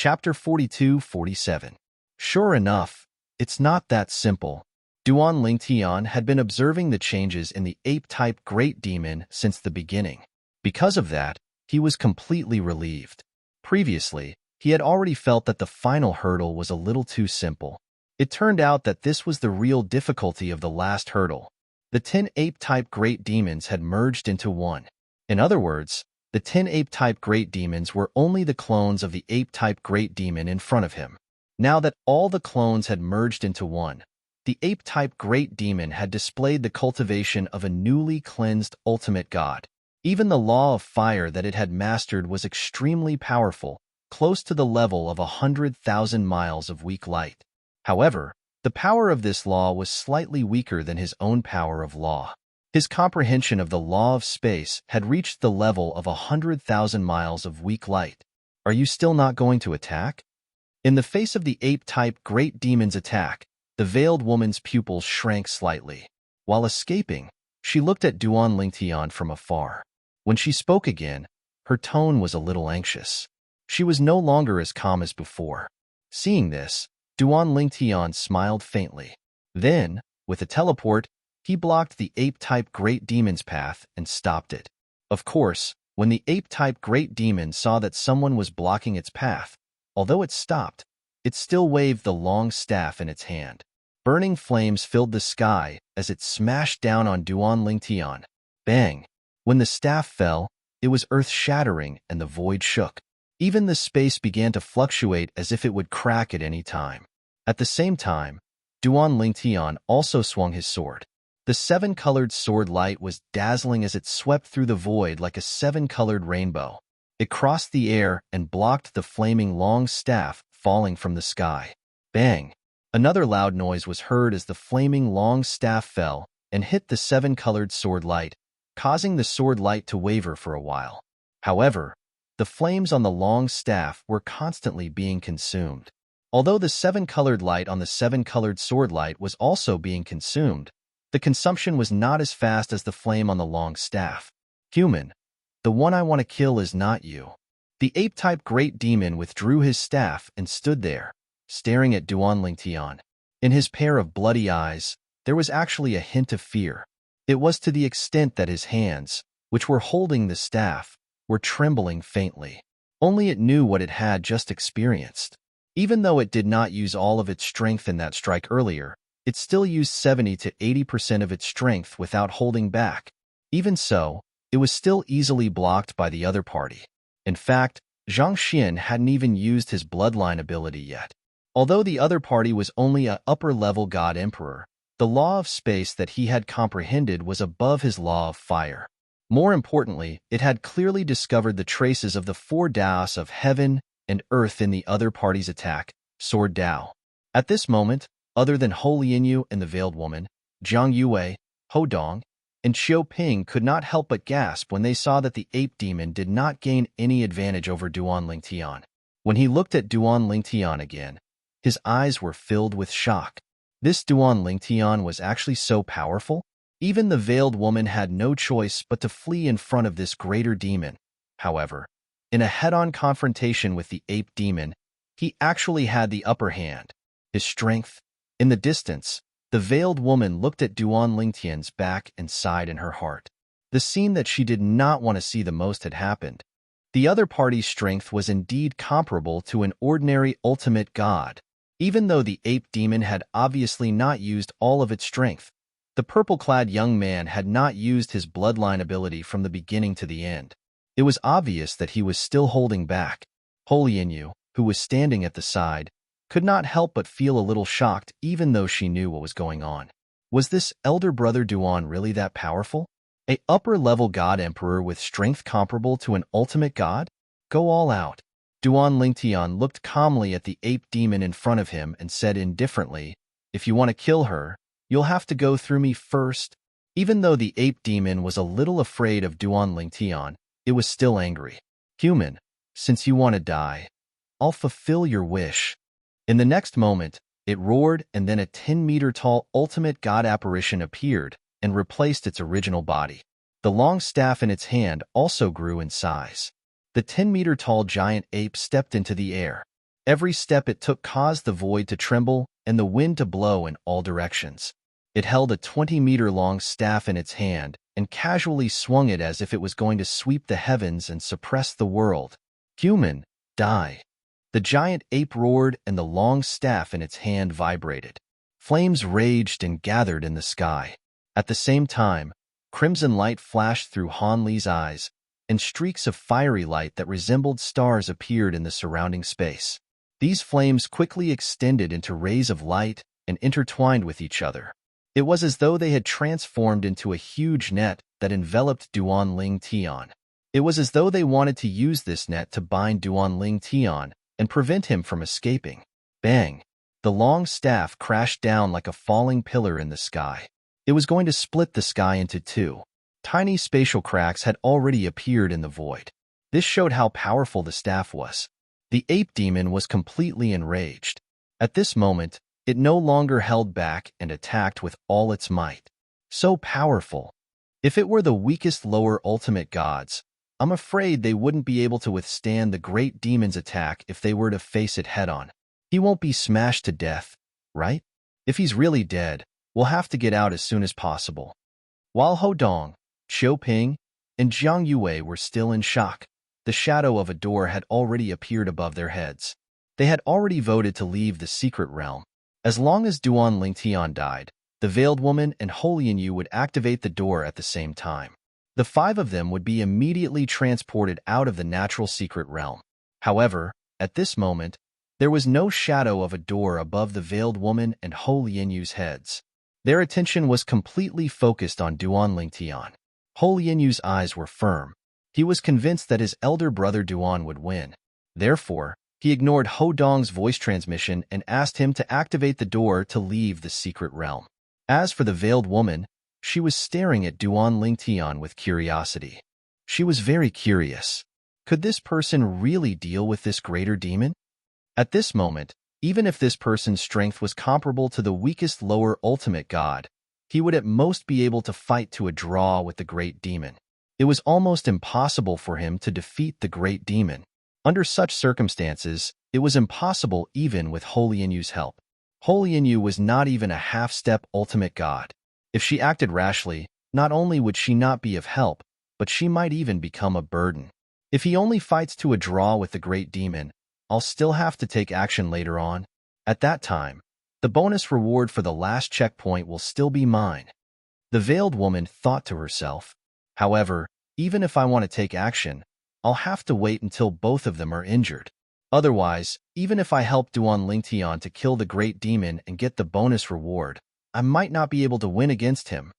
Chapter 42-47. Sure enough, it's not that simple. Duan Lingtian had been observing the changes in the ape-type great demon since the beginning. Because of that, he was completely relieved. Previously, he had already felt that the final hurdle was a little too simple. It turned out that this was the real difficulty of the last hurdle. The 10 ape-type great demons had merged into one. In other words, the 10 ape-type great demons were only the clones of the ape-type great demon in front of him. Now that all the clones had merged into one, the ape-type great demon had displayed the cultivation of a newly cleansed ultimate god. Even the law of fire that it had mastered was extremely powerful, close to the level of 100,000 miles of weak light. However, the power of this law was slightly weaker than his own power of law. His comprehension of the law of space had reached the level of 100,000 miles of weak light. Are you still not going to attack? In the face of the ape-type great demon's attack, the veiled woman's pupils shrank slightly. While escaping, she looked at Duan Lingtian from afar. When she spoke again, her tone was a little anxious. She was no longer as calm as before. Seeing this, Duan Lingtian smiled faintly. Then, with a teleport, he blocked the ape-type great demon's path and stopped it. Of course, when the ape-type great demon saw that someone was blocking its path, although it stopped, it still waved the long staff in its hand. Burning flames filled the sky as it smashed down on Duan Lingtian. Bang! When the staff fell, it was earth-shattering and the void shook. Even the space began to fluctuate as if it would crack at any time. At the same time, Duan Lingtian also swung his sword. The seven-colored sword light was dazzling as it swept through the void like a seven-colored rainbow. It crossed the air and blocked the flaming long staff falling from the sky. Bang! Another loud noise was heard as the flaming long staff fell and hit the seven-colored sword light, causing the sword light to waver for a while. However, the flames on the long staff were constantly being consumed. Although the seven-colored light on the seven-colored sword light was also being consumed, the consumption was not as fast as the flame on the long staff. Human, the one I want to kill is not you. The ape-type great demon withdrew his staff and stood there, staring at Duan Lingtian. In his pair of bloody eyes, there was actually a hint of fear. It was to the extent that his hands, which were holding the staff, were trembling faintly. Only it knew what it had just experienced. Even though it did not use all of its strength in that strike earlier, it still used 70 to 80% of its strength without holding back. Even so, it was still easily blocked by the other party. In fact, Zhang Xian hadn't even used his bloodline ability yet. Although the other party was only an upper-level god emperor, the law of space that he had comprehended was above his law of fire. More importantly, it had clearly discovered the traces of the four Daos of heaven and earth in the other party's attack, Sword Dao. At this moment, other than Ho Lianyu and the Veiled Woman, Jiang Yue, Ho Dong, and Xiao Ping could not help but gasp when they saw that the ape demon did not gain any advantage over Duan Lingtian. When he looked at Duan Lingtian again, his eyes were filled with shock. This Duan Lingtian was actually so powerful? Even the Veiled Woman had no choice but to flee in front of this greater demon. However, in a head-on confrontation with the ape demon, he actually had the upper hand. His strength. In the distance, the Veiled Woman looked at Duan Lingtian's back and sighed in her heart. The scene that she did not want to see the most had happened. The other party's strength was indeed comparable to an ordinary ultimate god. Even though the ape demon had obviously not used all of its strength, the purple-clad young man had not used his bloodline ability from the beginning to the end. It was obvious that he was still holding back. Ho Lianyu, who was standing at the side, could not help but feel a little shocked even though she knew what was going on. Was this elder brother Duan really that powerful? A upper-level god emperor with strength comparable to an ultimate god? Go all out. Duan Lingtian looked calmly at the ape demon in front of him and said indifferently, "If you want to kill her, you'll have to go through me first." Even though the ape demon was a little afraid of Duan Lingtian, it was still angry. "Human, since you want to die, I'll fulfill your wish." In the next moment, it roared and then a 10-meter-tall ultimate god apparition appeared and replaced its original body. The long staff in its hand also grew in size. The 10-meter-tall giant ape stepped into the air. Every step it took caused the void to tremble and the wind to blow in all directions. It held a 20-meter-long staff in its hand and casually swung it as if it was going to sweep the heavens and suppress the world. "Human, die!" The giant ape roared and the long staff in its hand vibrated. Flames raged and gathered in the sky. At the same time, crimson light flashed through Han Li's eyes, and streaks of fiery light that resembled stars appeared in the surrounding space. These flames quickly extended into rays of light and intertwined with each other. It was as though they had transformed into a huge net that enveloped Duan Ling Tian. It was as though they wanted to use this net to bind Duan Ling Tian and prevent him from escaping. Bang! The long staff crashed down like a falling pillar in the sky. It was going to split the sky into two. Tiny spatial cracks had already appeared in the void. This showed how powerful the staff was. The ape demon was completely enraged. At this moment, it no longer held back and attacked with all its might. So powerful. If it were the weakest lower ultimate gods, I'm afraid they wouldn't be able to withstand the great demon's attack if they were to face it head-on. He won't be smashed to death, right? If he's really dead, we'll have to get out as soon as possible. While Ho Dong, Qiu Ping, and Jiang Yue were still in shock, the shadow of a door had already appeared above their heads. They had already voted to leave the secret realm. As long as Duan Lingtian died, the Veiled Woman and Ho Lianyu would activate the door at the same time. The five of them would be immediately transported out of the natural secret realm. However, at this moment, there was no shadow of a door above the Veiled Woman and Ho Lianyu's heads. Their attention was completely focused on Duan Lingtian. Ho Lianyu's eyes were firm. He was convinced that his elder brother Duan would win. Therefore, he ignored Ho Dong's voice transmission and asked him to activate the door to leave the secret realm. As for the Veiled Woman, she was staring at Duan Lingtian with curiosity. She was very curious. Could this person really deal with this greater demon? At this moment, even if this person's strength was comparable to the weakest lower ultimate god, he would at most be able to fight to a draw with the great demon. It was almost impossible for him to defeat the great demon. Under such circumstances, it was impossible even with Ho Lianyu's help. Ho Lianyu was not even a half-step ultimate god. If she acted rashly, not only would she not be of help, but she might even become a burden. If he only fights to a draw with the great demon, I'll still have to take action later on. At that time, the bonus reward for the last checkpoint will still be mine. The Veiled Woman thought to herself. However, even if I want to take action, I'll have to wait until both of them are injured. Otherwise, even if I help Duan Lingtian to kill the great demon and get the bonus reward, I might not be able to win against him.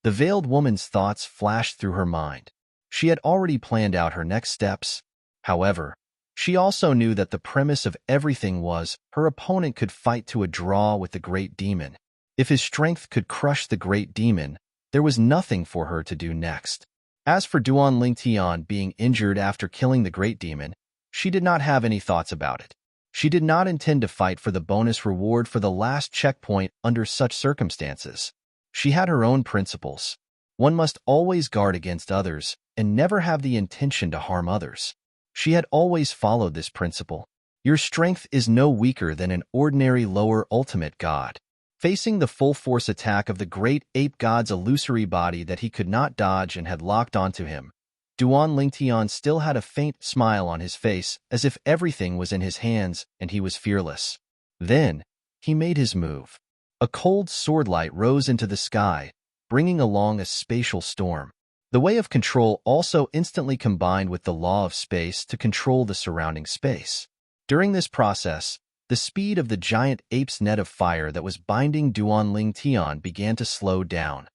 The Veiled Woman's thoughts flashed through her mind. She had already planned out her next steps. However, she also knew that the premise of everything was her opponent could fight to a draw with the great demon. If his strength could crush the great demon, there was nothing for her to do next. As for Duan Lingtian being injured after killing the great demon, she did not have any thoughts about it. She did not intend to fight for the bonus reward for the last checkpoint under such circumstances. She had her own principles. One must always guard against others and never have the intention to harm others. She had always followed this principle. Your strength is no weaker than an ordinary lower ultimate god. Facing the full force attack of the great ape god's illusory body that he could not dodge and had locked onto him, Duan Lingtian still had a faint smile on his face as if everything was in his hands and he was fearless. Then, he made his move. A cold swordlight rose into the sky, bringing along a spatial storm. The way of control also instantly combined with the law of space to control the surrounding space. During this process, the speed of the giant ape's net of fire that was binding Duan Lingtian began to slow down.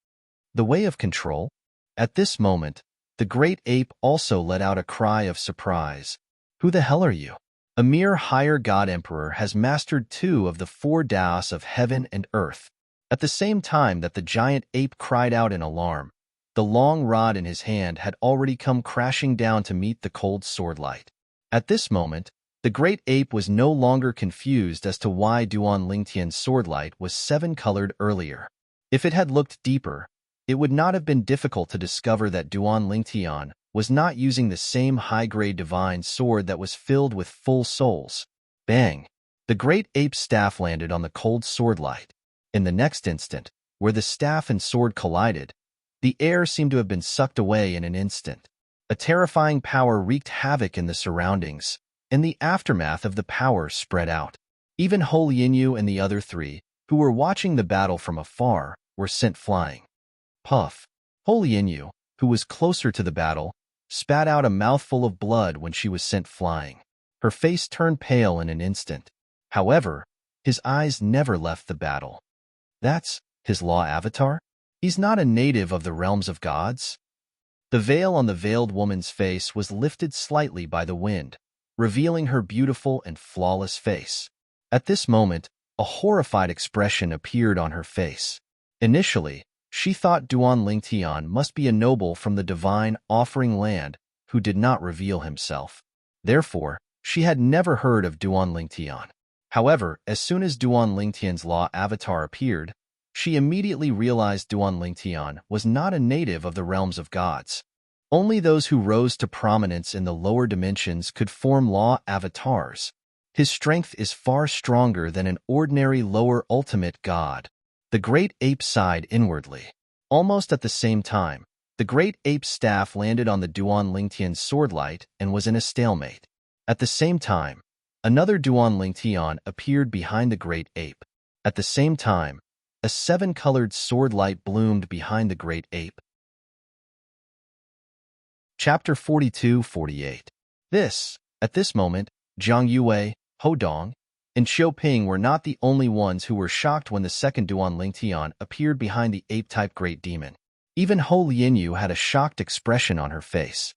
The way of control? At this moment, the great ape also let out a cry of surprise. Who the hell are you? A mere higher god emperor has mastered 2 of the 4 Daos of heaven and earth. At the same time that the giant ape cried out in alarm, the long rod in his hand had already come crashing down to meet the cold swordlight. At this moment, the great ape was no longer confused as to why Duan Lingtian's swordlight was 7-colored earlier. If it had looked deeper, it would not have been difficult to discover that Duan Lingtian was not using the same high-grade divine sword that was filled with full souls. Bang! The great ape's staff landed on the cold sword light. In the next instant, where the staff and sword collided, the air seemed to have been sucked away in an instant. A terrifying power wreaked havoc in the surroundings, and the aftermath of the power spread out. Even Holy Inu and the other three, who were watching the battle from afar, were sent flying. Puff! Holy Inu, who was closer to the battle, spat out a mouthful of blood when she was sent flying. Her face turned pale in an instant. However, his eyes never left the battle. That's his law avatar? He's not a native of the realms of gods? The veil on the veiled woman's face was lifted slightly by the wind, revealing her beautiful and flawless face. At this moment, a horrified expression appeared on her face. Initially, she thought Duan Lingtian must be a noble from the divine offering land who did not reveal himself. Therefore, she had never heard of Duan Lingtian. However, as soon as Duan Lingtian's law avatar appeared, she immediately realized Duan Lingtian was not a native of the realms of gods. Only those who rose to prominence in the lower dimensions could form law avatars. His strength is far stronger than an ordinary lower ultimate god. The great ape sighed inwardly. Almost at the same time, the great ape's staff landed on the Duan Lingtian's swordlight and was in a stalemate. At the same time, another Duan Lingtian appeared behind the great ape. At the same time, a 7-colored swordlight bloomed behind the great ape. Chapter 42-48. At this moment, Zhang Yue, Ho Dong, and Xiu Ping were not the only ones who were shocked when the second Duan Lingtian appeared behind the ape-type great demon. Even Ho Lianyu had a shocked expression on her face.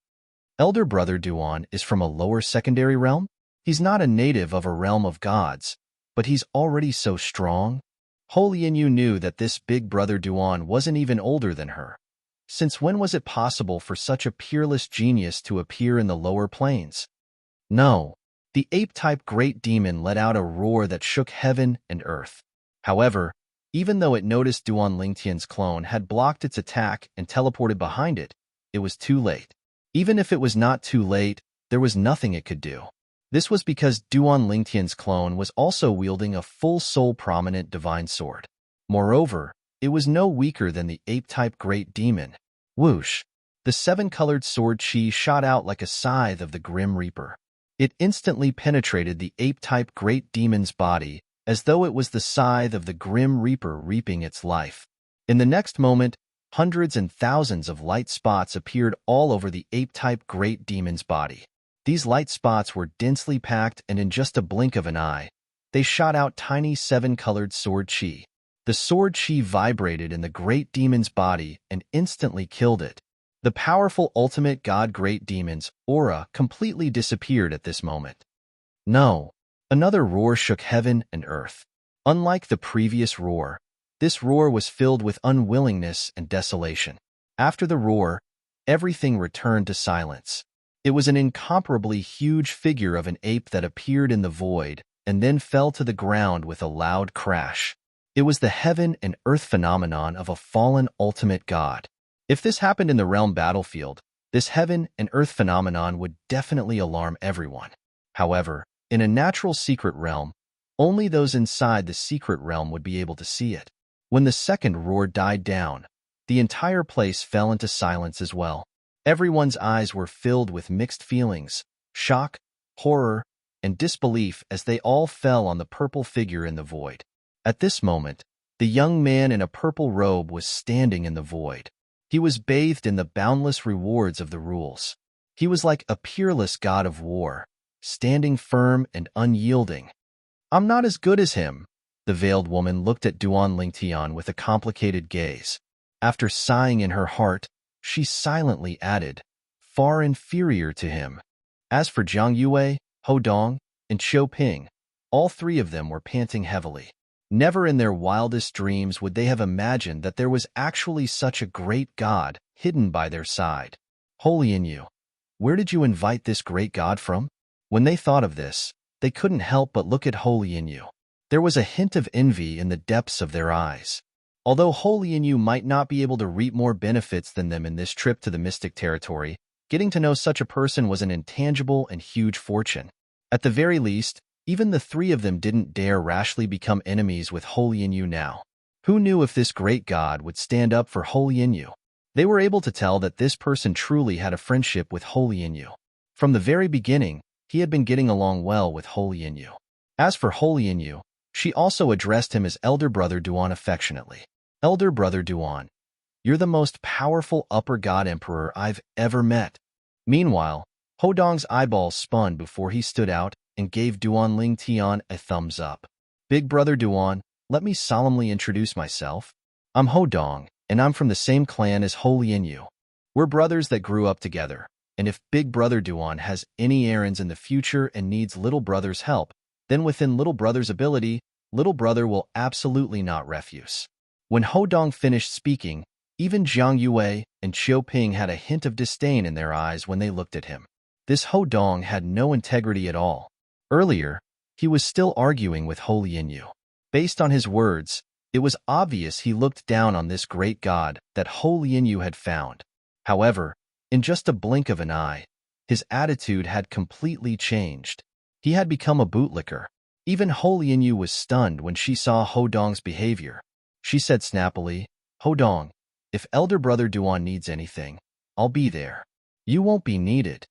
Elder brother Duan is from a lower secondary realm? He's not a native of a realm of gods, but he's already so strong. Ho Lianyu knew that this big brother Duan wasn't even older than her. Since when was it possible for such a peerless genius to appear in the lower planes? No. The ape-type great demon let out a roar that shook heaven and earth. However, even though it noticed Duan Lingtian's clone had blocked its attack and teleported behind it, it was too late. Even if it was not too late, there was nothing it could do. This was because Duan Lingtian's clone was also wielding a full soul prominent divine sword. Moreover, it was no weaker than the ape-type great demon. Whoosh! The 7-colored sword chi shot out like a scythe of the Grim Reaper. It instantly penetrated the ape-type great demon's body, as though it was the scythe of the Grim Reaper reaping its life. In the next moment, hundreds and thousands of light spots appeared all over the ape-type great demon's body. These light spots were densely packed, and in just a blink of an eye, they shot out tiny 7-colored sword chi. The sword chi vibrated in the great demon's body and instantly killed it. The powerful ultimate god great demon's aura completely disappeared at this moment. No. Another roar shook heaven and earth. Unlike the previous roar, this roar was filled with unwillingness and desolation. After the roar, everything returned to silence. It was an incomparably huge figure of an ape that appeared in the void and then fell to the ground with a loud crash. It was the heaven and earth phenomenon of a fallen ultimate god. If this happened in the realm battlefield, this heaven and earth phenomenon would definitely alarm everyone. However, in a natural secret realm, only those inside the secret realm would be able to see it. When the second roar died down, the entire place fell into silence as well. Everyone's eyes were filled with mixed feelings, shock, horror, and disbelief as they all fell on the purple figure in the void. At this moment, the young man in a purple robe was standing in the void. He was bathed in the boundless rewards of the rules. He was like a peerless god of war, standing firm and unyielding. I'm not as good as him. The veiled woman looked at Duan Lingtian with a complicated gaze. After sighing in her heart, she silently added, far inferior to him. As for Zhang Yue, Ho Dong, and Xiu Ping, all three of them were panting heavily. Never in their wildest dreams would they have imagined that there was actually such a great god hidden by their side. Holy Inu, where did you invite this great god from? When they thought of this, they couldn't help but look at Holy Inu. There was a hint of envy in the depths of their eyes. Although Holy Inu might not be able to reap more benefits than them in this trip to the mystic territory, getting to know such a person was an intangible and huge fortune. At the very least, Even the three of them didn't dare rashly become enemies with Holy Inyu now. Who knew if this great god would stand up for Holy Inyu? They were able to tell that this person truly had a friendship with Holy Inyu. From the very beginning, he had been getting along well with Holy Inyu. As for Holy Inyu, she also addressed him as Elder Brother Duan affectionately. Elder Brother Duan, you're the most powerful upper god emperor I've ever met. Meanwhile, Hodong's eyeballs spun before he stood out and gave Duan Ling Tian a thumbs up. Big Brother Duan, let me solemnly introduce myself. I'm Hodong, and I'm from the same clan as Holy Inyu. We're brothers that grew up together, and if Big Brother Duan has any errands in the future and needs Little Brother's help, then within Little Brother's ability, Little Brother will absolutely not refuse. When Hodong finished speaking, even Jiang Yue and Qiu Ping had a hint of disdain in their eyes when they looked at him. This Hodong had no integrity at all. Earlier, he was still arguing with Holy Inyu. Based on his words, it was obvious he looked down on this great god that Holy Inyu had found. However, in just a blink of an eye, his attitude had completely changed. He had become a bootlicker. Even Holy Inyu was stunned when she saw Hodong's behavior. She said snappily, Hodong, if Elder Brother Duan needs anything, I'll be there. You won't be needed.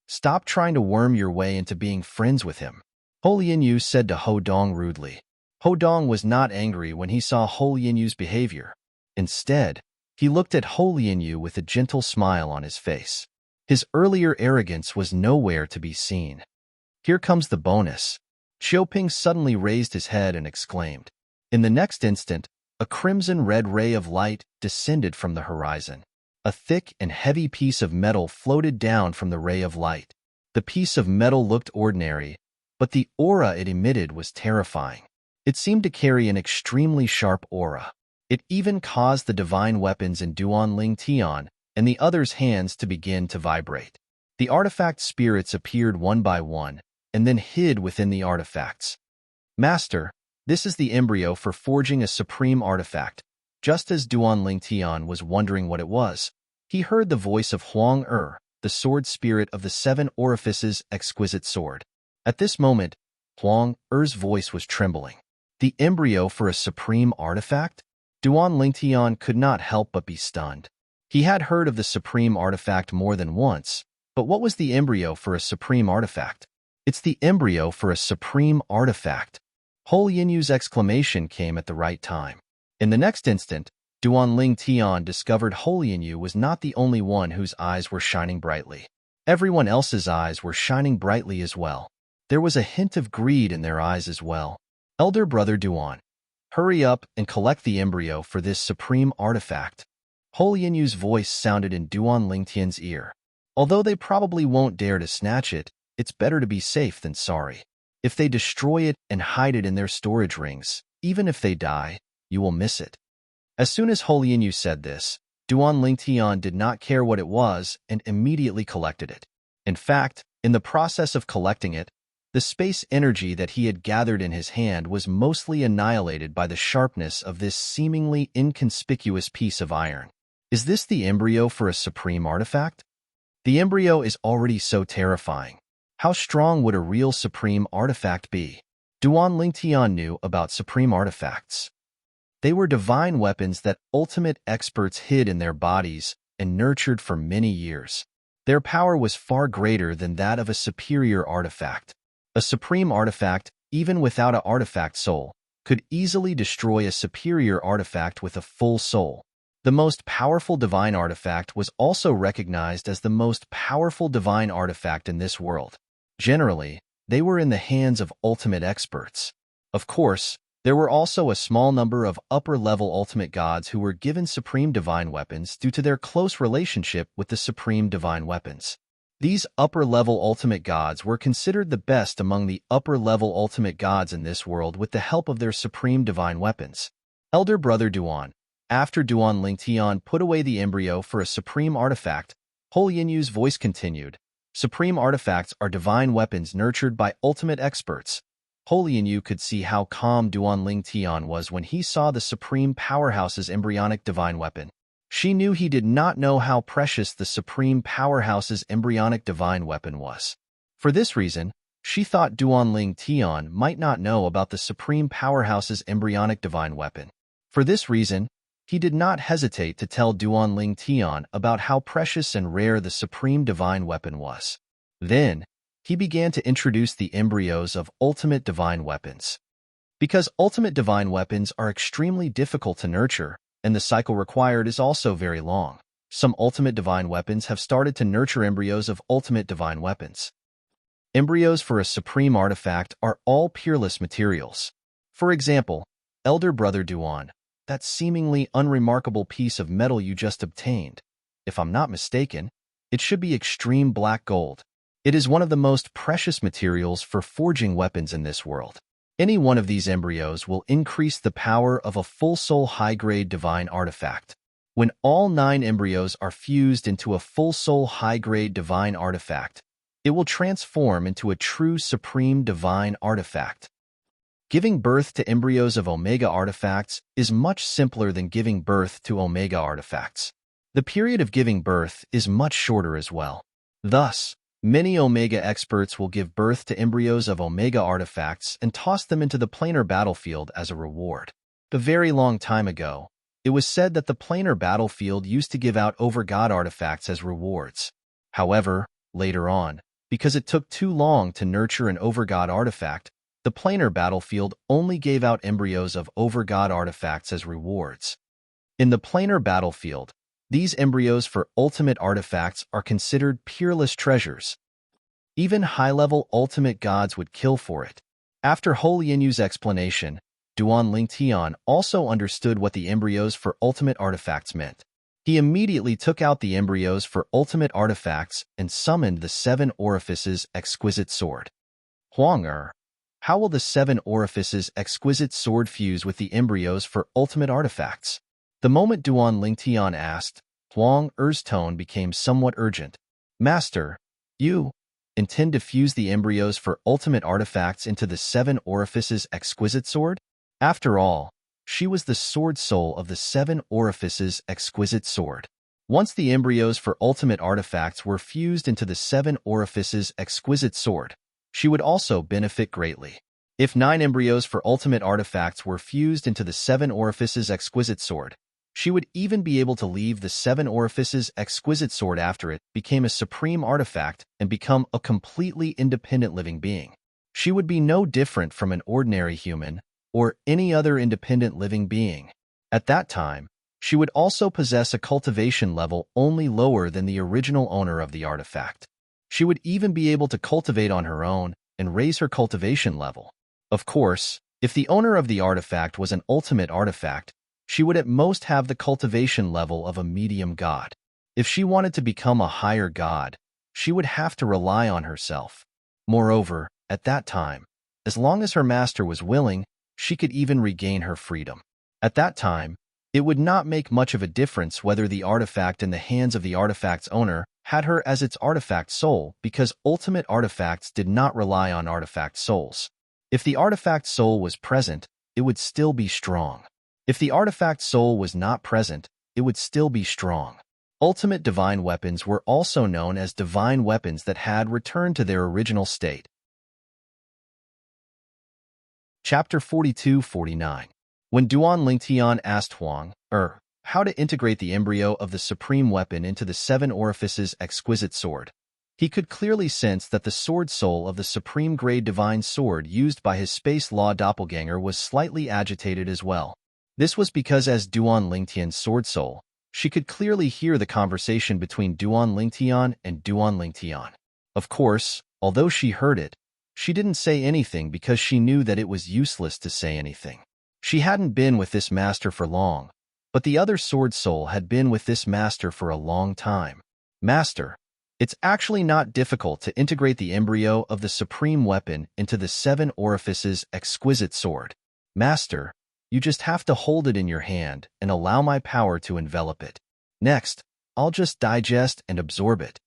Stop trying to worm your way into being friends with him, Holy Inyu said to Hodong rudely. Hodong was not angry when he saw Holy Inyu's behavior. Instead, he looked at Holy Inyu with a gentle smile on his face. His earlier arrogance was nowhere to be seen. Here comes the bonus. Qiuping suddenly raised his head and exclaimed. In the next instant, a crimson-red ray of light descended from the horizon. A thick and heavy piece of metal floated down from the ray of light. The piece of metal looked ordinary, but the aura it emitted was terrifying. It seemed to carry an extremely sharp aura. It even caused the divine weapons in Duan Ling Tian and the others' hands to begin to vibrate. The artifact spirits appeared one by one, and then hid within the artifacts. Master, this is the embryo for forging a supreme artifact. Just as Duan Ling Tian was wondering what it was, he heard the voice of Huang the sword spirit of the seven orifices exquisite sword. At this moment, Huang voice was trembling. The embryo for a supreme artifact? Duan Ling Tian could not help but be stunned. He had heard of the supreme artifact more than once, but what was the embryo for a supreme artifact? It's the embryo for a supreme artifact. Holy Inyu's exclamation came at the right time. In the next instant, Duan Ling Tian discovered Holy Inyu was not the only one whose eyes were shining brightly. Everyone else's eyes were shining brightly as well. There was a hint of greed in their eyes as well. Elder Brother Duan, hurry up and collect the embryo for this supreme artifact. Holy Inyu's voice sounded in Duan Ling Tian's ear. Although they probably won't dare to snatch it, it's better to be safe than sorry. If they destroy it and hide it in their storage rings, even if they die, you will miss it. As soon as Holy Inyu said this, Duan Ling Tian did not care what it was and immediately collected it. In fact, in the process of collecting it, the space energy that he had gathered in his hand was mostly annihilated by the sharpness of this seemingly inconspicuous piece of iron. Is this the embryo for a supreme artifact? The embryo is already so terrifying. How strong would a real supreme artifact be? Duan Ling Tian knew about supreme artifacts. They were divine weapons that ultimate experts hid in their bodies and nurtured for many years. Their power was far greater than that of a superior artifact. A supreme artifact, even without an artifact soul, could easily destroy a superior artifact with a full soul. The most powerful divine artifact was also recognized as the most powerful divine artifact in this world. Generally, they were in the hands of ultimate experts. Of course, there were also a small number of upper-level ultimate gods who were given supreme divine weapons due to their close relationship with the supreme divine weapons. These upper-level ultimate gods were considered the best among the upper-level ultimate gods in this world with the help of their supreme divine weapons. Elder Brother Duan, after Duan Ling Tian put away the embryo for a supreme artifact, Holy Inyu's voice continued. Supreme artifacts are divine weapons nurtured by ultimate experts. Holy Inyu could see how calm Duan Ling Tian was when he saw the Supreme Powerhouse's embryonic divine weapon. She knew he did not know how precious the Supreme Powerhouse's embryonic divine weapon was. For this reason, She thought Duanling Tian might not know about the Supreme Powerhouse's embryonic divine weapon. For this reason, he did not hesitate to tell Duanling Tian about how precious and rare the Supreme Divine Weapon was. Then, he began to introduce the embryos of ultimate divine weapons. Because ultimate divine weapons are extremely difficult to nurture, and the cycle required is also very long, some ultimate divine weapons have started to nurture embryos of ultimate divine weapons. Embryos for a supreme artifact are all peerless materials. For example, Elder Brother Duan, that seemingly unremarkable piece of metal you just obtained. If I'm not mistaken, it should be extreme black gold. It is one of the most precious materials for forging weapons in this world. Any one of these embryos will increase the power of a full soul high-grade divine artifact. When all 9 embryos are fused into a full soul high-grade divine artifact, it will transform into a true supreme divine artifact. Giving birth to embryos of Omega artifacts is much simpler than giving birth to Omega artifacts. The period of giving birth is much shorter as well. Thus, many Omega experts will give birth to embryos of Omega artifacts and toss them into the planar battlefield as a reward. A very long time ago, it was said that the planar battlefield used to give out over-God artifacts as rewards. However, later on, because it took too long to nurture an over-God artifact, the planar battlefield only gave out embryos of over-God artifacts as rewards. In the planar battlefield, these embryos for ultimate artifacts are considered peerless treasures. Even high-level ultimate gods would kill for it. After Holy Inu's explanation, Duanling Tian also understood what the embryos for ultimate artifacts meant. He immediately took out the embryos for ultimate artifacts and summoned the 7 Orifices Exquisite Sword. Huang how will the 7 Orifices Exquisite Sword fuse with the embryos for ultimate artifacts? The moment Duanling Tian asked, Huang Er's tone became somewhat urgent. Master, you intend to fuse the embryos for ultimate artifacts into the 7 Orifices Exquisite Sword? After all, she was the sword soul of the 7 Orifices Exquisite Sword. Once the embryos for ultimate artifacts were fused into the 7 Orifices Exquisite Sword, she would also benefit greatly. If 9 embryos for ultimate artifacts were fused into the 7 Orifices Exquisite Sword, she would even be able to leave the 7 Orifices Exquisite Sword after it became a supreme artifact and become a completely independent living being. She would be no different from an ordinary human or any other independent living being. At that time, she would also possess a cultivation level only lower than the original owner of the artifact. She would even be able to cultivate on her own and raise her cultivation level. Of course, if the owner of the artifact was an ultimate artifact, she would at most have the cultivation level of a medium god. If she wanted to become a higher god, she would have to rely on herself. Moreover, at that time, as long as her master was willing, she could even regain her freedom. At that time, it would not make much of a difference whether the artifact in the hands of the artifact's owner had her as its artifact soul, because ultimate artifacts did not rely on artifact souls. If the artifact soul was present, it would still be strong. If the artifact soul was not present, it would still be strong. Ultimate divine weapons were also known as divine weapons that had returned to their original state. Chapter 42-49. When Duanling Tian asked Huang how to integrate the embryo of the supreme weapon into the 7 Orifices Exquisite Sword, he could clearly sense that the sword soul of the supreme grade divine sword used by his space law doppelganger was slightly agitated as well. This was because as Duanling Tian's sword soul, she could clearly hear the conversation between Duanling Tian and Duanling Tian. Of course, although she heard it, she didn't say anything because she knew that it was useless to say anything. She hadn't been with this master for long, but the other sword soul had been with this master for a long time. Master, it's actually not difficult to integrate the embryo of the supreme weapon into the 7 Orifices Exquisite Sword. Master, you just have to hold it in your hand and allow my power to envelop it. Next, I'll just digest and absorb it.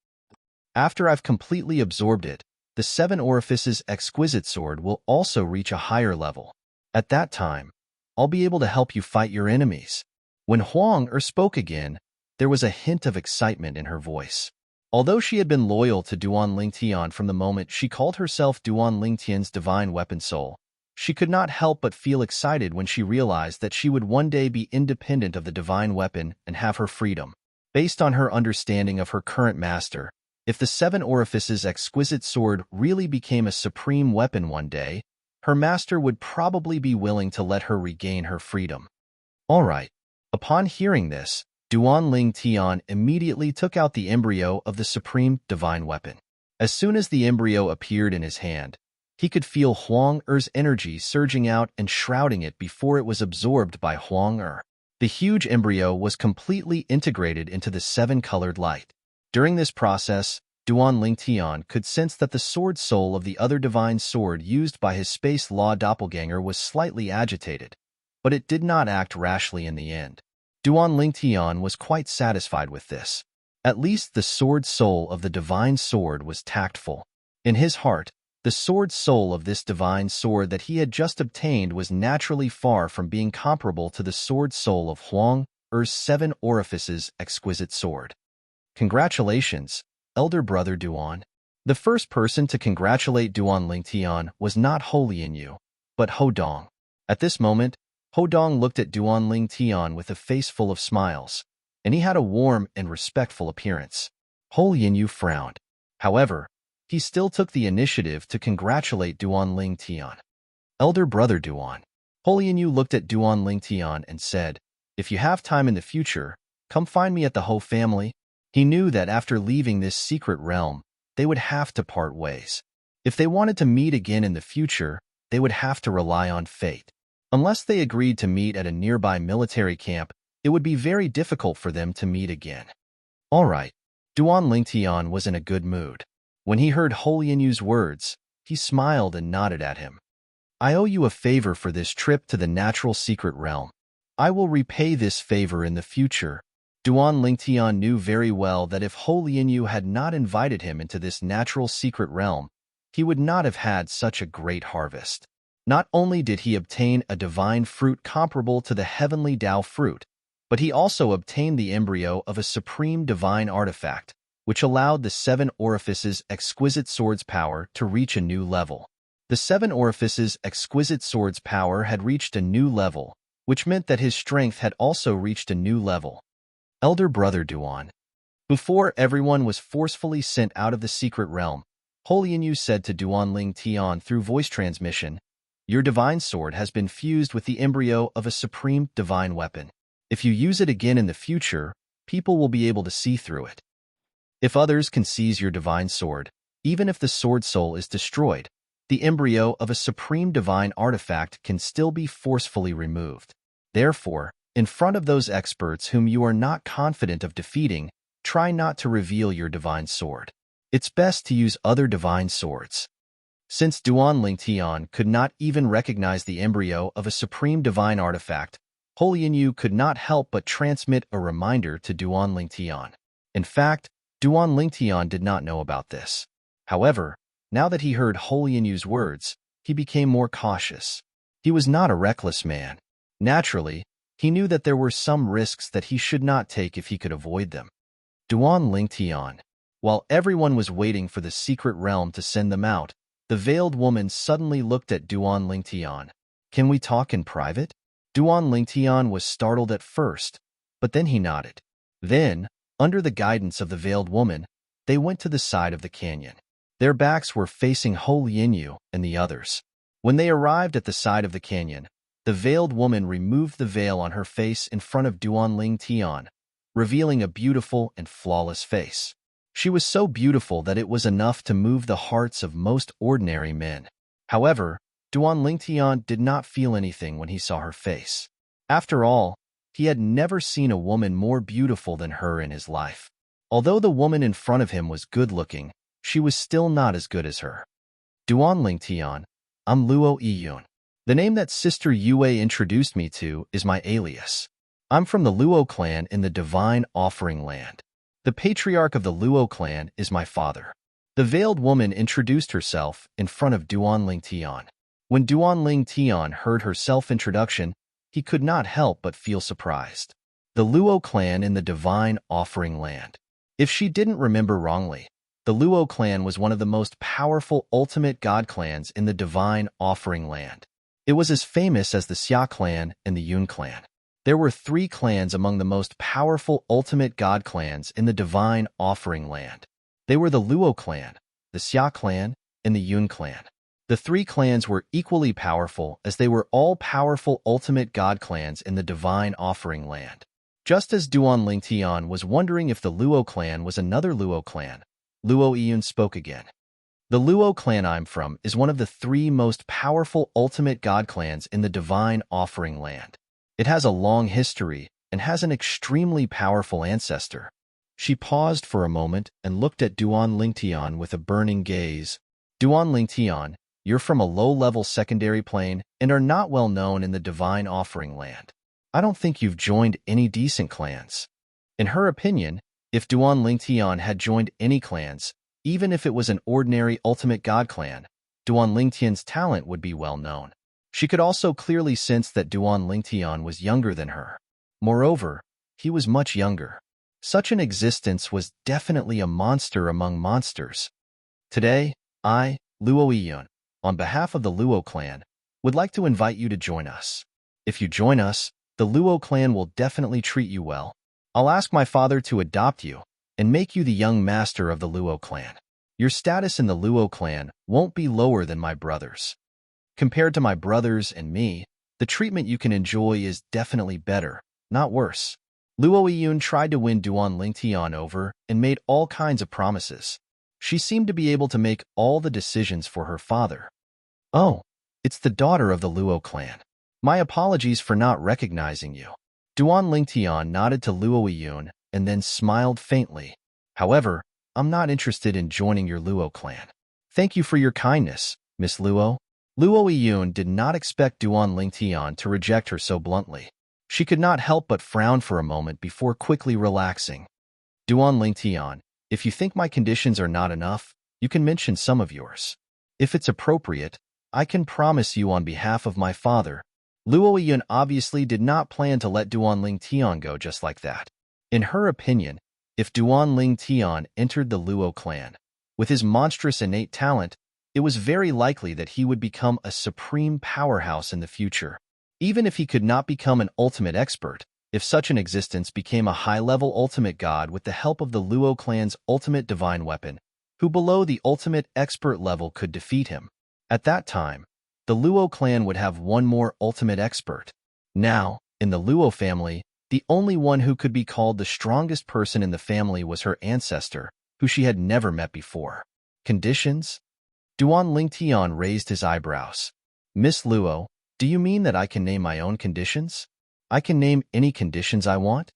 After I've completely absorbed it, the 7 Orifices Exquisite Sword will also reach a higher level. At that time, I'll be able to help you fight your enemies. When Huang spoke again, there was a hint of excitement in her voice. Although she had been loyal to Duan Lingtian from the moment she called herself Duan Lingtian's divine weapon soul, she could not help but feel excited when she realized that she would one day be independent of the divine weapon and have her freedom. Based on her understanding of her current master, if the Seven Orifices exquisite sword really became a supreme weapon one day, her master would probably be willing to let her regain her freedom. All right. Upon hearing this, Duan Ling Tian immediately took out the embryo of the supreme divine weapon. As soon as the embryo appeared in his hand, he could feel Huang Er's energy surging out and shrouding it before it was absorbed by Huang Er. The huge embryo was completely integrated into the seven-colored light. During this process, Duan Ling Tian could sense that the sword soul of the other divine sword used by his space law doppelganger was slightly agitated, but it did not act rashly in the end. Duan Ling Tian was quite satisfied with this. At least the sword soul of the divine sword was tactful. In his heart, the sword soul of this divine sword that he had just obtained was naturally far from being comparable to the sword soul of Huang Er's Seven Orifices exquisite sword. Congratulations, elder brother Duan. The first person to congratulate Duan Lingtian was not Ho Lianyu, but Ho Dong. At this moment, Ho Dong looked at Duan Lingtian with a face full of smiles, and he had a warm and respectful appearance. Ho Lianyu frowned. However, he still took the initiative to congratulate Duan Lingtian. Elder brother Duan. Ho Lianyu looked at Duan Lingtian and said, "If you have time in the future, come find me at the Ho family." He knew that after leaving this secret realm, they would have to part ways. If they wanted to meet again in the future, they would have to rely on fate. Unless they agreed to meet at a nearby military camp, it would be very difficult for them to meet again. All right. Duan Lingtian was in a good mood. When he heard Ho Lianyu's words, he smiled and nodded at him. "I owe you a favor for this trip to the natural secret realm. I will repay this favor in the future." Duan Lingtian knew very well that if Ho Lianyu had not invited him into this natural secret realm, he would not have had such a great harvest. Not only did he obtain a divine fruit comparable to the heavenly Tao fruit, but he also obtained the embryo of a supreme divine artifact, which allowed the Seven Orifices exquisite sword's power to reach a new level. The Seven Orifices exquisite sword's power had reached a new level, which meant that his strength had also reached a new level. Elder brother Duan. Before everyone was forcefully sent out of the secret realm, Ho Lianyu said to Duan Lingtian through voice transmission, "Your divine sword has been fused with the embryo of a supreme divine weapon. If you use it again in the future, people will be able to see through it. If others can seize your divine sword, even if the sword soul is destroyed, the embryo of a supreme divine artifact can still be forcefully removed. Therefore, in front of those experts whom you are not confident of defeating, try not to reveal your divine sword. It's best to use other divine swords." Since Duan Lingtian could not even recognize the embryo of a supreme divine artifact, Ho Lianyu could not help but transmit a reminder to Duan Lingtian. In fact, Duan Lingtian did not know about this. However, now that he heard Ho Lianyu's words, he became more cautious. He was not a reckless man. Naturally, he knew that there were some risks that he should not take if he could avoid them. Duan Lingtian. While everyone was waiting for the secret realm to send them out, the veiled woman suddenly looked at Duan Lingtian. "Can we talk in private?" Duan Lingtian was startled at first, but then he nodded. Then, under the guidance of the veiled woman, they went to the side of the canyon. Their backs were facing Ho Lianyu and the others. When they arrived at the side of the canyon, the veiled woman removed the veil on her face in front of Duan Lingtian, revealing a beautiful and flawless face. She was so beautiful that it was enough to move the hearts of most ordinary men. However, Duan Lingtian did not feel anything when he saw her face. After all, he had never seen a woman more beautiful than her in his life. Although the woman in front of him was good-looking, she was still not as good as her. "Duan Lingtian, I'm Luo Yiyun. The name that Sister Yue introduced me to is my alias. I'm from the Luo clan in the Divine Offering Land. The patriarch of the Luo clan is my father." The veiled woman introduced herself in front of Duan Lingtian. When Duan Lingtian heard her self-introduction, he could not help but feel surprised. The Luo clan in the Divine Offering Land. If she didn't remember wrongly, the Luo clan was one of the most powerful ultimate god clans in the Divine Offering Land. It was as famous as the Xia clan and the Yun clan. There were 3 clans among the most powerful ultimate god clans in the Divine Offering Land. They were the Luo clan, the Xia clan, and the Yun clan. The 3 clans were equally powerful as they were all powerful ultimate god clans in the Divine Offering Land. Just as Duan Lingtian was wondering if the Luo clan was another Luo clan, Luo Yun spoke again. The Luo clan I'm from is one of the 3 most powerful ultimate god clans in the Divine Offering Land. It has a long history and has an extremely powerful ancestor. She paused for a moment and looked at Duan Lingtian with a burning gaze. Duan Lingtian, you're from a low-level secondary plane and are not well known in the Divine Offering Land. I don't think you've joined any decent clans. In her opinion, if Duan Lingtian had joined any clans, even if it was an ordinary ultimate god clan, Duan Lingtian's talent would be well known. She could also clearly sense that Duan Lingtian was younger than her. Moreover, he was much younger. Such an existence was definitely a monster among monsters. Today, I, Luo Yun, on behalf of the Luo clan, would like to invite you to join us. If you join us, the Luo clan will definitely treat you well. I'll ask my father to adopt you and make you the young master of the Luo clan. Your status in the Luo clan won't be lower than my brothers. Compared to my brothers and me, the treatment you can enjoy is definitely better, not worse. Luo Yun tried to win Duan Lingtian over and made all kinds of promises. She seemed to be able to make all the decisions for her father. Oh, it's the daughter of the Luo clan. My apologies for not recognizing you. Duan Lingtian nodded to Luo Yun and then smiled faintly. However, I'm not interested in joining your Luo clan. Thank you for your kindness, Miss Luo. Luo Yun did not expect Duan Lingtian to reject her so bluntly. She could not help but frown for a moment before quickly relaxing. Duan Lingtian, if you think my conditions are not enough, you can mention some of yours. If it's appropriate, I can promise you on behalf of my father. Luo Yun obviously did not plan to let Duan Lingtian go just like that. In her opinion, if Duan Lingtian entered the Luo clan, with his monstrous innate talent, it was very likely that he would become a supreme powerhouse in the future. Even if he could not become an ultimate expert, if such an existence became a high-level ultimate god with the help of the Luo clan's ultimate divine weapon, who below the ultimate expert level could defeat him. At that time, the Luo clan would have one more ultimate expert. Now, in the Luo family, the only one who could be called the strongest person in the family was her ancestor, who she had never met before. Conditions? Duan Lingtian raised his eyebrows. Miss Luo, do you mean that I can name my own conditions? I can name any conditions I want?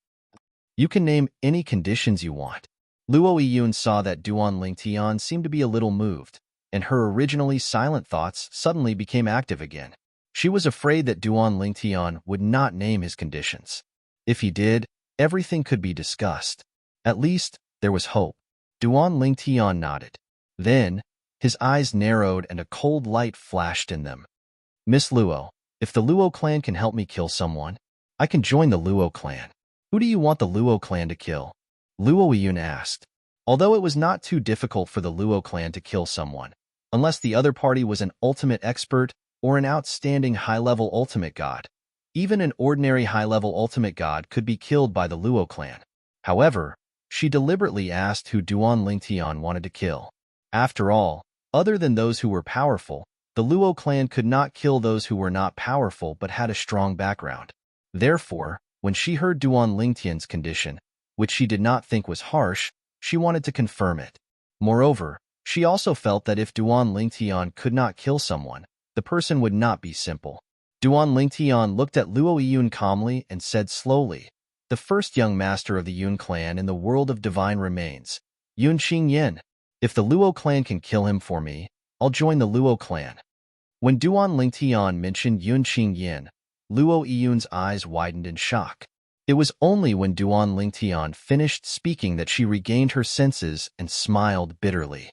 You can name any conditions you want. Luo Yun saw that Duan Lingtian seemed to be a little moved, and her originally silent thoughts suddenly became active again. She was afraid that Duan Lingtian would not name his conditions. If he did, everything could be discussed. At least, there was hope. Duan Lingtian nodded. Then, his eyes narrowed and a cold light flashed in them. Miss Luo, if the Luo clan can help me kill someone, I can join the Luo clan. Who do you want the Luo clan to kill? Luo Yun asked. Although it was not too difficult for the Luo clan to kill someone, unless the other party was an ultimate expert or an outstanding high-level ultimate god, even an ordinary high-level ultimate god could be killed by the Luo clan. However, she deliberately asked who Duan Lingtian wanted to kill. After all, other than those who were powerful, the Luo clan could not kill those who were not powerful but had a strong background. Therefore, when she heard Duan Lingtian's condition, which she did not think was harsh, she wanted to confirm it. Moreover, she also felt that if Duan Lingtian could not kill someone, the person would not be simple. Duan Lingtian looked at Luo Yun calmly and said slowly, the first young master of the Yun clan in the world of divine remains, Yun Qingyan. If the Luo clan can kill him for me, I'll join the Luo clan. When Duan Lingtian mentioned Yun Qingyan, Luo Yun's eyes widened in shock. It was only when Duan Lingtian finished speaking that she regained her senses and smiled bitterly.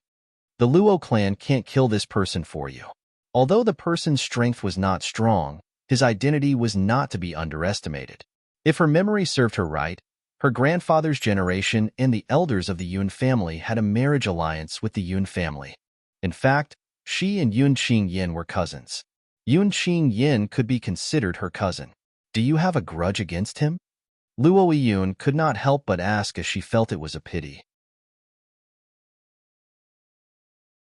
The Luo clan can't kill this person for you. Although the person's strength was not strong, his identity was not to be underestimated. If her memory served her right, Her grandfather's generation and the elders of the Yun family had a marriage alliance with the Yun family. In fact, she and Yun Qingyin were cousins. Yun Qingyin could be considered her cousin. Do you have a grudge against him? Luo Yun could not help but ask as she felt it was a pity.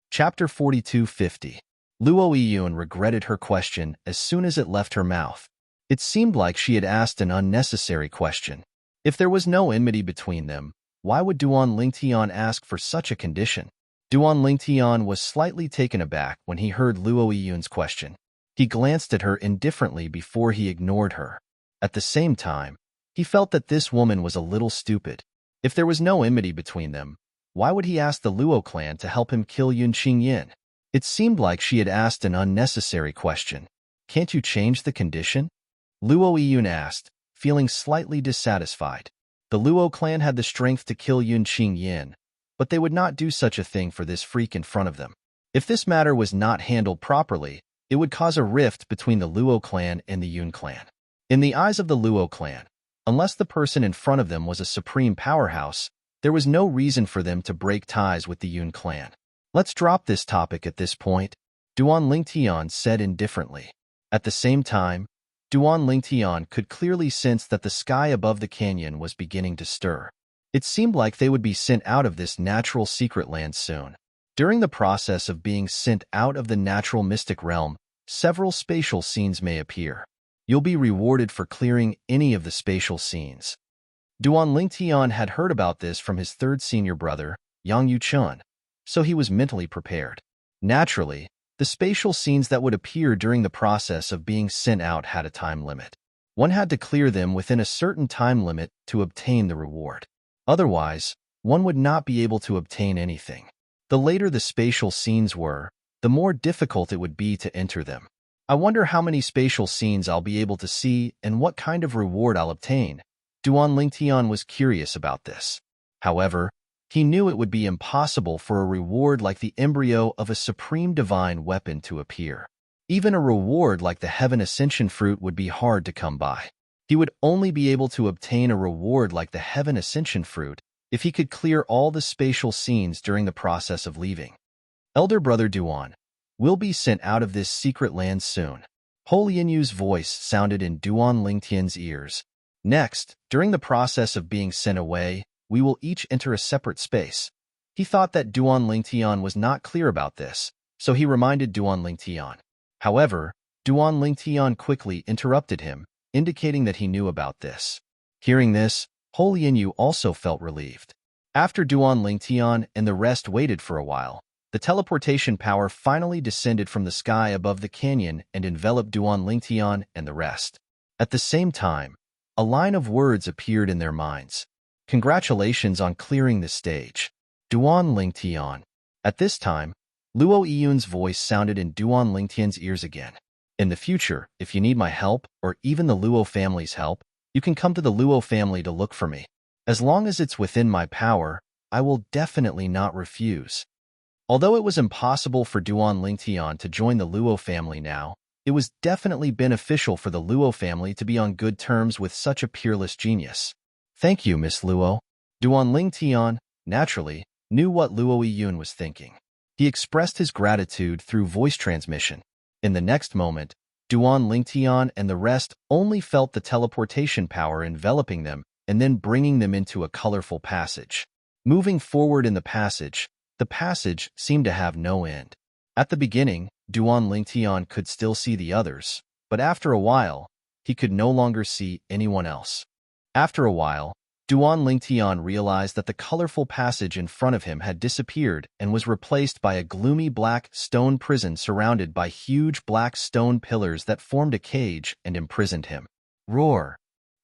Chapter 42:50. Luo Yun regretted her question as soon as it left her mouth. It seemed like she had asked an unnecessary question. If there was no enmity between them, why would Duan Lingtian ask for such a condition? Duan Lingtian was slightly taken aback when he heard Luo Yun's question. He glanced at her indifferently before he ignored her. At the same time, he felt that this woman was a little stupid. If there was no enmity between them, why would he ask the Luo clan to help him kill Yun Qingyin? It seemed like she had asked an unnecessary question. Can't you change the condition? Luo Yun asked, feeling slightly dissatisfied. The Luo clan had the strength to kill Yun Qingyin, but they would not do such a thing for this freak in front of them. If this matter was not handled properly, it would cause a rift between the Luo clan and the Yun clan. In the eyes of the Luo clan, unless the person in front of them was a supreme powerhouse, there was no reason for them to break ties with the Yun clan. Let's drop this topic at this point, Duan Lingtian said indifferently. At the same time, Duan Lingtian could clearly sense that the sky above the canyon was beginning to stir. It seemed like they would be sent out of this natural secret land soon. During the process of being sent out of the natural mystic realm, several spatial scenes may appear. You'll be rewarded for clearing any of the spatial scenes. Duan Lingtian had heard about this from his third senior brother, Yang Yuchun, so he was mentally prepared. Naturally, the spatial scenes that would appear during the process of being sent out had a time limit. One had to clear them within a certain time limit to obtain the reward. Otherwise, one would not be able to obtain anything. The later the spatial scenes were, the more difficult it would be to enter them. I wonder how many spatial scenes I'll be able to see and what kind of reward I'll obtain. Duan Lingtian was curious about this. However, he knew it would be impossible for a reward like the embryo of a supreme divine weapon to appear. Even a reward like the Heaven Ascension fruit would be hard to come by. He would only be able to obtain a reward like the Heaven Ascension fruit if he could clear all the spatial scenes during the process of leaving. Elder Brother Duan, we'll be sent out of this secret land soon. Ho Lianyu's voice sounded in Duan Lingtian's ears. Next, during the process of being sent away, we will each enter a separate space. He thought that Duan Lingtian was not clear about this, so he reminded Duan Lingtian. However, Duan Lingtian quickly interrupted him, indicating that he knew about this. Hearing this, Ho Lianyu also felt relieved. After Duan Lingtian and the rest waited for a while, the teleportation power finally descended from the sky above the canyon and enveloped Duan Lingtian and the rest. At the same time, a line of words appeared in their minds. Congratulations on clearing the stage, Duan Lingtian. At this time, Luo Yun's voice sounded in Duan Lingtian's ears again. In the future, if you need my help, or even the Luo family's help, you can come to the Luo family to look for me. As long as it's within my power, I will definitely not refuse. Although it was impossible for Duan Lingtian to join the Luo family now, it was definitely beneficial for the Luo family to be on good terms with such a peerless genius. Thank you, Miss Luo. Duan Lingtian, naturally, knew what Luo Yun was thinking. He expressed his gratitude through voice transmission. In the next moment, Duan Lingtian and the rest only felt the teleportation power enveloping them and then bringing them into a colorful passage. Moving forward in the passage seemed to have no end. At the beginning, Duan Lingtian could still see the others, but after a while, he could no longer see anyone else. After a while, Duan Lingtian realized that the colorful passage in front of him had disappeared and was replaced by a gloomy black stone prison surrounded by huge black stone pillars that formed a cage and imprisoned him. Roar!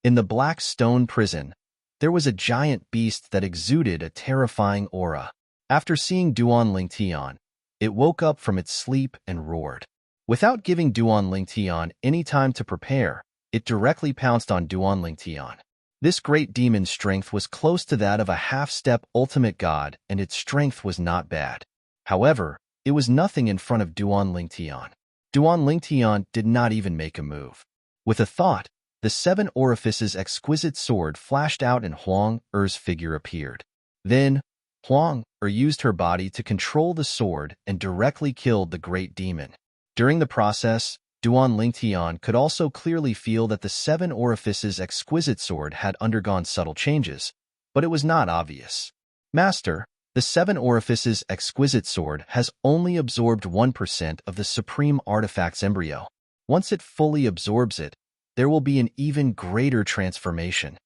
In the black stone prison, there was a giant beast that exuded a terrifying aura. After seeing Duan Lingtian, it woke up from its sleep and roared. Without giving Duan Lingtian any time to prepare, it directly pounced on Duan Lingtian. This great demon's strength was close to that of a half-step ultimate god, and its strength was not bad. However, it was nothing in front of Duan Lingtian. Duan Lingtian did not even make a move. With a thought, the seven orifices exquisite sword flashed out and Huang Er's figure appeared. Then, Huang Er used her body to control the sword and directly killed the great demon. During the process, Duan Lingtian could also clearly feel that the seven orifices exquisite sword had undergone subtle changes, but it was not obvious. Master, the seven orifices exquisite sword has only absorbed 1% of the supreme artifact's embryo. Once it fully absorbs it, there will be an even greater transformation.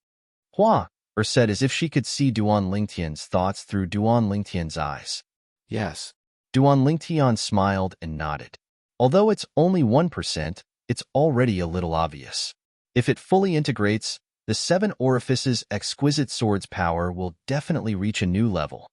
Hua Er said as if she could see Duan Lingtian's thoughts through Duan Lingtian's eyes. Yes. Duan Lingtian smiled and nodded. Although it's only 1%, it's already a little obvious. If it fully integrates, the seven orifices exquisite sword's power will definitely reach a new level.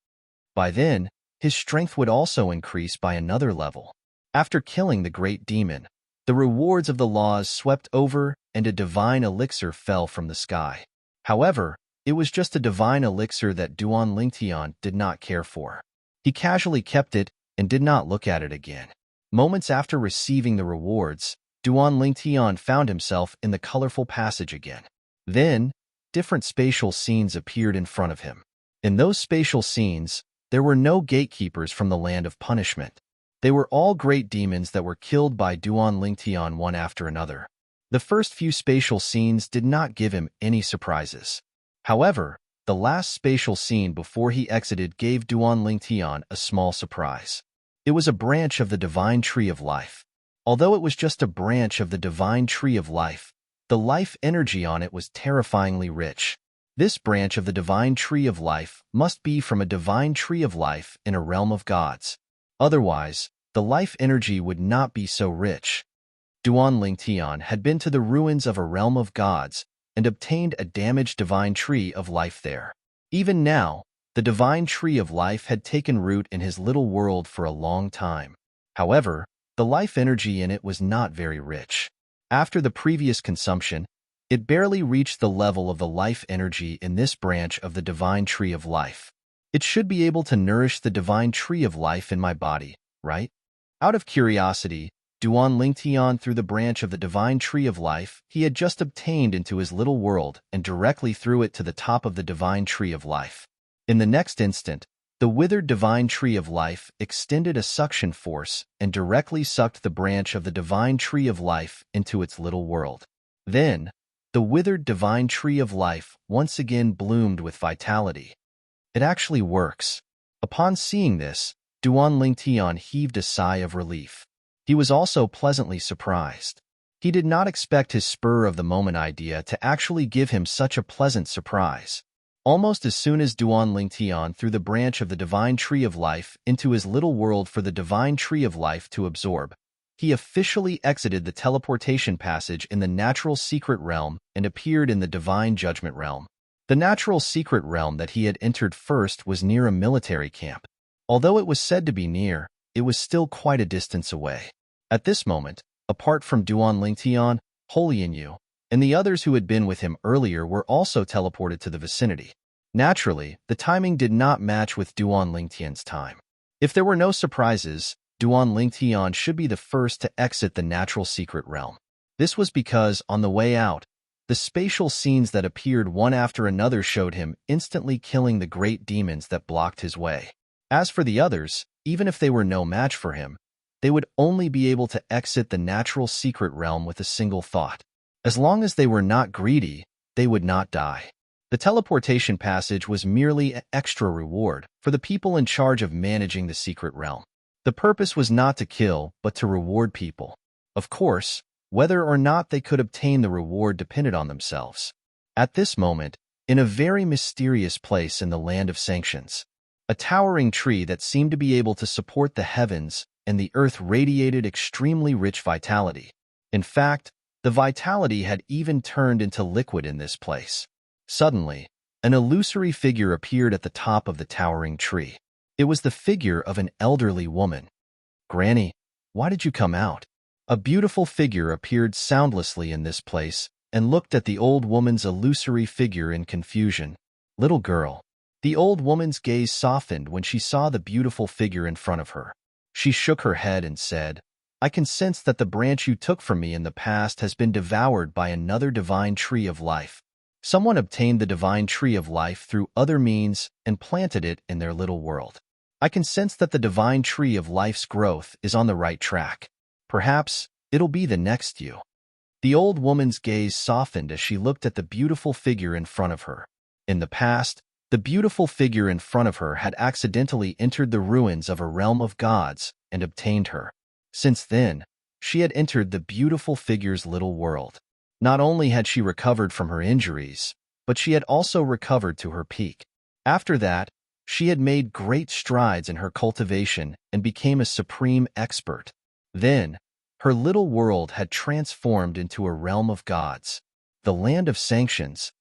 By then, his strength would also increase by another level. After killing the great demon, the rewards of the laws swept over and a divine elixir fell from the sky. However, it was just a divine elixir that Duan Lingtian did not care for. He casually kept it and did not look at it again. Moments after receiving the rewards, Duan Lingtian found himself in the colorful passage again. Then, different spatial scenes appeared in front of him. In those spatial scenes, there were no gatekeepers from the land of punishment. They were all great demons that were killed by Duan Lingtian one after another. The first few spatial scenes did not give him any surprises. However, the last spatial scene before he exited gave Duan Lingtian a small surprise. It was a branch of the divine tree of life. Although it was just a branch of the divine tree of life, the life energy on it was terrifyingly rich. This branch of the divine tree of life must be from a divine tree of life in a realm of gods. Otherwise, the life energy would not be so rich. Duan Lingtian had been to the ruins of a realm of gods and obtained a damaged divine tree of life there. Even now, the divine tree of life had taken root in his little world for a long time. However, the life energy in it was not very rich. After the previous consumption, it barely reached the level of the life energy in this branch of the divine tree of life. It should be able to nourish the divine tree of life in my body, right? Out of curiosity, Duan Lingtian threw the branch of the divine tree of life he had just obtained into his little world and directly threw it to the top of the divine tree of life. In the next instant, the withered divine tree of life extended a suction force and directly sucked the branch of the divine tree of life into its little world. Then, the withered divine tree of life once again bloomed with vitality. It actually works. Upon seeing this, Duan Lingtian heaved a sigh of relief. He was also pleasantly surprised. He did not expect his spur-of-the-moment idea to actually give him such a pleasant surprise. Almost as soon as Duan Lingtian threw the branch of the divine tree of life into his little world for the divine tree of life to absorb, he officially exited the teleportation passage in the natural secret realm and appeared in the divine judgment realm. The natural secret realm that he had entered first was near a military camp. Although it was said to be near, it was still quite a distance away. At this moment, apart from Duan Lingtian, Holianyu, and the others who had been with him earlier were also teleported to the vicinity. Naturally, the timing did not match with Duan Lingtian's time. If there were no surprises, Duan Lingtian should be the first to exit the natural secret realm. This was because, on the way out, the spatial scenes that appeared one after another showed him instantly killing the great demons that blocked his way. As for the others, even if they were no match for him, they would only be able to exit the natural secret realm with a single thought. As long as they were not greedy, they would not die. The teleportation passage was merely an extra reward for the people in charge of managing the secret realm. The purpose was not to kill, but to reward people. Of course, whether or not they could obtain the reward depended on themselves. At this moment, in a very mysterious place in the land of sanctions, a towering tree that seemed to be able to support the heavens and the earth radiated extremely rich vitality. In fact, the vitality had even turned into liquid in this place. Suddenly, an illusory figure appeared at the top of the towering tree. It was the figure of an elderly woman. "Granny, why did you come out?" A beautiful figure appeared soundlessly in this place and looked at the old woman's illusory figure in confusion. "Little girl." The old woman's gaze softened when she saw the beautiful figure in front of her. She shook her head and said, I can sense that the branch you took from me in the past has been devoured by another divine tree of life. Someone obtained the divine tree of life through other means and planted it in their little world. I can sense that the divine tree of life's growth is on the right track. Perhaps it'll be the next you. The old woman's gaze softened as she looked at the beautiful figure in front of her. In the past, the beautiful figure in front of her had accidentally entered the ruins of a realm of gods and obtained her. Since then, she had entered the beautiful figure's little world. Not only had she recovered from her injuries, but she had also recovered to her peak. After that, she had made great strides in her cultivation and became a supreme expert. Then, her little world had transformed into a realm of gods, the land of sanctions.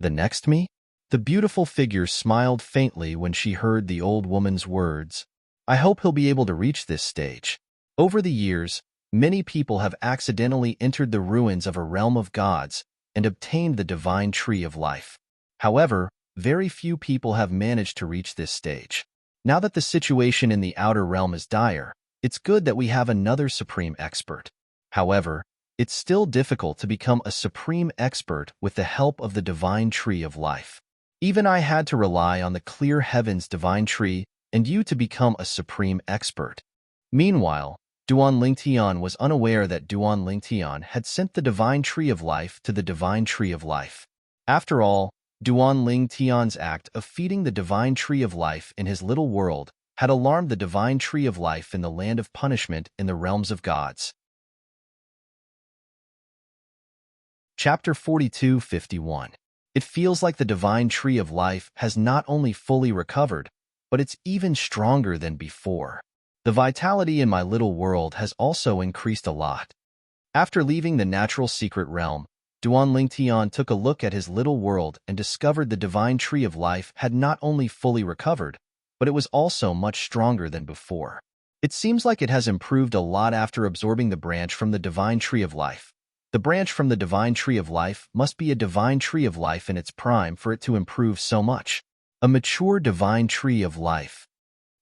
The next me? The beautiful figure smiled faintly when she heard the old woman's words. I hope he'll be able to reach this stage. Over the years, many people have accidentally entered the ruins of a realm of gods and obtained the divine tree of life. However, very few people have managed to reach this stage. Now that the situation in the outer realm is dire, it's good that we have another supreme expert. However, it's still difficult to become a supreme expert with the help of the divine tree of life. Even I had to rely on the clear heavens divine tree and you to become a supreme expert. Meanwhile, Duan Lingtian was unaware that Duan Lingtian had sent the divine tree of life to the divine tree of life. After all, Duan Lingtian's act of feeding the divine tree of life in his little world had alarmed the divine tree of life in the land of punishment in the realms of gods. Chapter 42:51. It feels like the divine tree of life has not only fully recovered, but it's even stronger than before. The vitality in my little world has also increased a lot. After leaving the natural secret realm, Duan Lingtian took a look at his little world and discovered the divine tree of life had not only fully recovered, but it was also much stronger than before. It seems like it has improved a lot after absorbing the branch from the divine tree of life. The branch from the divine tree of life must be a divine tree of life in its prime for it to improve so much. A mature divine tree of life.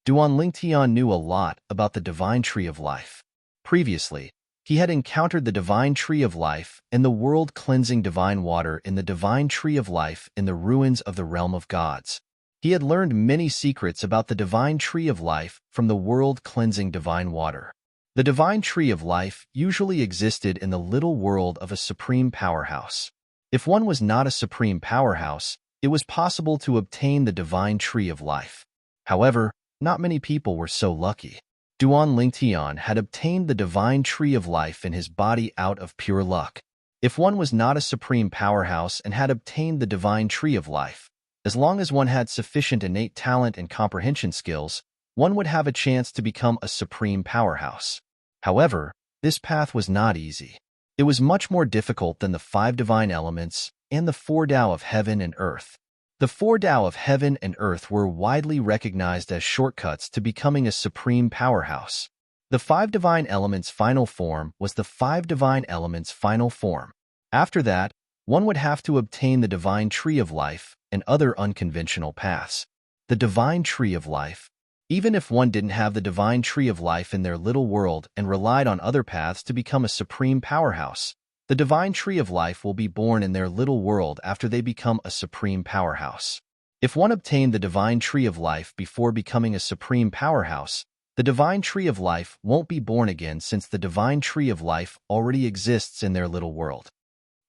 Duan Lingtian knew a lot about the divine tree of life. Previously, he had encountered the divine tree of life and the world-cleansing divine water in the divine tree of life in the ruins of the realm of gods. He had learned many secrets about the divine tree of life from the world-cleansing divine water. The divine tree of life usually existed in the little world of a supreme powerhouse. If one was not a supreme powerhouse, it was possible to obtain the divine tree of life. However, not many people were so lucky. Duan Lingtian had obtained the divine tree of life in his body out of pure luck. If one was not a supreme powerhouse and had obtained the divine tree of life, as long as one had sufficient innate talent and comprehension skills, one would have a chance to become a supreme powerhouse. However, this path was not easy. It was much more difficult than the 5 divine elements and the 4 Tao of heaven and earth. The 4 Tao of heaven and earth were widely recognized as shortcuts to becoming a supreme powerhouse. The 5 divine elements' final form was the 5 divine elements' final form. After that, one would have to obtain the divine tree of life and other unconventional paths. The divine tree of life. Even if one didn't have the divine tree of life in their little world and relied on other paths to become a supreme powerhouse, the divine tree of life will be born in their little world after they become a supreme powerhouse. If one obtained the divine tree of life before becoming a supreme powerhouse, the divine tree of life won't be born again since the divine tree of life already exists in their little world.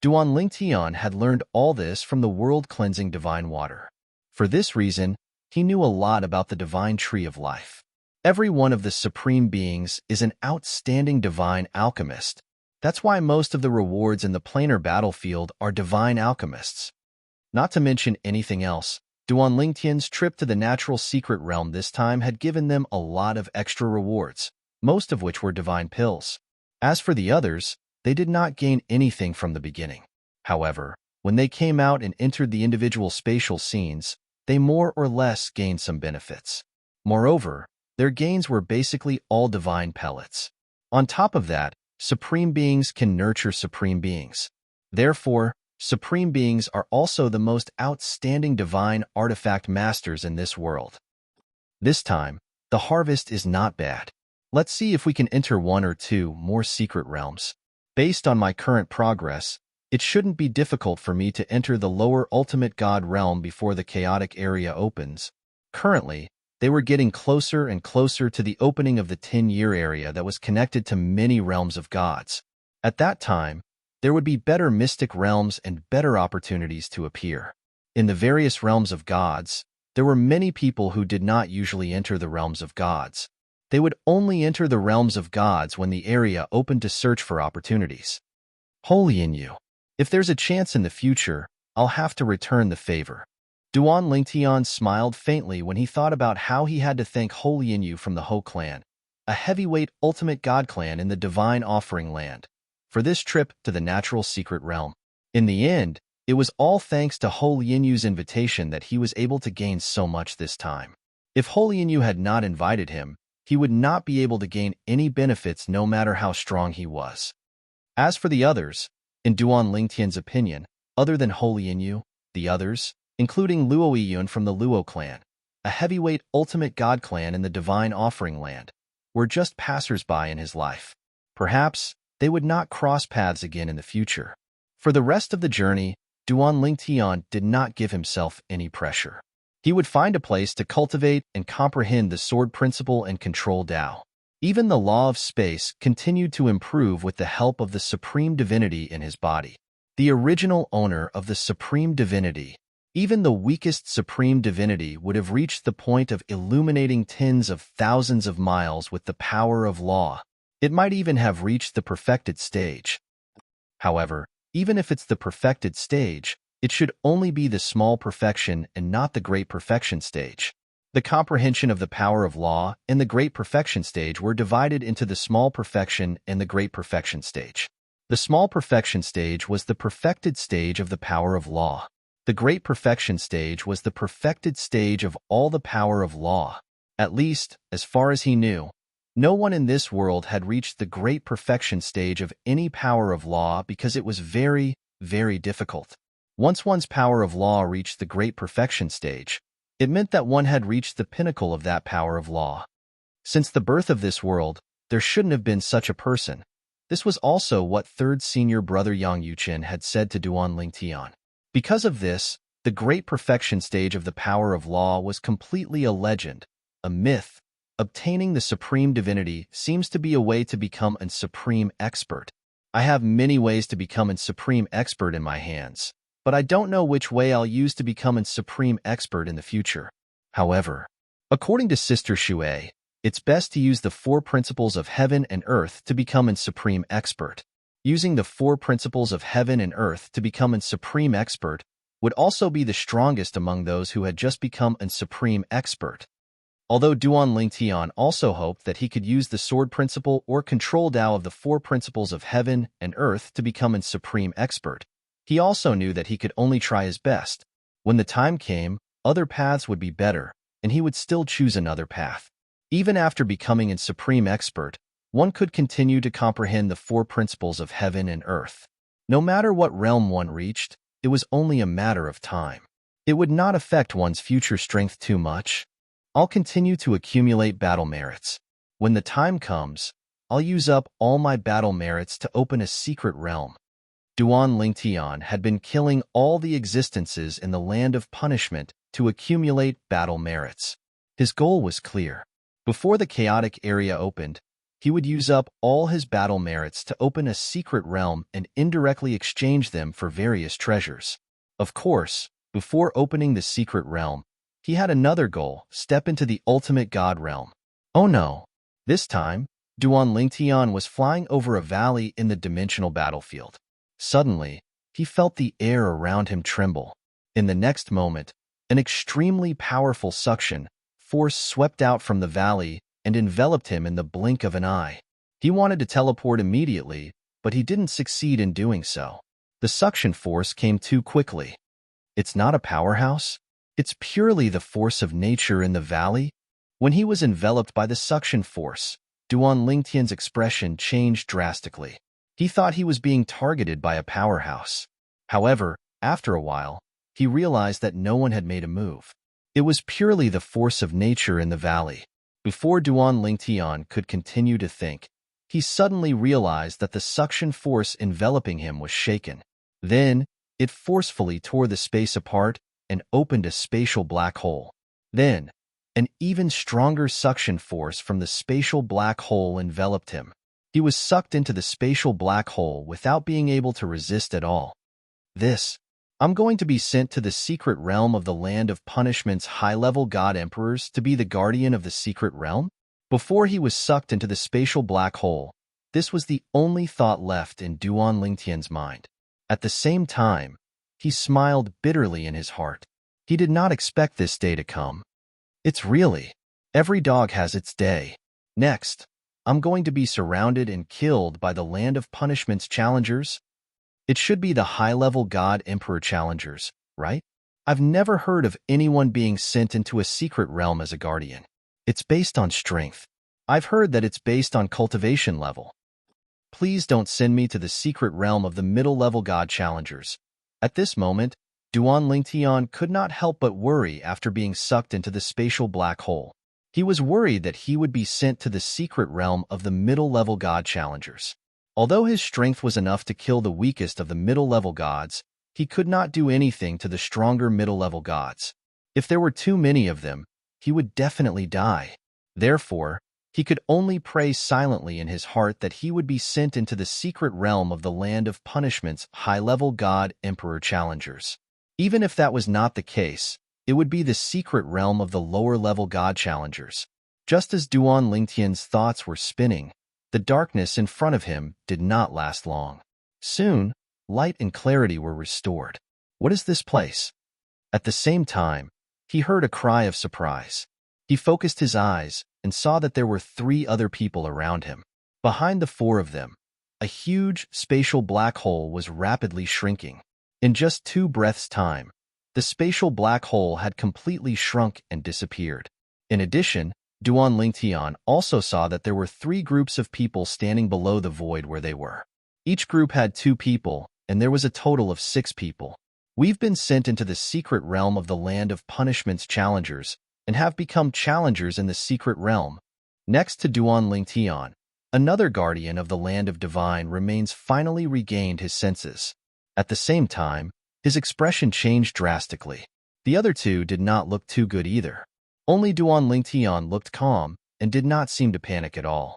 Duan Lingtian had learned all this from the world-cleansing divine water. For this reason, he knew a lot about the divine tree of life. Every one of the supreme beings is an outstanding divine alchemist. That's why most of the rewards in the planar battlefield are divine alchemists. Not to mention anything else, Duan Lingtian's trip to the natural secret realm this time had given them a lot of extra rewards, most of which were divine pills. As for the others, they did not gain anything from the beginning. However, when they came out and entered the individual spatial scenes, they more or less gained some benefits. Moreover, their gains were basically all divine pellets. On top of that, supreme beings can nurture supreme beings. Therefore, supreme beings are also the most outstanding divine artifact masters in this world. This time, the harvest is not bad. Let's see if we can enter one or two more secret realms. Based on my current progress, it shouldn't be difficult for me to enter the lower ultimate god realm before the chaotic area opens. Currently, they were getting closer and closer to the opening of the 10-year area that was connected to many realms of gods. At that time, there would be better mystic realms and better opportunities to appear. In the various realms of gods, there were many people who did not usually enter the realms of gods. They would only enter the realms of gods when the area opened to search for opportunities. Holy in you. If there's a chance in the future, I'll have to return the favor. Duan Lingtian smiled faintly when he thought about how he had to thank Holy in you from the Ho clan, a heavyweight ultimate god clan in the divine offering land, for this trip to the natural secret realm. In the end, it was all thanks to Holy Inyu's invitation that he was able to gain so much this time. If Holy Inyu had not invited him, he would not be able to gain any benefits no matter how strong he was. As for the others, in Duan Lingtian's opinion, other than Holy Inyu, the others, including Luo Yiyun from the Luo clan, a heavyweight ultimate god clan in the divine offering land, were just passers-by in his life. Perhaps they would not cross paths again in the future. For the rest of the journey, Duan Lingtian did not give himself any pressure. He would find a place to cultivate and comprehend the sword principle and control Tao. Even the law of space continued to improve with the help of the supreme divinity in his body. The original owner of the supreme divinity, even the weakest supreme divinity, would have reached the point of illuminating tens of thousands of miles with the power of law. It might even have reached the perfected stage. However, even if it's the perfected stage, it should only be the small perfection and not the great perfection stage. The comprehension of the power of law and the great perfection stage were divided into the small perfection and the great perfection stage. The small perfection stage was the perfected stage of the power of law. The great perfection stage was the perfected stage of all the power of law. At least, as far as he knew, no one in this world had reached the great perfection stage of any power of law because it was very, very difficult. Once one's power of law reached the great perfection stage, it meant that one had reached the pinnacle of that power of law. Since the birth of this world, there shouldn't have been such a person. This was also what third senior brother Yang Yuqin had said to Duan Lingtian. Because of this, the great perfection stage of the power of law was completely a legend, a myth. Obtaining the supreme divinity seems to be a way to become a supreme expert. I have many ways to become a supreme expert in my hands, but I don't know which way I'll use to become a supreme expert in the future. However, according to Sister Shui, it's best to use the 4 principles of heaven and earth to become a supreme expert. Using the 4 principles of heaven and earth to become a supreme expert would also be the strongest among those who had just become a supreme expert. Although Duan Lingtian also hoped that he could use the sword principle or control Tao of the 4 principles of heaven and earth to become a supreme expert, he also knew that he could only try his best. When the time came, other paths would be better, and he would still choose another path. Even after becoming a supreme expert, one could continue to comprehend the 4 principles of heaven and earth. No matter what realm one reached, it was only a matter of time. It would not affect one's future strength too much. I'll continue to accumulate battle merits. When the time comes, I'll use up all my battle merits to open a secret realm. Duan Lingtian had been killing all the existences in the land of punishment to accumulate battle merits. His goal was clear. Before the chaotic area opened, he would use up all his battle merits to open a secret realm and indirectly exchange them for various treasures. Of course, before opening the secret realm, he had another goal: step into the ultimate god realm. Oh no! This time, Duan Lingtian was flying over a valley in the dimensional battlefield. Suddenly, he felt the air around him tremble. In the next moment, an extremely powerful suction force swept out from the valley and enveloped him in the blink of an eye. He wanted to teleport immediately, but he didn't succeed in doing so. The suction force came too quickly. It's not a powerhouse. It's purely the force of nature in the valley. When he was enveloped by the suction force, Duan Lingtian's expression changed drastically. He thought he was being targeted by a powerhouse. However, after a while, he realized that no one had made a move. It was purely the force of nature in the valley. Before Duan Lingtian could continue to think, he suddenly realized that the suction force enveloping him was shaken. Then, it forcefully tore the space apart and opened a spatial black hole. Then, an even stronger suction force from the spatial black hole enveloped him. He was sucked into the spatial black hole without being able to resist at all. I'm going to be sent to the secret realm of the land of punishment's high-level god emperors to be the guardian of the secret realm? Before he was sucked into the spatial black hole, this was the only thought left in Duan Lingtian's mind. At the same time, he smiled bitterly in his heart. He did not expect this day to come. It's really, every dog has its day. Next, I'm going to be surrounded and killed by the land of punishment's challengers. It should be the high-level god emperor challengers, right? I've never heard of anyone being sent into a secret realm as a guardian. It's based on strength. I've heard that it's based on cultivation level. Please don't send me to the secret realm of the middle-level god challengers. At this moment, Duan Lingtian could not help but worry after being sucked into the spatial black hole. He was worried that he would be sent to the secret realm of the middle-level god challengers. Although his strength was enough to kill the weakest of the middle-level gods, he could not do anything to the stronger middle-level gods. If there were too many of them, he would definitely die. Therefore, he could only pray silently in his heart that he would be sent into the secret realm of the land of punishment's high-level god emperor challengers. Even if that was not the case, it would be the secret realm of the lower-level god challengers. Just as Duan Lingtian's thoughts were spinning, the darkness in front of him did not last long. Soon, light and clarity were restored. What is this place? At the same time, he heard a cry of surprise. He focused his eyes and saw that there were 3 other people around him. Behind the 4 of them, a huge spatial black hole was rapidly shrinking. In just 2 breaths' time, the spatial black hole had completely shrunk and disappeared. In addition, Duan Lingtian also saw that there were 3 groups of people standing below the void where they were. Each group had 2 people, and there was a total of 6 people. We've been sent into the secret realm of the land of punishment's challengers, and have become challengers in the secret realm. Next to Duan Lingtian, another guardian of the land of divine remains finally regained his senses. At the same time, his expression changed drastically. The other 2 did not look too good either. Only Duan Lingtian looked calm and did not seem to panic at all.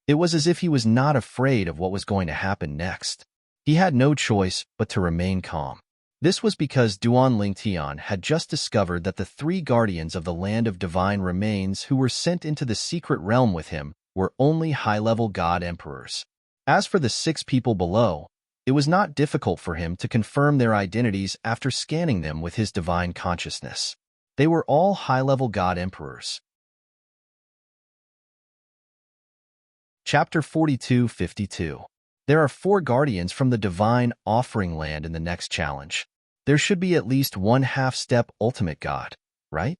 It was as if he was not afraid of what was going to happen next. He had no choice but to remain calm. This was because Duan Lingtian had just discovered that the 3 guardians of the land of divine remains who were sent into the secret realm with him were only high-level god emperors. As for the 6 people below, it was not difficult for him to confirm their identities after scanning them with his divine consciousness. They were all high-level god emperors. Chapter 42:52. There are 4 guardians from the divine offering land in the next challenge. There should be at least 1 half-step ultimate god, right?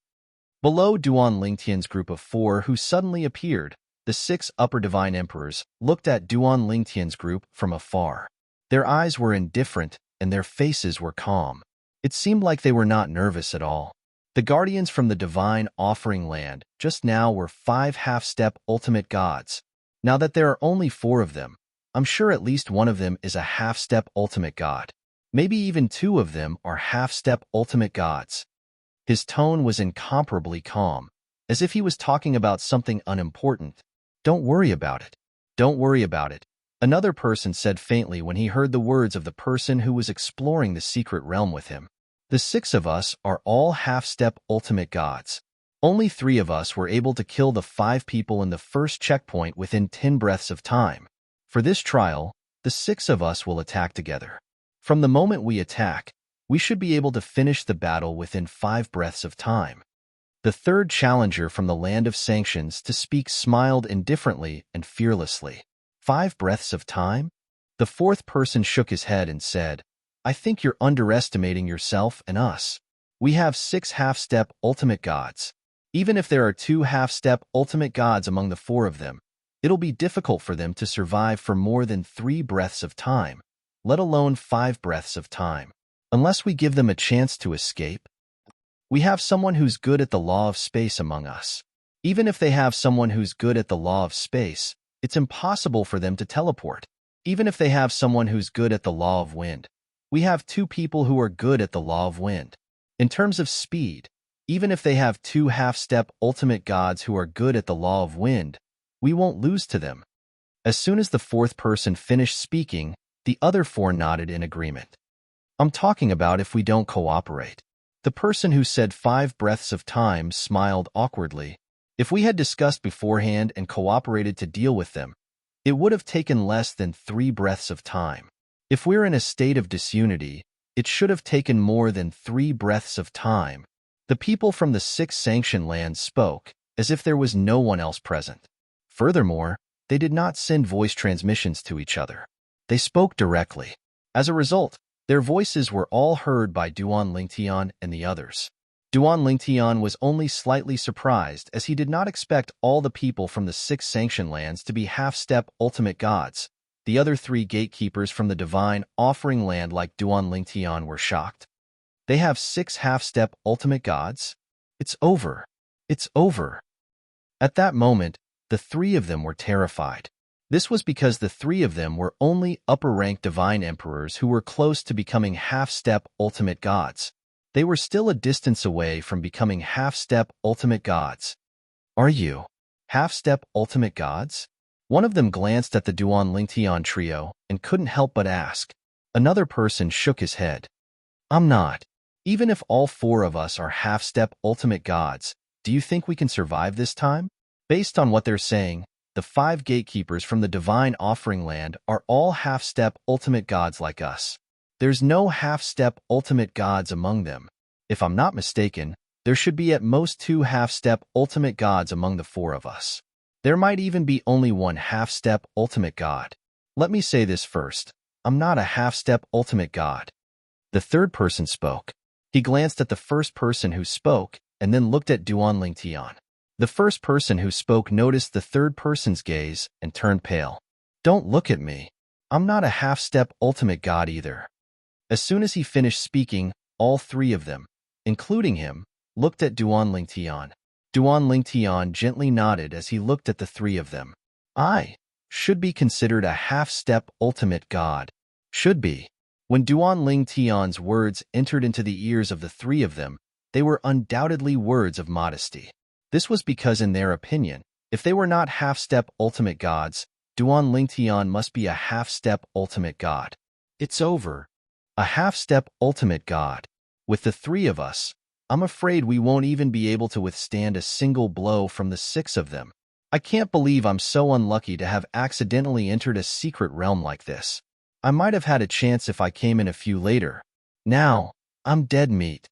Below Duan Lingtian's group of 4 who suddenly appeared, the 6 upper divine emperors looked at Duan Lingtian's group from afar. Their eyes were indifferent and their faces were calm. It seemed like they were not nervous at all. The guardians from the divine offering land just now were 5 half-step ultimate gods. Now that there are only 4 of them, I'm sure at least one of them is a half-step ultimate god. Maybe even 2 of them are half-step ultimate gods. His tone was incomparably calm, as if he was talking about something unimportant. Don't worry about it. Don't worry about it. Another person said faintly when he heard the words of the person who was exploring the secret realm with him. The 6 of us are all half-step ultimate gods. Only 3 of us were able to kill the 5 people in the first checkpoint within 10 breaths of time. For this trial, the 6 of us will attack together. From the moment we attack, we should be able to finish the battle within 5 breaths of time. The 3rd challenger from the land of sanctions to speak smiled indifferently and fearlessly. 5 breaths of time? The 4th person shook his head and said, I think you're underestimating yourself and us. We have 6 half-step ultimate gods. Even if there are 2 half-step ultimate gods among the 4 of them, it'll be difficult for them to survive for more than 3 breaths of time, let alone 5 breaths of time. Unless we give them a chance to escape. We have someone who's good at the law of space among us. Even if they have someone who's good at the law of space, it's impossible for them to teleport. Even if they have someone who's good at the law of wind, we have two people who are good at the law of wind. In terms of speed, even if they have two half-step ultimate gods who are good at the law of wind, we won't lose to them. As soon as the fourth person finished speaking, the other four nodded in agreement. I'm talking about if we don't cooperate. The person who said 5 breaths of time smiled awkwardly. If we had discussed beforehand and cooperated to deal with them, it would have taken less than 3 breaths of time. If we're in a state of disunity, it should have taken more than 3 breaths of time. The people from the 6 sanctioned lands spoke, as if there was no one else present. Furthermore, they did not send voice transmissions to each other. They spoke directly. As a result, their voices were all heard by Duan Lingtian and the others. Duan Lingtian was only slightly surprised as he did not expect all the people from the 6 sanctioned lands to be half-step ultimate gods. The other 3 gatekeepers from the divine offering land like Duan Lingtian were shocked. They have 6 half-step ultimate gods? It's over. It's over. At that moment, the 3 of them were terrified. This was because the 3 of them were only upper-rank divine emperors who were close to becoming half-step ultimate gods. They were still a distance away from becoming half-step ultimate gods. Are you half-step ultimate gods? One of them glanced at the Duan Lingtian trio and couldn't help but ask. Another person shook his head. I'm not. Even if all 4 of us are half-step ultimate gods, do you think we can survive this time? Based on what they're saying, the 5 gatekeepers from the divine offering land are all half-step ultimate gods like us. There's no half-step ultimate gods among them. If I'm not mistaken, there should be at most 2 half-step ultimate gods among the 4 of us. There might even be only 1 half-step ultimate god. Let me say this first. I'm not a half-step ultimate god. The third person spoke. He glanced at the first person who spoke and then looked at Duan Lingtian. The first person who spoke noticed the third person's gaze and turned pale. Don't look at me. I'm not a half-step ultimate god either. As soon as he finished speaking, all 3 of them, including him, looked at Duan Lingtian. Duan Lingtian gently nodded as he looked at the 3 of them. I should be considered a half-step ultimate god. Should be. When Duan Lingtian's words entered into the ears of the 3 of them, they were undoubtedly words of modesty. This was because in their opinion, if they were not half-step ultimate gods, Duan Lingtian must be a half-step ultimate god. It's over. A half-step ultimate god. With the 3 of us, I'm afraid we won't even be able to withstand a single blow from the 6 of them. I can't believe I'm so unlucky to have accidentally entered a secret realm like this. I might have had a chance if I came in a few later. Now, I'm dead meat.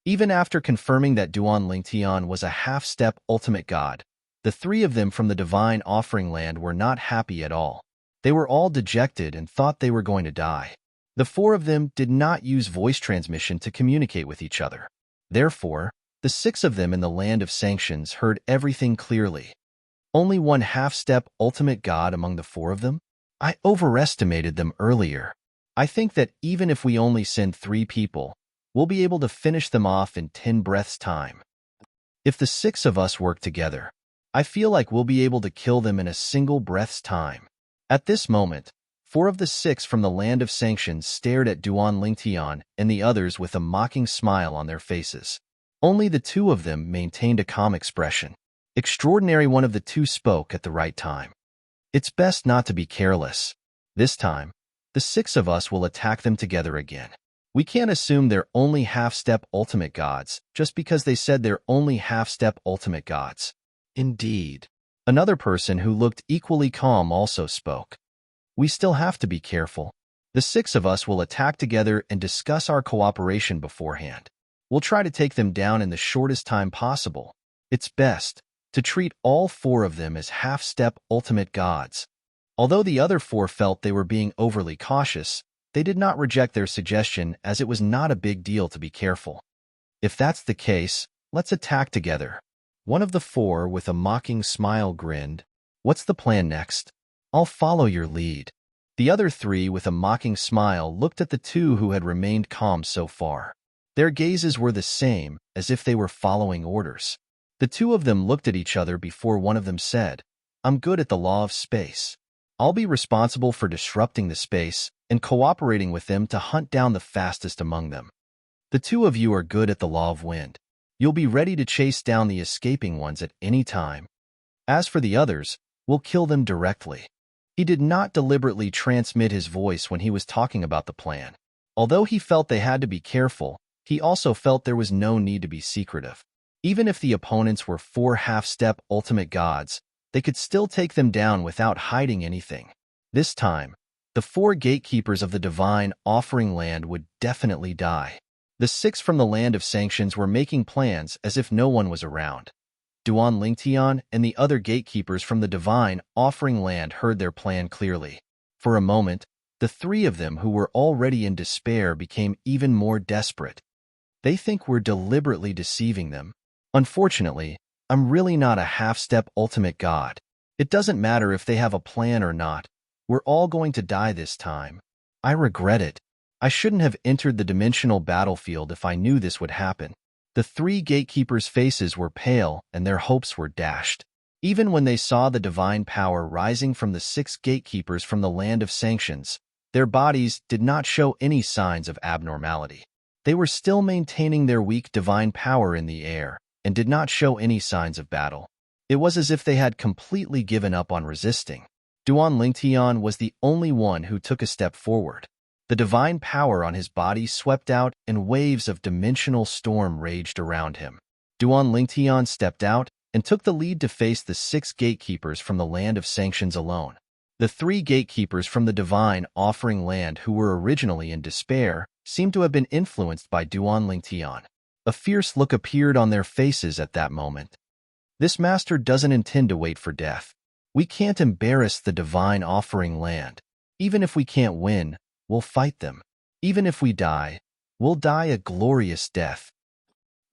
Even after confirming that Duan Lingtian was a half-step ultimate god, the 3 of them from the divine offering land were not happy at all. They were all dejected and thought they were going to die. The 4 of them did not use voice transmission to communicate with each other. Therefore, the 6 of them in the land of sanctions heard everything clearly. Only 1 half-step ultimate god among the 4 of them? I overestimated them earlier. I think that even if we only send 3 people, we'll be able to finish them off in 10 breaths' time. If the 6 of us work together, I feel like we'll be able to kill them in a single breath's time. At this moment, 4 of the 6 from the land of sanctions stared at Duan Lingtian and the others with a mocking smile on their faces. Only the 2 of them maintained a calm expression. Extraordinary, one of the 2 spoke at the right time. It's best not to be careless. This time, the 6 of us will attack them together again. We can't assume they're only half-step ultimate gods just because they said they're only half-step ultimate gods. Indeed. Another person who looked equally calm also spoke. We still have to be careful. The 6 of us will attack together and discuss our cooperation beforehand. We'll try to take them down in the shortest time possible. It's best to treat all 4 of them as half-step ultimate gods. Although the other 4 felt they were being overly cautious, they did not reject their suggestion as it was not a big deal to be careful. If that's the case, let's attack together. One of the 4 with a mocking smile grinned. What's the plan next? I'll follow your lead. The other 3 with a mocking smile looked at the 2 who had remained calm so far. Their gazes were the same, as if they were following orders. The two of them looked at each other before one of them said, "I'm good at the law of space. I'll be responsible for disrupting the space and cooperating with them to hunt down the fastest among them. The two of you are good at the law of wind. You'll be ready to chase down the escaping ones at any time. As for the others, we'll kill them directly." He did not deliberately transmit his voice when he was talking about the plan. Although he felt they had to be careful, he also felt there was no need to be secretive. Even if the opponents were 4 half-step ultimate gods, they could still take them down without hiding anything. This time, the 4 gatekeepers of the divine offering land would definitely die. The 6 from the land of sanctions were making plans as if no one was around. Duan Lingtian and the other gatekeepers from the divine offering land heard their plan clearly. For a moment, the 3 of them who were already in despair became even more desperate. They think we're deliberately deceiving them. Unfortunately, I'm really not a half-step ultimate god. It doesn't matter if they have a plan or not. We're all going to die this time. I regret it. I shouldn't have entered the dimensional battlefield if I knew this would happen. The 3 gatekeepers' faces were pale and their hopes were dashed. Even when they saw the divine power rising from the 6 gatekeepers from the land of sanctions, their bodies did not show any signs of abnormality. They were still maintaining their weak divine power in the air and did not show any signs of battle. It was as if they had completely given up on resisting. Duan Lingtian was the only one who took a step forward. The divine power on his body swept out and waves of dimensional storm raged around him. Duan Lingtian stepped out and took the lead to face the 6 gatekeepers from the land of sanctions alone. The 3 gatekeepers from the divine offering land who were originally in despair seemed to have been influenced by Duan Lingtian. A fierce look appeared on their faces at that moment. This master doesn't intend to wait for death. We can't embarrass the divine offering land. Even if we can't win, we'll fight them. Even if we die, we'll die a glorious death.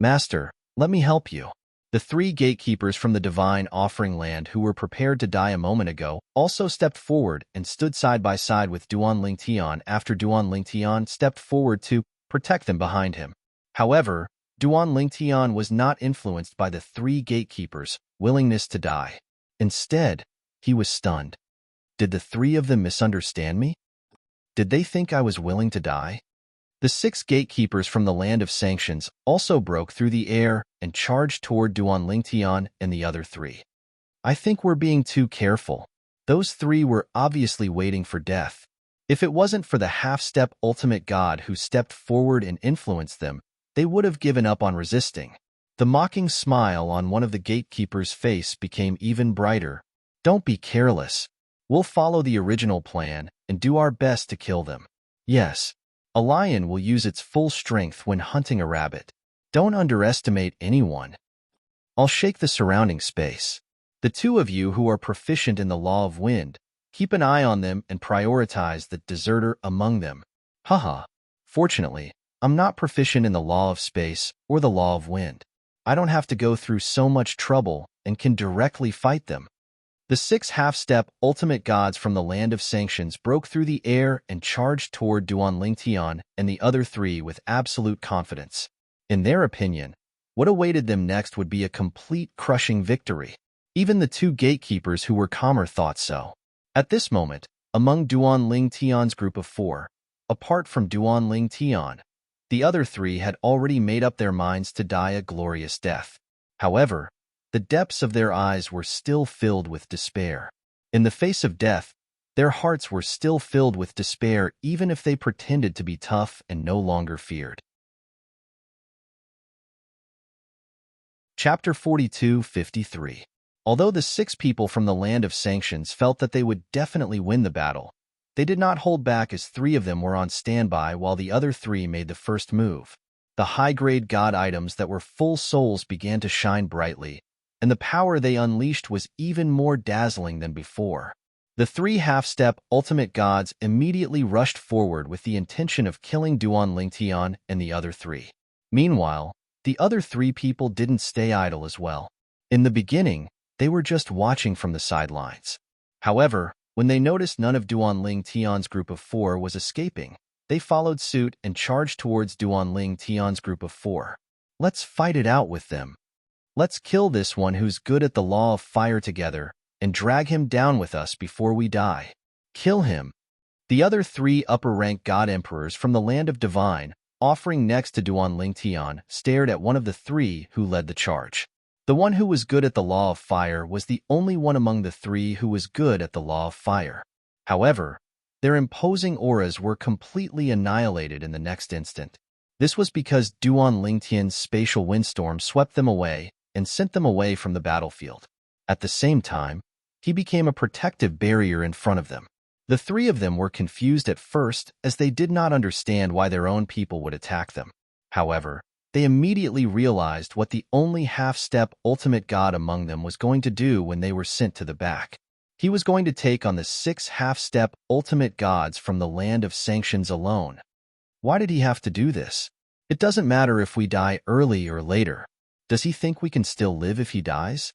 Master, let me help you. The 3 gatekeepers from the divine offering land who were prepared to die a moment ago also stepped forward and stood side by side with Duan Lingtian after Duan Lingtian stepped forward to protect them behind him. However, Duan Lingtian was not influenced by the 3 gatekeepers' willingness to die. Instead, he was stunned. Did the 3 of them misunderstand me? Did they think I was willing to die? The 6 gatekeepers from the land of sanctions also broke through the air and charged toward Duan Lingtian and the other 3. I think we're being too careful. Those 3 were obviously waiting for death. If it wasn't for the half-step ultimate god who stepped forward and influenced them, they would have given up on resisting. The mocking smile on one of the gatekeepers' face became even brighter. Don't be careless. We'll follow the original plan and do our best to kill them. Yes, a lion will use its full strength when hunting a rabbit. Don't underestimate anyone. I'll shake the surrounding space. The 2 of you who are proficient in the law of wind, keep an eye on them and prioritize the deserter among them. Haha. Fortunately, I'm not proficient in the law of space or the law of wind. I don't have to go through so much trouble and can directly fight them. The 6 half-step ultimate gods from the land of sanctions broke through the air and charged toward Duan Lingtian and the other 3 with absolute confidence. In their opinion, what awaited them next would be a complete crushing victory. Even the 2 gatekeepers who were calmer thought so. At this moment, among Duan Lingtian's group of 4, apart from Duan Lingtian, the other 3 had already made up their minds to die a glorious death. However, the depths of their eyes were still filled with despair. In the face of death, their hearts were still filled with despair even if they pretended to be tough and no longer feared. Chapter 42:53. Although the 6 people from the land of sanctions felt that they would definitely win the battle, they did not hold back as 3 of them were on standby while the other 3 made the first move. The high-grade god items that were full souls began to shine brightly, and the power they unleashed was even more dazzling than before. The 3 half-step ultimate gods immediately rushed forward with the intention of killing Duan Lingtian and the other 3. Meanwhile, the other 3 people didn't stay idle as well. In the beginning, they were just watching from the sidelines. However, when they noticed none of Duan Lingtian's group of 4 was escaping, they followed suit and charged towards Duan Lingtian's group of 4. Let's fight it out with them. Let's kill this one who's good at the law of fire together and drag him down with us before we die. Kill him. The other three upper-rank god emperors from the land of divine, offering next to Duan Lingtian, stared at one of the three who led the charge. The one who was good at the law of fire was the only one among the three who was good at the law of fire. However, their imposing auras were completely annihilated in the next instant. This was because Duan Lingtian's spatial windstorm swept them away and sent them away from the battlefield. At the same time, he became a protective barrier in front of them. The three of them were confused at first as they did not understand why their own people would attack them. However, they immediately realized what the only half-step ultimate god among them was going to do when they were sent to the back. He was going to take on the 6 half-step ultimate gods from the land of sanctions alone. Why did he have to do this? It doesn't matter if we die early or later. Does he think we can still live if he dies?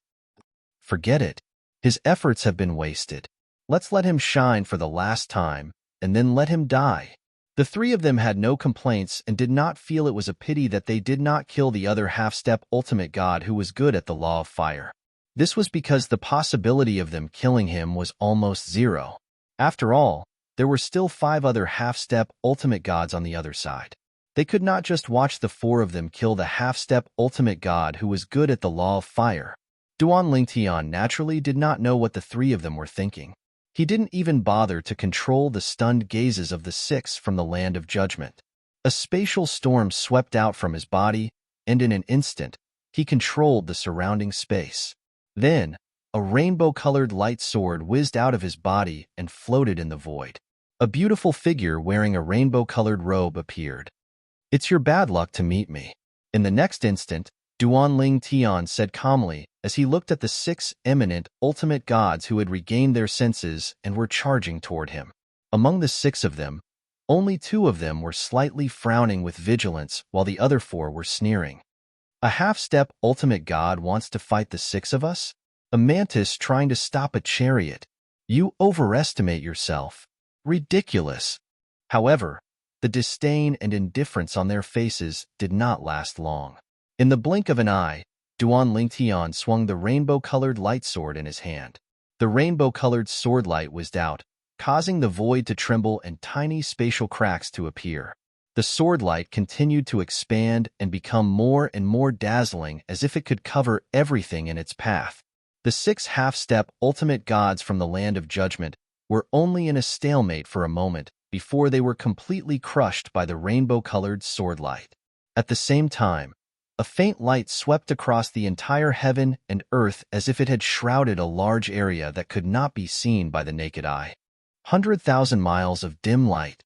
Forget it. His efforts have been wasted. Let's let him shine for the last time, and then let him die. The three of them had no complaints and did not feel it was a pity that they did not kill the other half-step ultimate god who was good at the law of fire. This was because the possibility of them killing him was almost zero. After all, there were still 5 other half-step ultimate gods on the other side. They could not just watch the 4 of them kill the half-step ultimate god who was good at the law of fire. Duan Lingtian naturally did not know what the 3 of them were thinking. He didn't even bother to control the stunned gazes of the 6 from the land of judgment. A spatial storm swept out from his body, and in an instant, he controlled the surrounding space. Then, a rainbow-colored light sword whizzed out of his body and floated in the void. A beautiful figure wearing a rainbow-colored robe appeared. "It's your bad luck to meet me." In the next instant, Duan Lingtian said calmly as he looked at the 6 eminent ultimate gods who had regained their senses and were charging toward him. Among the 6 of them, only 2 of them were slightly frowning with vigilance while the other 4 were sneering. A half-step ultimate god wants to fight the 6 of us? A mantis trying to stop a chariot. You overestimate yourself. Ridiculous. However, the disdain and indifference on their faces did not last long. In the blink of an eye, Duan Lingtian swung the rainbow-colored light sword in his hand. The rainbow-colored sword light whizzed out, causing the void to tremble and tiny spatial cracks to appear. The sword light continued to expand and become more and more dazzling as if it could cover everything in its path. The 6 half-step ultimate gods from the land of judgment were only in a stalemate for a moment before they were completely crushed by the rainbow-colored sword light. At the same time, a faint light swept across the entire heaven and earth as if it had shrouded a large area that could not be seen by the naked eye. 100,000 miles of dim light.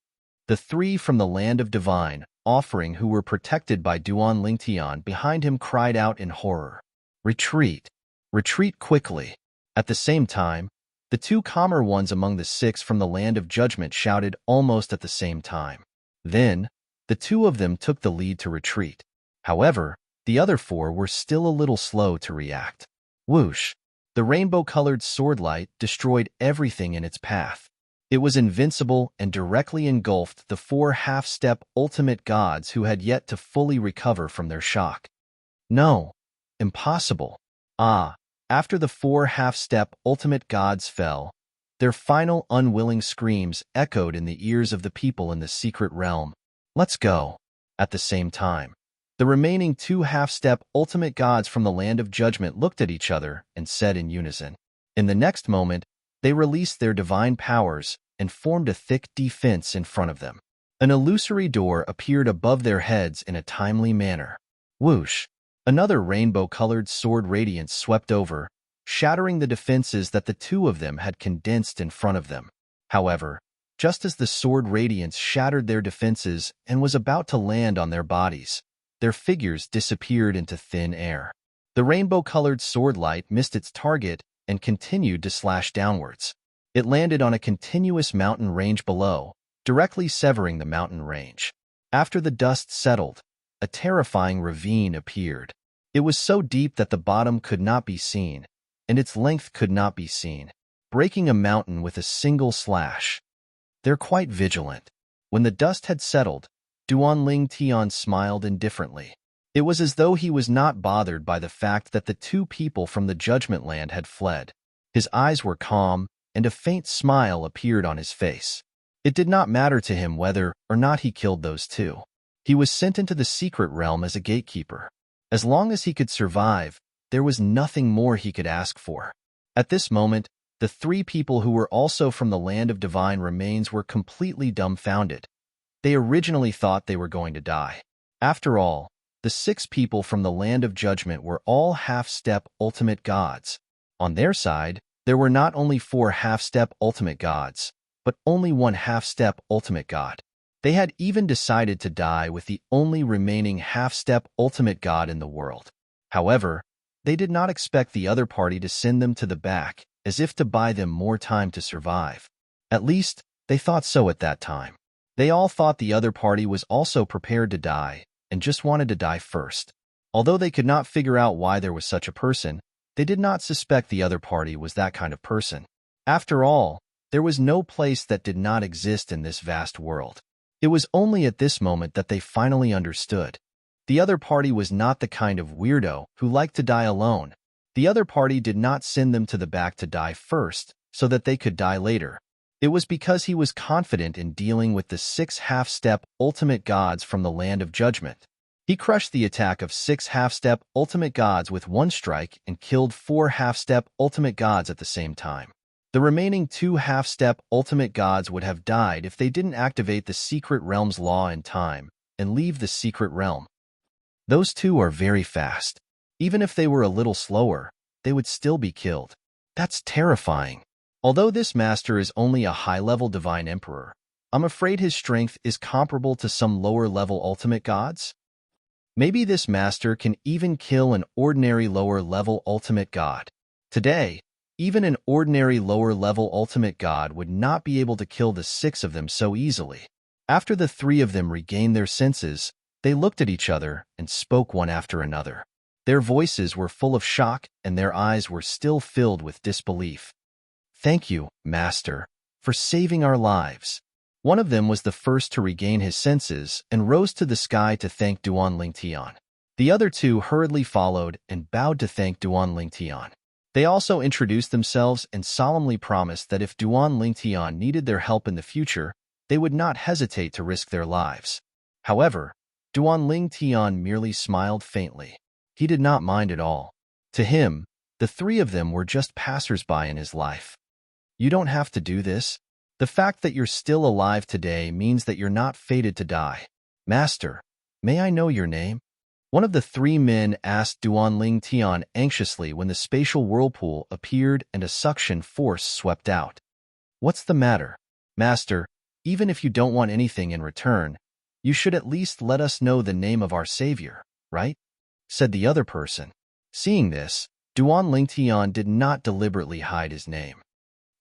The 3 from the land of divine, offering who were protected by Duan Lingtian behind him cried out in horror. Retreat. Retreat quickly. At the same time, the 2 calmer ones among the 6 from the land of judgment shouted almost at the same time. Then, the 2 of them took the lead to retreat. However, the other 4 were still a little slow to react. Whoosh! The rainbow-colored sword light destroyed everything in its path. It was invincible and directly engulfed the 4 half-step ultimate gods who had yet to fully recover from their shock. No. Impossible. After the 4 half-step ultimate gods fell, their final unwilling screams echoed in the ears of the people in the secret realm. Let's go. At the same time, the remaining 2 half-step ultimate gods from the land of judgment looked at each other and said in unison. In the next moment, they released their divine powers and formed a thick defense in front of them. An illusory door appeared above their heads in a timely manner. Whoosh! Another rainbow-colored sword radiance swept over, shattering the defenses that the 2 of them had condensed in front of them. However, just as the sword radiance shattered their defenses and was about to land on their bodies, their figures disappeared into thin air. The rainbow-colored sword light missed its target and continued to slash downwards. It landed on a continuous mountain range below, directly severing the mountain range. After the dust settled, a terrifying ravine appeared. It was so deep that the bottom could not be seen, and its length could not be seen, breaking a mountain with a single slash. They're quite vigilant. When the dust had settled, Duan Lingtian smiled indifferently. It was as though he was not bothered by the fact that the two people from the Judgment Land had fled. His eyes were calm, and a faint smile appeared on his face. It did not matter to him whether or not he killed those two. He was sent into the secret realm as a gatekeeper. As long as he could survive, there was nothing more he could ask for. At this moment, the three people who were also from the land of divine remains were completely dumbfounded. They originally thought they were going to die. After all, the 6 people from the land of judgment were all half-step ultimate gods. On their side, there were not only 4 half-step ultimate gods, but only 1 half-step ultimate god. They had even decided to die with the only remaining half-step ultimate god in the world. However, they did not expect the other party to send them to the back, as if to buy them more time to survive. At least, they thought so at that time. They all thought the other party was also prepared to die, and just wanted to die first. Although they could not figure out why there was such a person, they did not suspect the other party was that kind of person. After all, there was no place that did not exist in this vast world. It was only at this moment that they finally understood. The other party was not the kind of weirdo who liked to die alone. The other party did not send them to the back to die first, so that they could die later. It was because he was confident in dealing with the 6 half-step ultimate gods from the land of judgment. He crushed the attack of 6 half-step ultimate gods with 1 strike and killed 4 half-step ultimate gods at the same time. The remaining 2 half-step ultimate gods would have died if they didn't activate the secret realm's law in time and leave the secret realm. Those 2 are very fast. Even if they were a little slower, they would still be killed. That's terrifying. Although this master is only a high-level divine emperor, I'm afraid his strength is comparable to some lower-level ultimate gods. Maybe this master can even kill an ordinary lower-level ultimate god. Today, even an ordinary lower-level ultimate god would not be able to kill the 6 of them so easily. After the 3 of them regained their senses, they looked at each other and spoke one after another. Their voices were full of shock and their eyes were still filled with disbelief. "Thank you, Master, for saving our lives." One of them was the first to regain his senses and rose to the sky to thank Duan Lingtian. The other 2 hurriedly followed and bowed to thank Duan Lingtian. They also introduced themselves and solemnly promised that if Duan Lingtian needed their help in the future, they would not hesitate to risk their lives. However, Duan Lingtian merely smiled faintly. He did not mind at all. To him, the 3 of them were just passers-by in his life. You don't have to do this. The fact that you're still alive today means that you're not fated to die. Master, may I know your name? One of the 3 men asked Duan Lingtian anxiously when the spatial whirlpool appeared and a suction force swept out. What's the matter? Master, even if you don't want anything in return, you should at least let us know the name of our savior, right? Said the other person. Seeing this, Duan Lingtian did not deliberately hide his name.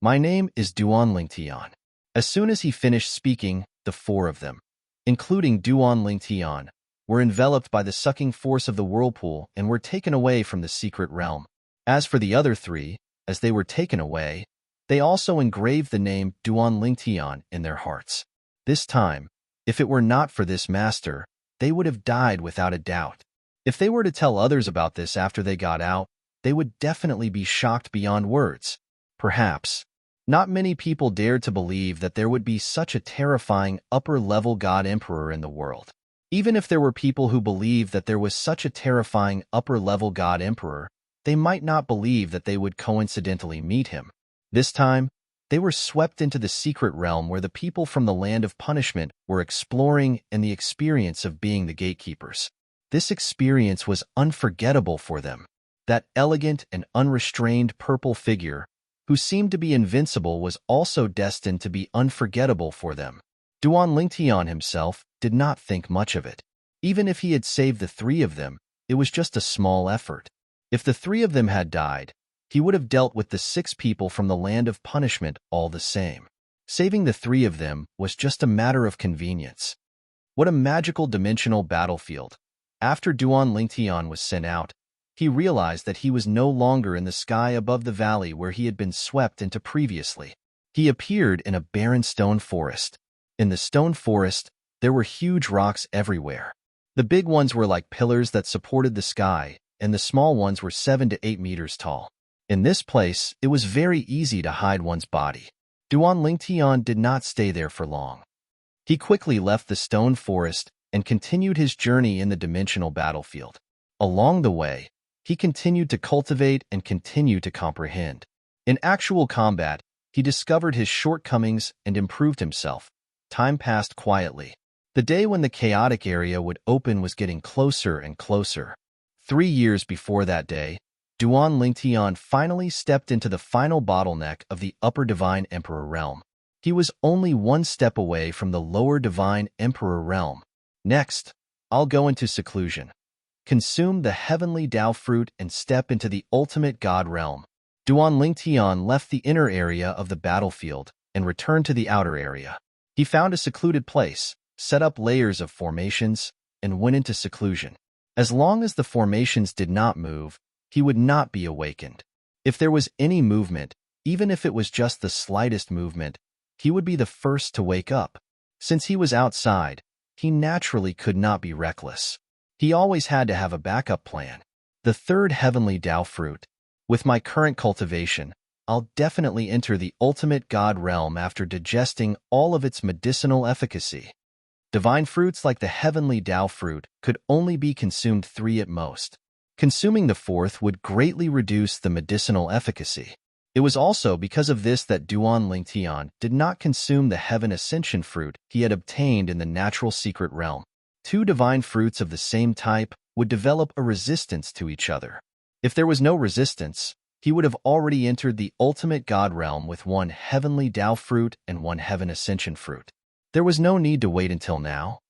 My name is Duan Lingtian. As soon as he finished speaking, the 4 of them, including Duan Lingtian, were enveloped by the sucking force of the whirlpool and were taken away from the secret realm. As for the other 3, as they were taken away, they also engraved the name Duan Lingtian in their hearts. This time, if it were not for this master, they would have died without a doubt. If they were to tell others about this after they got out, they would definitely be shocked beyond words. Perhaps. Not many people dared to believe that there would be such a terrifying upper-level god emperor in the world. Even if there were people who believed that there was such a terrifying upper-level god emperor, they might not believe that they would coincidentally meet him. This time, they were swept into the secret realm where the people from the land of punishment were exploring and the experience of being the gatekeepers. This experience was unforgettable for them. That elegant and unrestrained purple figure, who seemed to be invincible, was also destined to be unforgettable for them. Duan Lingtian himself did not think much of it. Even if he had saved the 3 of them, it was just a small effort. If the 3 of them had died, he would have dealt with the 6 people from the land of punishment all the same. Saving the 3 of them was just a matter of convenience. What a magical dimensional battlefield. After Duan Lingtian was sent out, he realized that he was no longer in the sky above the valley where he had been swept into previously. He appeared in a barren stone forest. In the stone forest, there were huge rocks everywhere. The big ones were like pillars that supported the sky, and the small ones were 7 to 8 meters tall. In this place, it was very easy to hide one's body. Duan Lingtian did not stay there for long. He quickly left the stone forest and continued his journey in the dimensional battlefield. Along the way, he continued to cultivate and continue to comprehend. In actual combat, he discovered his shortcomings and improved himself. Time passed quietly. The day when the chaotic area would open was getting closer and closer. 3 years before that day, Duan Lingtian finally stepped into the final bottleneck of the Upper Divine Emperor Realm. He was only one step away from the Lower Divine Emperor Realm. Next, I'll go into seclusion. Consume the heavenly Tao fruit and step into the ultimate God realm. Duan Lingtian left the inner area of the battlefield and returned to the outer area. He found a secluded place, set up layers of formations, and went into seclusion. As long as the formations did not move, he would not be awakened. If there was any movement, even if it was just the slightest movement, he would be the first to wake up. Since he was outside, he naturally could not be reckless. He always had to have a backup plan. The third heavenly Tao fruit. With my current cultivation, I'll definitely enter the ultimate God realm after digesting all of its medicinal efficacy. Divine fruits like the heavenly Tao fruit could only be consumed 3 at most. Consuming the 4th would greatly reduce the medicinal efficacy. It was also because of this that Duan Lingtian did not consume the Heaven Ascension fruit he had obtained in the natural secret realm. 2 divine fruits of the same type would develop a resistance to each other. If there was no resistance, he would have already entered the ultimate God realm with 1 heavenly Tao fruit and 1 Heaven Ascension fruit. There was no need to wait until now.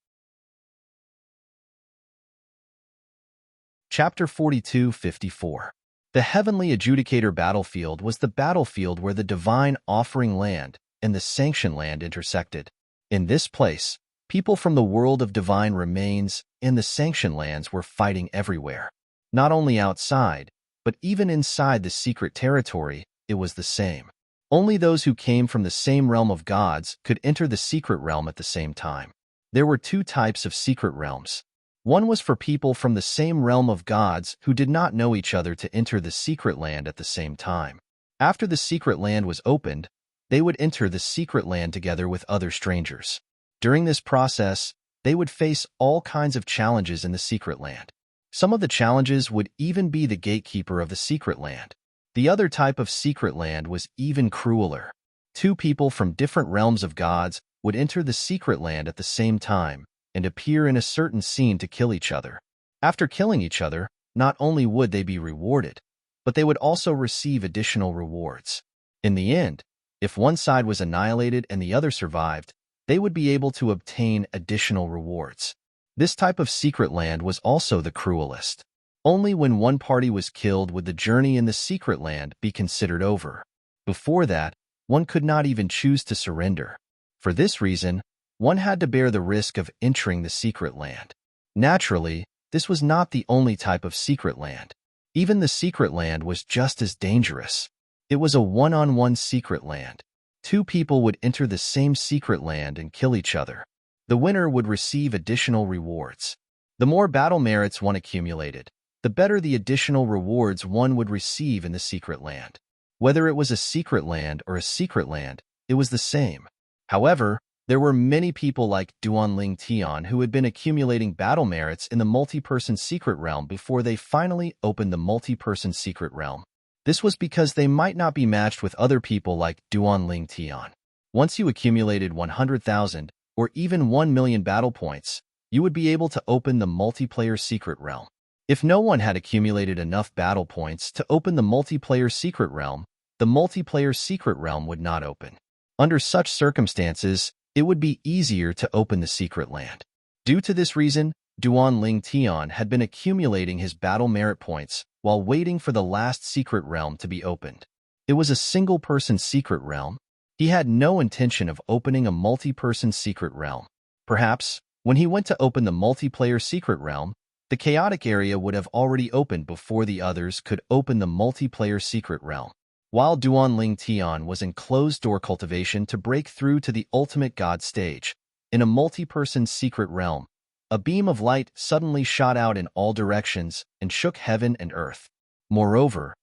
Chapter 42-54. The Heavenly Adjudicator Battlefield was the battlefield where the Divine Offering Land and the Sanction Land intersected. In this place, people from the world of divine remains and the Sanction Lands were fighting everywhere. Not only outside, but even inside the secret territory, it was the same. Only those who came from the same realm of gods could enter the secret realm at the same time. There were 2 types of secret realms. One was for people from the same realm of gods who did not know each other to enter the secret land at the same time. After the secret land was opened, they would enter the secret land together with other strangers. During this process, they would face all kinds of challenges in the secret land. Some of the challenges would even be the gatekeeper of the secret land. The other type of secret land was even crueler. 2 people from different realms of gods would enter the secret land at the same time and appear in a certain scene to kill each other. After killing each other, not only would they be rewarded, but they would also receive additional rewards. In the end, if one side was annihilated and the other survived, they would be able to obtain additional rewards. This type of secret land was also the cruelest. Only when one party was killed would the journey in the secret land be considered over. Before that, one could not even choose to surrender. For this reason, one had to bear the risk of entering the secret land. Naturally, this was not the only type of secret land. Even the secret land was just as dangerous. It was a one-on-one secret land. 2 people would enter the same secret land and kill each other. The winner would receive additional rewards. The more battle merits one accumulated, the better the additional rewards one would receive in the secret land. Whether it was a secret land or a secret land, it was the same. However, there were many people like Duan Lingtian who had been accumulating battle merits in the multi-person secret realm before they finally opened the multi-person secret realm. This was because they might not be matched with other people like Duan Lingtian. Once you accumulated 100,000 or even 1 million battle points, you would be able to open the multiplayer secret realm. If no one had accumulated enough battle points to open the multiplayer secret realm, the multiplayer secret realm would not open. Under such circumstances, it would be easier to open the secret land. Due to this reason, Duan Lingtian had been accumulating his battle merit points while waiting for the last secret realm to be opened. It was a single-person secret realm. He had no intention of opening a multi-person secret realm. Perhaps, when he went to open the multiplayer secret realm, the chaotic area would have already opened before the others could open the multiplayer secret realm. While Duan Lingtian was in closed-door cultivation to break through to the ultimate god stage, in a multi-person secret realm, a beam of light suddenly shot out in all directions and shook heaven and earth. Moreover,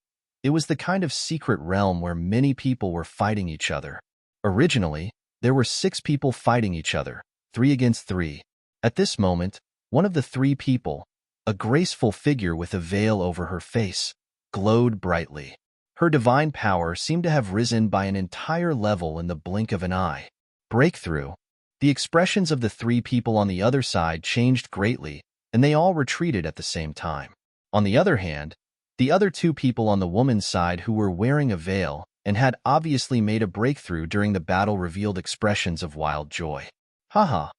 it was the kind of secret realm where many people were fighting each other. Originally, there were 6 people fighting each other, 3 against 3. At this moment, one of the 3 people, a graceful figure with a veil over her face, glowed brightly. Her divine power seemed to have risen by an entire level in the blink of an eye. Breakthrough. The expressions of the 3 people on the other side changed greatly, and they all retreated at the same time. On the other hand, the other 2 people on the woman's side who were wearing a veil and had obviously made a breakthrough during the battle revealed expressions of wild joy. Haha,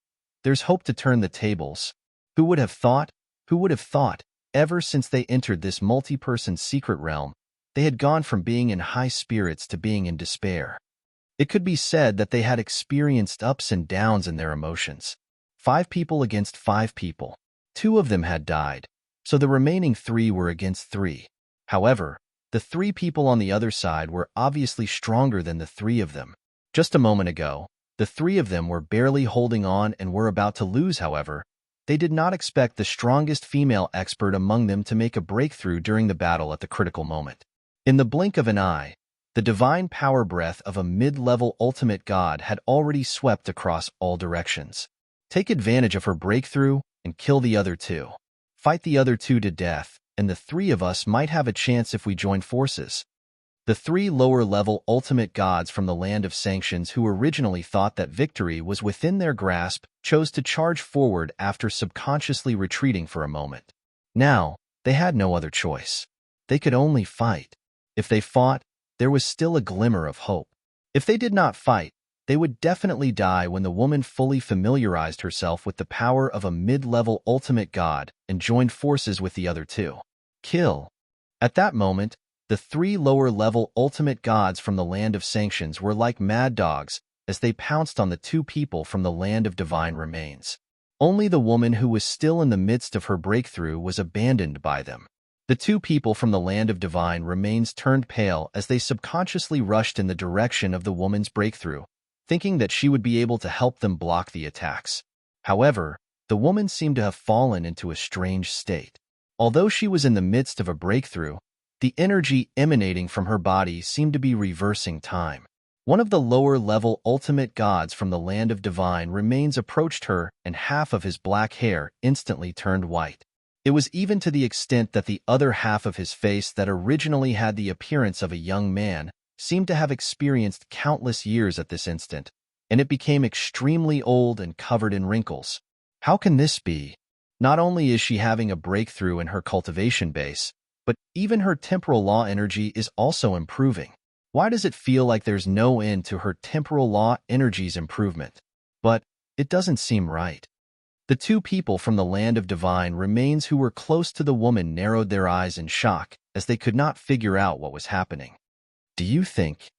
there's hope to turn the tables. Who would have thought? Who would have thought? Ever since they entered this multi-person secret realm, they had gone from being in high spirits to being in despair. It could be said that they had experienced ups and downs in their emotions. 5 people against 5 people. 2 of them had died, so the remaining 3 were against 3. However, the 3 people on the other side were obviously stronger than the 3 of them. Just a moment ago, the 3 of them were barely holding on and were about to lose. However, they did not expect the strongest female expert among them to make a breakthrough during the battle at the critical moment. In the blink of an eye, the divine power breath of a mid-level ultimate god had already swept across all directions. Take advantage of her breakthrough and kill the other 2. Fight the other 2 to death, and the 3 of us might have a chance if we join forces. The 3 lower-level ultimate gods from the land of sanctions who originally thought that victory was within their grasp chose to charge forward after subconsciously retreating for a moment. Now, they had no other choice. They could only fight. If they fought, there was still a glimmer of hope. If they did not fight, they would definitely die when the woman fully familiarized herself with the power of a mid-level ultimate god and joined forces with the other 2. Kill. At that moment, the 3 lower-level ultimate gods from the land of sanctions were like mad dogs as they pounced on the 2 people from the land of divine remains. Only the woman who was still in the midst of her breakthrough was abandoned by them. The 2 people from the land of divine remains turned pale as they subconsciously rushed in the direction of the woman's breakthrough, thinking that she would be able to help them block the attacks. However, the woman seemed to have fallen into a strange state. Although she was in the midst of a breakthrough, the energy emanating from her body seemed to be reversing time. One of the lower-level ultimate gods from the land of divine remains approached her, and half of his black hair instantly turned white. It was even to the extent that the other half of his face that originally had the appearance of a young man seemed to have experienced countless years at this instant, and it became extremely old and covered in wrinkles. How can this be? Not only is she having a breakthrough in her cultivation base, but even her temporal law energy is also improving. Why does it feel like there's no end to her temporal law energy's improvement? But it doesn't seem right. The 2 people from the land of divine remains who were close to the woman narrowed their eyes in shock as they could not figure out what was happening. Do you think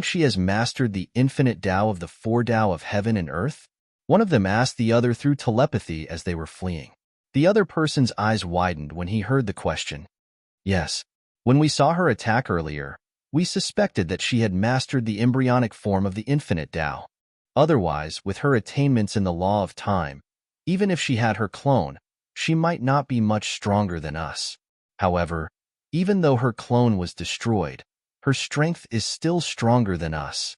she has mastered the infinite Tao of the 4 Tao of heaven and earth? One of them asked the other through telepathy as they were fleeing. The other person's eyes widened when he heard the question. Yes. When we saw her attack earlier, we suspected that she had mastered the embryonic form of the infinite Tao. Otherwise, with her attainments in the law of time, even if she had her clone, she might not be much stronger than us. However, even though her clone was destroyed, her strength is still stronger than us.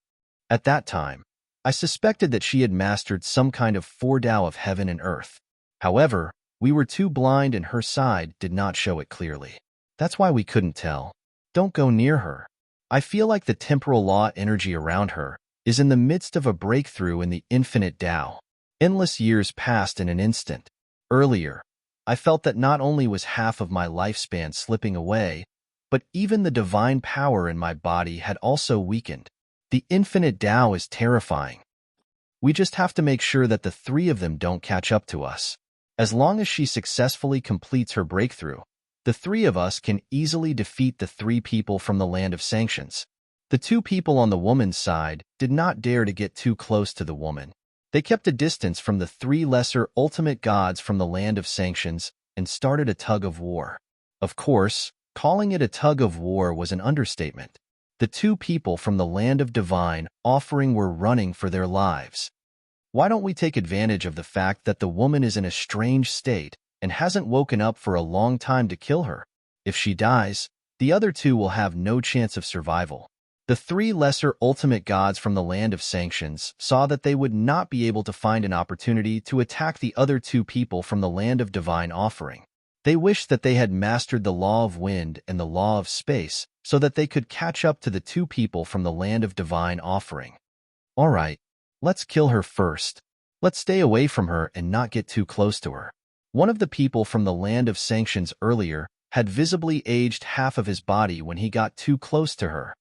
At that time, I suspected that she had mastered some kind of 4 Tao of heaven and earth. However, we were too blind and her side did not show it clearly. That's why we couldn't tell. Don't go near her. I feel like the temporal law energy around her is in the midst of a breakthrough in the infinite Tao. Endless years passed in an instant. Earlier, I felt that not only was half of my lifespan slipping away, but even the divine power in my body had also weakened. The infinite Tao is terrifying. We just have to make sure that the 3 of them don't catch up to us. As long as she successfully completes her breakthrough, the 3 of us can easily defeat the 3 people from the land of sanctions. The 2 people on the woman's side did not dare to get too close to the woman. They kept a distance from the 3 lesser ultimate gods from the land of sanctions and started a tug of war. Of course, calling it a tug of war was an understatement. The 2 people from the land of divine offering were running for their lives. Why don't we take advantage of the fact that the woman is in a strange state and hasn't woken up for a long time to kill her? If she dies, the other two will have no chance of survival. The three lesser ultimate gods from the land of sanctions saw that they would not be able to find an opportunity to attack the other two people from the land of divine offering. They wished that they had mastered the law of wind and the law of space so that they could catch up to the two people from the land of divine offering. All right, let's kill her first. Let's stay away from her and not get too close to her. One of the people from the land of sanctions earlier had visibly aged half of his body when he got too close to her.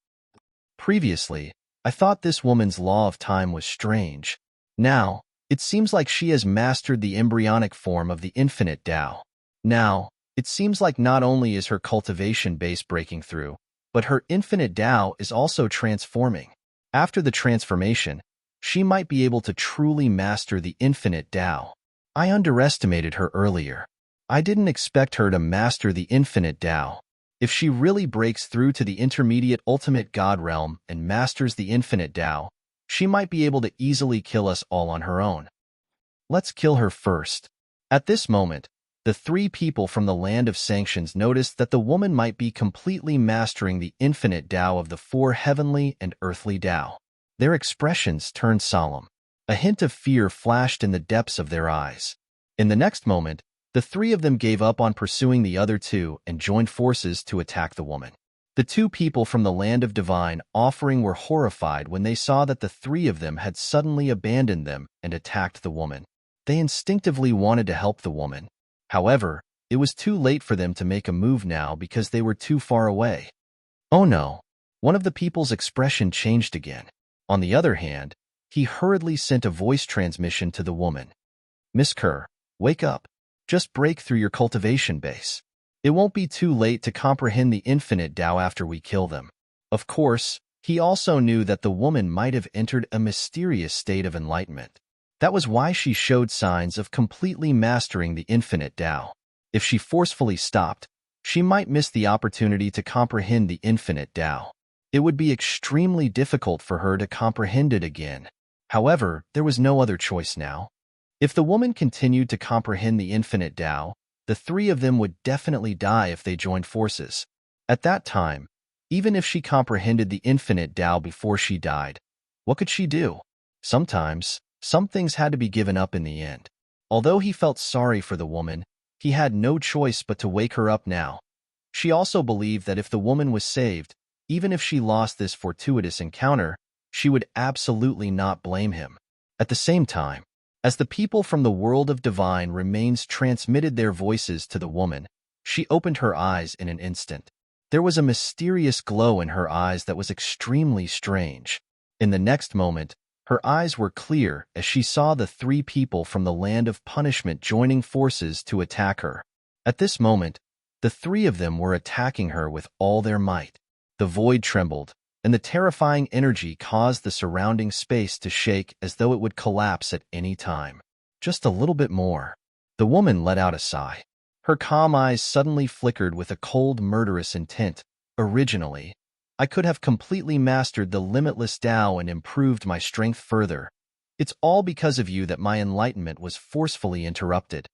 Previously, I thought this woman's law of time was strange. Now, it seems like she has mastered the embryonic form of the infinite Tao. Now, it seems like not only is her cultivation base breaking through, but her infinite Tao is also transforming. After the transformation, she might be able to truly master the infinite Tao. I underestimated her earlier. I didn't expect her to master the infinite Tao. If she really breaks through to the intermediate ultimate God realm and masters the infinite Tao, she might be able to easily kill us all on her own. Let's kill her first. At this moment, the three people from the land of sanctions noticed that the woman might be completely mastering the infinite Tao of the four heavenly and earthly Tao. Their expressions turned solemn. A hint of fear flashed in the depths of their eyes. In the next moment, the three of them gave up on pursuing the other two and joined forces to attack the woman. The two people from the land of divine offering were horrified when they saw that the three of them had suddenly abandoned them and attacked the woman. They instinctively wanted to help the woman. However, it was too late for them to make a move now because they were too far away. Oh no! One of the people's expression changed again. On the other hand, he hurriedly sent a voice transmission to the woman. Miss Kerr, wake up. Just break through your cultivation base. It won't be too late to comprehend the infinite Tao after we kill them. Of course, he also knew that the woman might have entered a mysterious state of enlightenment. That was why she showed signs of completely mastering the infinite Tao. If she forcefully stopped, she might miss the opportunity to comprehend the infinite Tao. It would be extremely difficult for her to comprehend it again. However, there was no other choice now. If the woman continued to comprehend the infinite Tao, the three of them would definitely die if they joined forces. At that time, even if she comprehended the infinite Tao before she died, what could she do? Sometimes, some things had to be given up in the end. Although he felt sorry for the woman, he had no choice but to wake her up now. She also believed that if the woman was saved, even if she lost this fortuitous encounter, she would absolutely not blame him. At the same time, as the people from the world of divine remains transmitted their voices to the woman, she opened her eyes in an instant. There was a mysterious glow in her eyes that was extremely strange. In the next moment, her eyes were clear as she saw the three people from the land of punishment joining forces to attack her. At this moment, the three of them were attacking her with all their might. The void trembled, and the terrifying energy caused the surrounding space to shake as though it would collapse at any time. Just a little bit more. The woman let out a sigh. Her calm eyes suddenly flickered with a cold, murderous intent. Originally, I could have completely mastered the limitless Tao and improved my strength further. It's all because of you that my enlightenment was forcefully interrupted.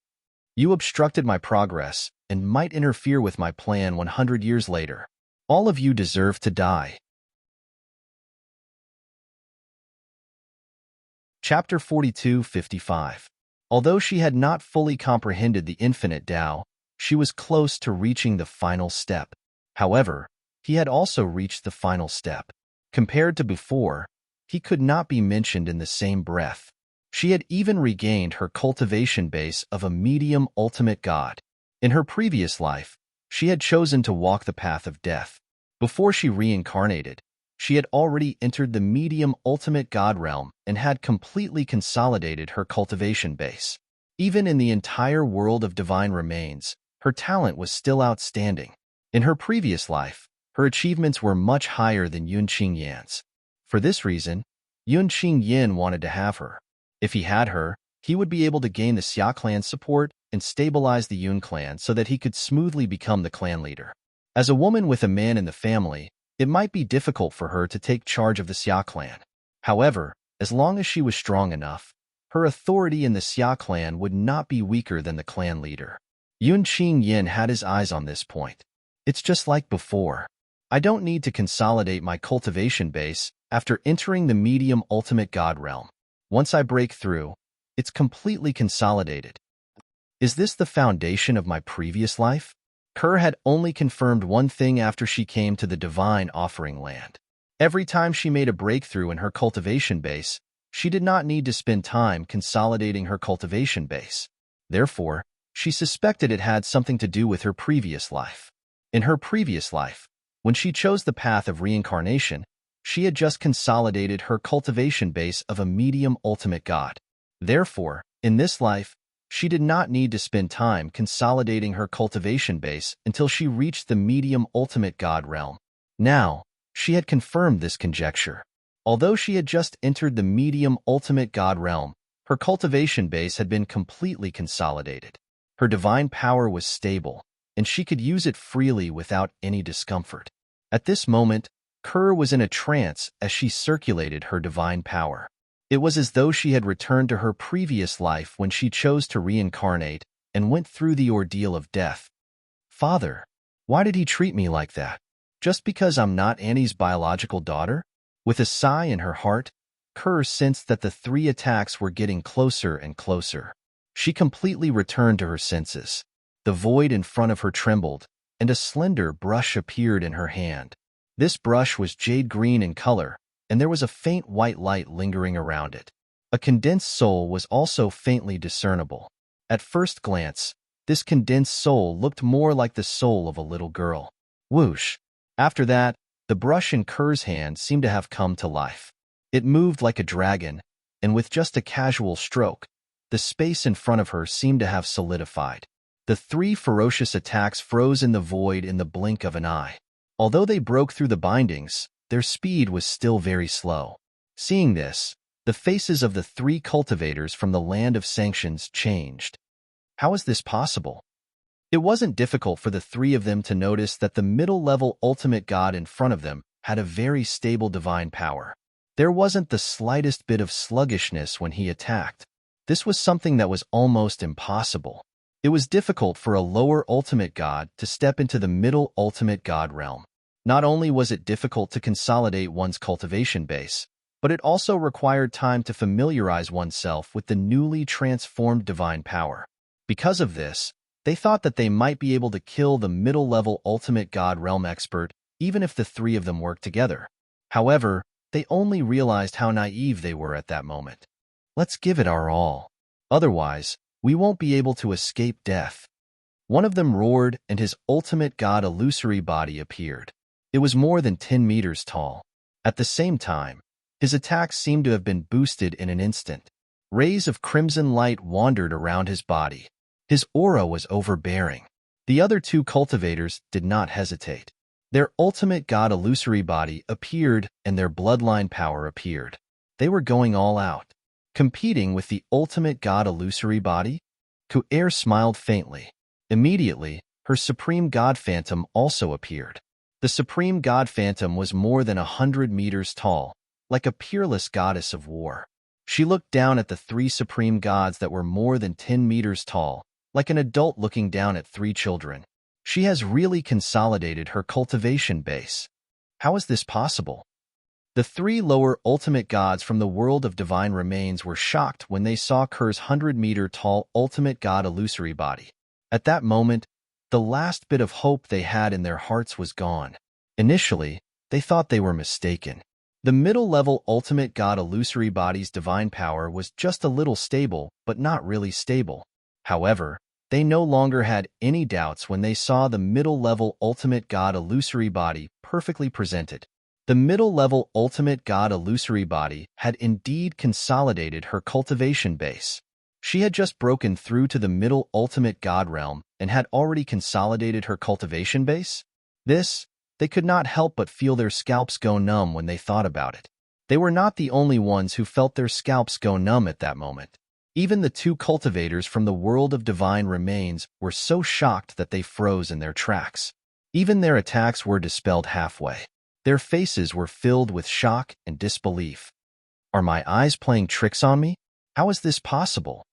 You obstructed my progress and might interfere with my plan 100 years later. All of you deserve to die. Chapter 42:55. Although she had not fully comprehended the infinite Tao, she was close to reaching the final step. However, he had also reached the final step. Compared to before, he could not be mentioned in the same breath. She had even regained her cultivation base of a medium ultimate God. In her previous life, she had chosen to walk the path of death. Before she reincarnated, she had already entered the medium ultimate God realm and had completely consolidated her cultivation base. Even in the entire world of divine remains, her talent was still outstanding. In her previous life, her achievements were much higher than Yun Qingyan's. For this reason, Yun Qingyan wanted to have her. If he had her, he would be able to gain the Xia clan's support and stabilize the Yun clan so that he could smoothly become the clan leader. As a woman with a man in the family, it might be difficult for her to take charge of the Xia clan. However, as long as she was strong enough, Her authority in the Xia clan would not be weaker than the clan leader. Yun Qing Yin had his eyes on this point. It's just like before. I don't need to consolidate my cultivation base after entering the medium ultimate god realm. Once I break through, it's completely consolidated. Is this the foundation of my previous life? Kerr had only confirmed one thing after she came to the divine offering land. Every time she made a breakthrough in her cultivation base, she did not need to spend time consolidating her cultivation base. Therefore, she suspected it had something to do with her previous life. In her previous life, when she chose the path of reincarnation, she had just consolidated her cultivation base of a medium ultimate god. Therefore, in this life, she did not need to spend time consolidating her cultivation base until she reached the medium ultimate god realm. Now, she had confirmed this conjecture. Although she had just entered the medium ultimate god realm, her cultivation base had been completely consolidated. Her divine power was stable, and she could use it freely without any discomfort. At this moment, Kerr was in a trance as she circulated her divine power. It was as though she had returned to her previous life when she chose to reincarnate and went through the ordeal of death. Father, why did he treat me like that? Just because I'm not Annie's biological daughter? With a sigh in her heart, Kerr sensed that the 3 attacks were getting closer and closer. She completely returned to her senses. The void in front of her trembled, and a slender brush appeared in her hand. This brush was jade green in color, and there was a faint white light lingering around it. A condensed soul was also faintly discernible. At first glance, this condensed soul looked more like the soul of a little girl. Whoosh! After that, the brush in Kerr's hand seemed to have come to life. It moved like a dragon, and with just a casual stroke, the space in front of her seemed to have solidified. The 3 ferocious attacks froze in the void in the blink of an eye. Although they broke through the bindings, their speed was still very slow. Seeing this, the faces of the 3 cultivators from the land of sanctions changed. How is this possible? It wasn't difficult for the 3 of them to notice that the middle-level ultimate god in front of them had a very stable divine power. There wasn't the slightest bit of sluggishness when he attacked. This was something that was almost impossible. It was difficult for a lower ultimate god to step into the middle ultimate god realm. Not only was it difficult to consolidate one's cultivation base, but it also required time to familiarize oneself with the newly transformed divine power. Because of this, they thought that they might be able to kill the middle-level ultimate god realm expert even if the 3 of them worked together. However, they only realized how naive they were at that moment. Let's give it our all. Otherwise, we won't be able to escape death. One of them roared, and his ultimate god illusory body appeared. It was more than 10 meters tall. At the same time, his attacks seemed to have been boosted in an instant. Rays of crimson light wandered around his body. His aura was overbearing. The other 2 cultivators did not hesitate. Their ultimate god illusory body appeared, and their bloodline power appeared. They were going all out. Competing with the ultimate god illusory body? Ku'er smiled faintly. Immediately, her supreme god phantom also appeared. The supreme god phantom was more than 100 meters tall, like a peerless goddess of war. She looked down at the 3 supreme gods that were more than 10 meters tall, like an adult looking down at 3 children. She has really consolidated her cultivation base. How is this possible? The 3 lower ultimate gods from the world of divine remains were shocked when they saw Kerr's 100-meter-tall ultimate god illusory body. At that moment, the last bit of hope they had in their hearts was gone. Initially, they thought they were mistaken. The middle-level ultimate god illusory body's divine power was just a little stable, but not really stable. However, they no longer had any doubts when they saw the middle-level ultimate god illusory body perfectly presented. The middle-level ultimate god illusory body had indeed consolidated her cultivation base. She had just broken through to the middle ultimate god realm and had already consolidated her cultivation base. They could not help but feel their scalps go numb when they thought about it. They were not the only ones who felt their scalps go numb at that moment. Even the 2 cultivators from the world of divine remains were so shocked that they froze in their tracks. Even their attacks were dispelled halfway. Their faces were filled with shock and disbelief. Are my eyes playing tricks on me? How is this possible?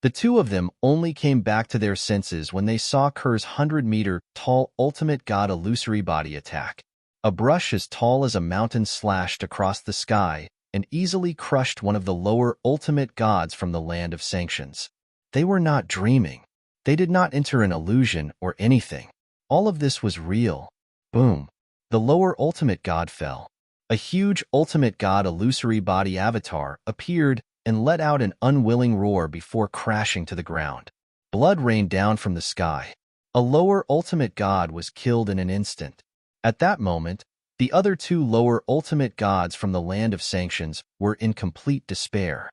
The two of them only came back to their senses when they saw Kerr's 100-meter-tall ultimate god illusory body attack. A brush as tall as a mountain slashed across the sky and easily crushed one of the lower ultimate gods from the land of sanctions. They were not dreaming. They did not enter an illusion or anything. All of this was real. Boom. The lower ultimate god fell. A huge ultimate god illusory body avatar appeared and let out an unwilling roar before crashing to the ground. Blood rained down from the sky. A lower ultimate god was killed in an instant. At that moment, the other two lower ultimate gods from the land of sanctions were in complete despair.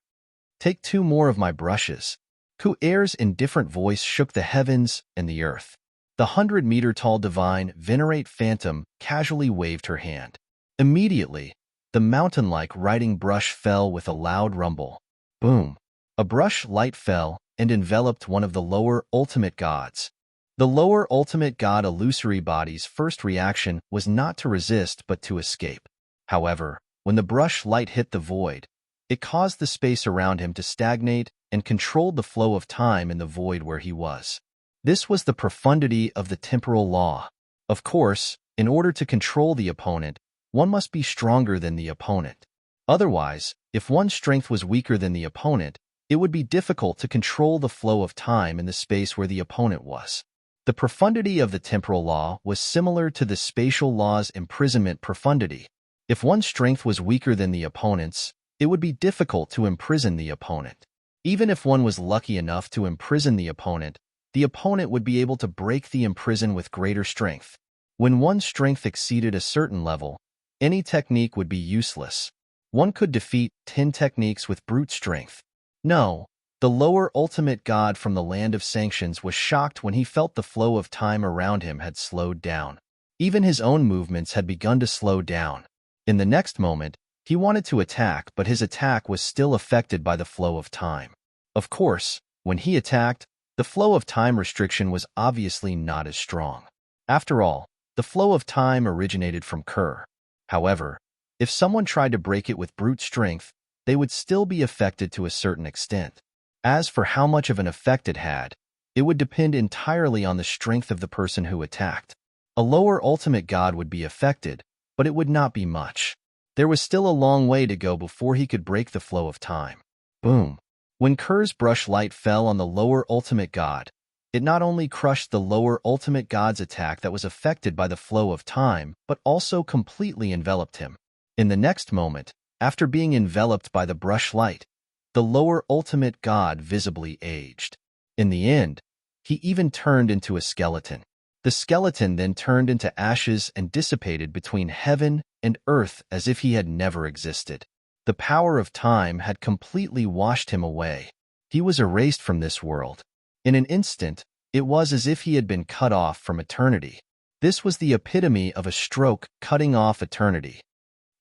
Take two more of my brushes. Ku'er's indifferent voice shook the heavens and the earth. The 100-meter-tall divine venerate phantom casually waved her hand. Immediately, the mountain-like writing brush fell with a loud rumble. Boom! A brush light fell and enveloped one of the lower ultimate gods. The lower ultimate god illusory body's first reaction was not to resist but to escape. However, when the brush light hit the void, it caused the space around him to stagnate and controlled the flow of time in the void where he was. This was the profundity of the temporal law. Of course, in order to control the opponent, one must be stronger than the opponent. Otherwise, if one's strength was weaker than the opponent, it would be difficult to control the flow of time in the space where the opponent was. The profundity of the temporal law was similar to the spatial law's imprisonment profundity. If one's strength was weaker than the opponent's, it would be difficult to imprison the opponent. Even if one was lucky enough to imprison the opponent would be able to break the imprison with greater strength. When one's strength exceeded a certain level, any technique would be useless. One could defeat 10 techniques with brute strength. No, the lower ultimate god from the land of sanctions was shocked when he felt the flow of time around him had slowed down. Even his own movements had begun to slow down. In the next moment, he wanted to attack, but his attack was still affected by the flow of time. Of course, when he attacked, the flow of time restriction was obviously not as strong. After all, the flow of time originated from Kerr. However, if someone tried to break it with brute strength, they would still be affected to a certain extent. As for how much of an effect it had, it would depend entirely on the strength of the person who attacked. A lower ultimate god would be affected, but it would not be much. There was still a long way to go before he could break the flow of time. Boom! When Kerr's brush light fell on the lower ultimate god, it not only crushed the lower ultimate god's attack that was affected by the flow of time, but also completely enveloped him. In the next moment, after being enveloped by the brush light, the lower ultimate god visibly aged. In the end, he even turned into a skeleton. The skeleton then turned into ashes and dissipated between heaven and earth as if he had never existed. The power of time had completely washed him away. He was erased from this world. In an instant, it was as if he had been cut off from eternity. This was the epitome of a stroke cutting off eternity.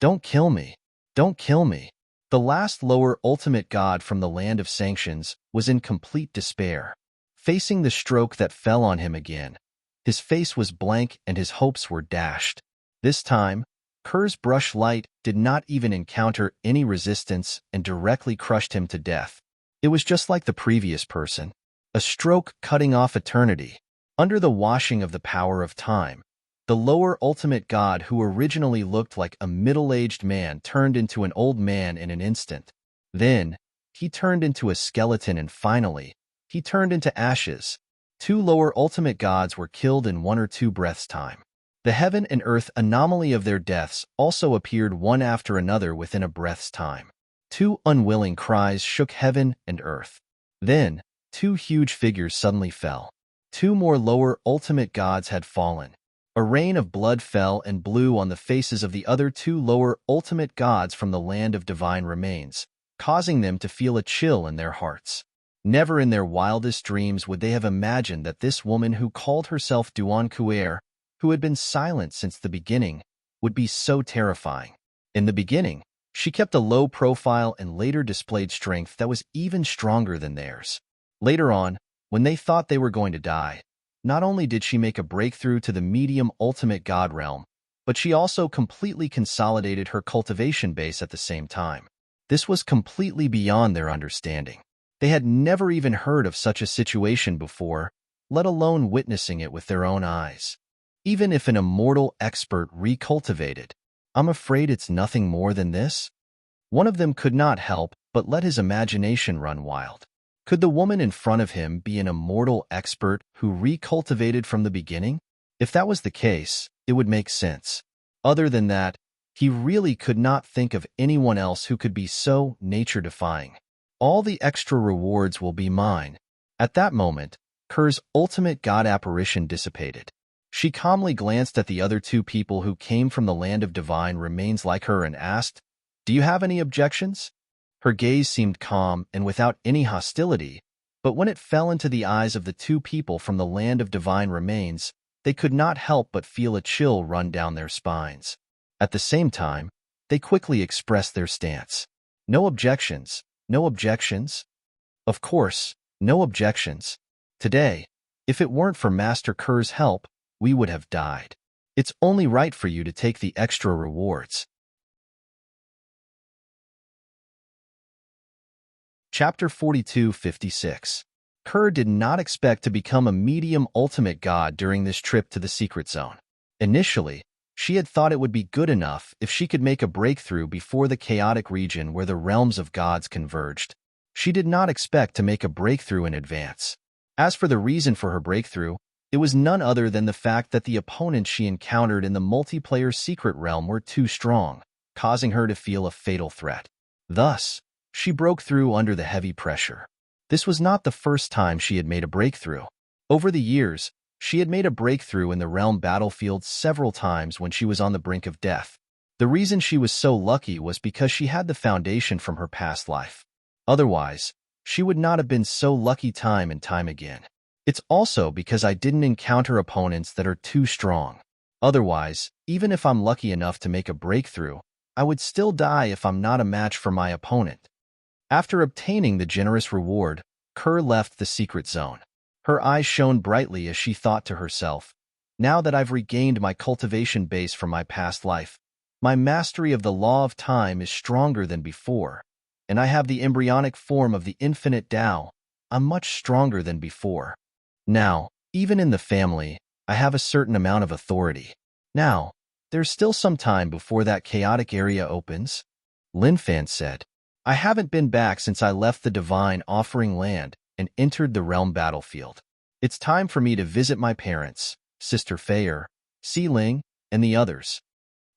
Don't kill me. Don't kill me. The last lower ultimate god from the land of sanctions was in complete despair. Facing the stroke that fell on him again, his face was blank and his hopes were dashed. This time, Kerr's brush light did not even encounter any resistance and directly crushed him to death. It was just like the previous person. A stroke cutting off eternity. Under the washing of the power of time, the lower ultimate god who originally looked like a middle-aged man turned into an old man in an instant. Then, he turned into a skeleton and finally, he turned into ashes. Two lower ultimate gods were killed in 1 or 2 breaths' time. The heaven and earth anomaly of their deaths also appeared one after another within a breath's time. 2 unwilling cries shook heaven and earth. Then, 2 huge figures suddenly fell. 2 more lower ultimate gods had fallen. A rain of blood fell and blew on the faces of the other 2 lower ultimate gods from the land of divine remains, causing them to feel a chill in their hearts. Never in their wildest dreams would they have imagined that this woman who called herself Duan Kuer, who had been silent since the beginning, would be so terrifying. In the beginning, she kept a low profile and later displayed strength that was even stronger than theirs. Later on, when they thought they were going to die, not only did she make a breakthrough to the medium ultimate god realm, but she also completely consolidated her cultivation base at the same time. This was completely beyond their understanding. They had never even heard of such a situation before, let alone witnessing it with their own eyes. Even if an immortal expert recultivated, I'm afraid it's nothing more than this. One of them could not help but let his imagination run wild. Could the woman in front of him be an immortal expert who recultivated from the beginning? If that was the case, it would make sense. Other than that, he really could not think of anyone else who could be so nature-defying. All the extra rewards will be mine. At that moment, Kerr's ultimate god apparition dissipated. She calmly glanced at the other two people who came from the land of divine remains like her and asked, "Do you have any objections?" Her gaze seemed calm and without any hostility, but when it fell into the eyes of the two people from the land of divine remains, they could not help but feel a chill run down their spines. At the same time, they quickly expressed their stance. No objections, no objections. Of course, no objections. Today, if it weren't for Master Kerr's help, we would have died. It's only right for you to take the extra rewards. Chapter 42-56. Kerr did not expect to become a medium ultimate god during this trip to the secret zone. Initially, she had thought it would be good enough if she could make a breakthrough before the chaotic region where the realms of gods converged. She did not expect to make a breakthrough in advance. As for the reason for her breakthrough, it was none other than the fact that the opponents she encountered in the multiplayer secret realm were too strong, causing her to feel a fatal threat. Thus, she broke through under the heavy pressure. This was not the first time she had made a breakthrough. Over the years, she had made a breakthrough in the realm battlefield several times when she was on the brink of death. The reason she was so lucky was because she had the foundation from her past life. Otherwise, she would not have been so lucky time and time again. It's also because I didn't encounter opponents that are too strong. Otherwise, even if I'm lucky enough to make a breakthrough, I would still die if I'm not a match for my opponent. After obtaining the generous reward, Kerr left the secret zone. Her eyes shone brightly as she thought to herself, "Now that I've regained my cultivation base from my past life, my mastery of the law of time is stronger than before, and I have the embryonic form of the infinite Tao. I'm much stronger than before. Now, even in the family, I have a certain amount of authority. Now, there's still some time before that chaotic area opens," Lin Fan said. "I haven't been back since I left the divine offering land and entered the realm battlefield. It's time for me to visit my parents, Sister Feier, Si Ling, and the others.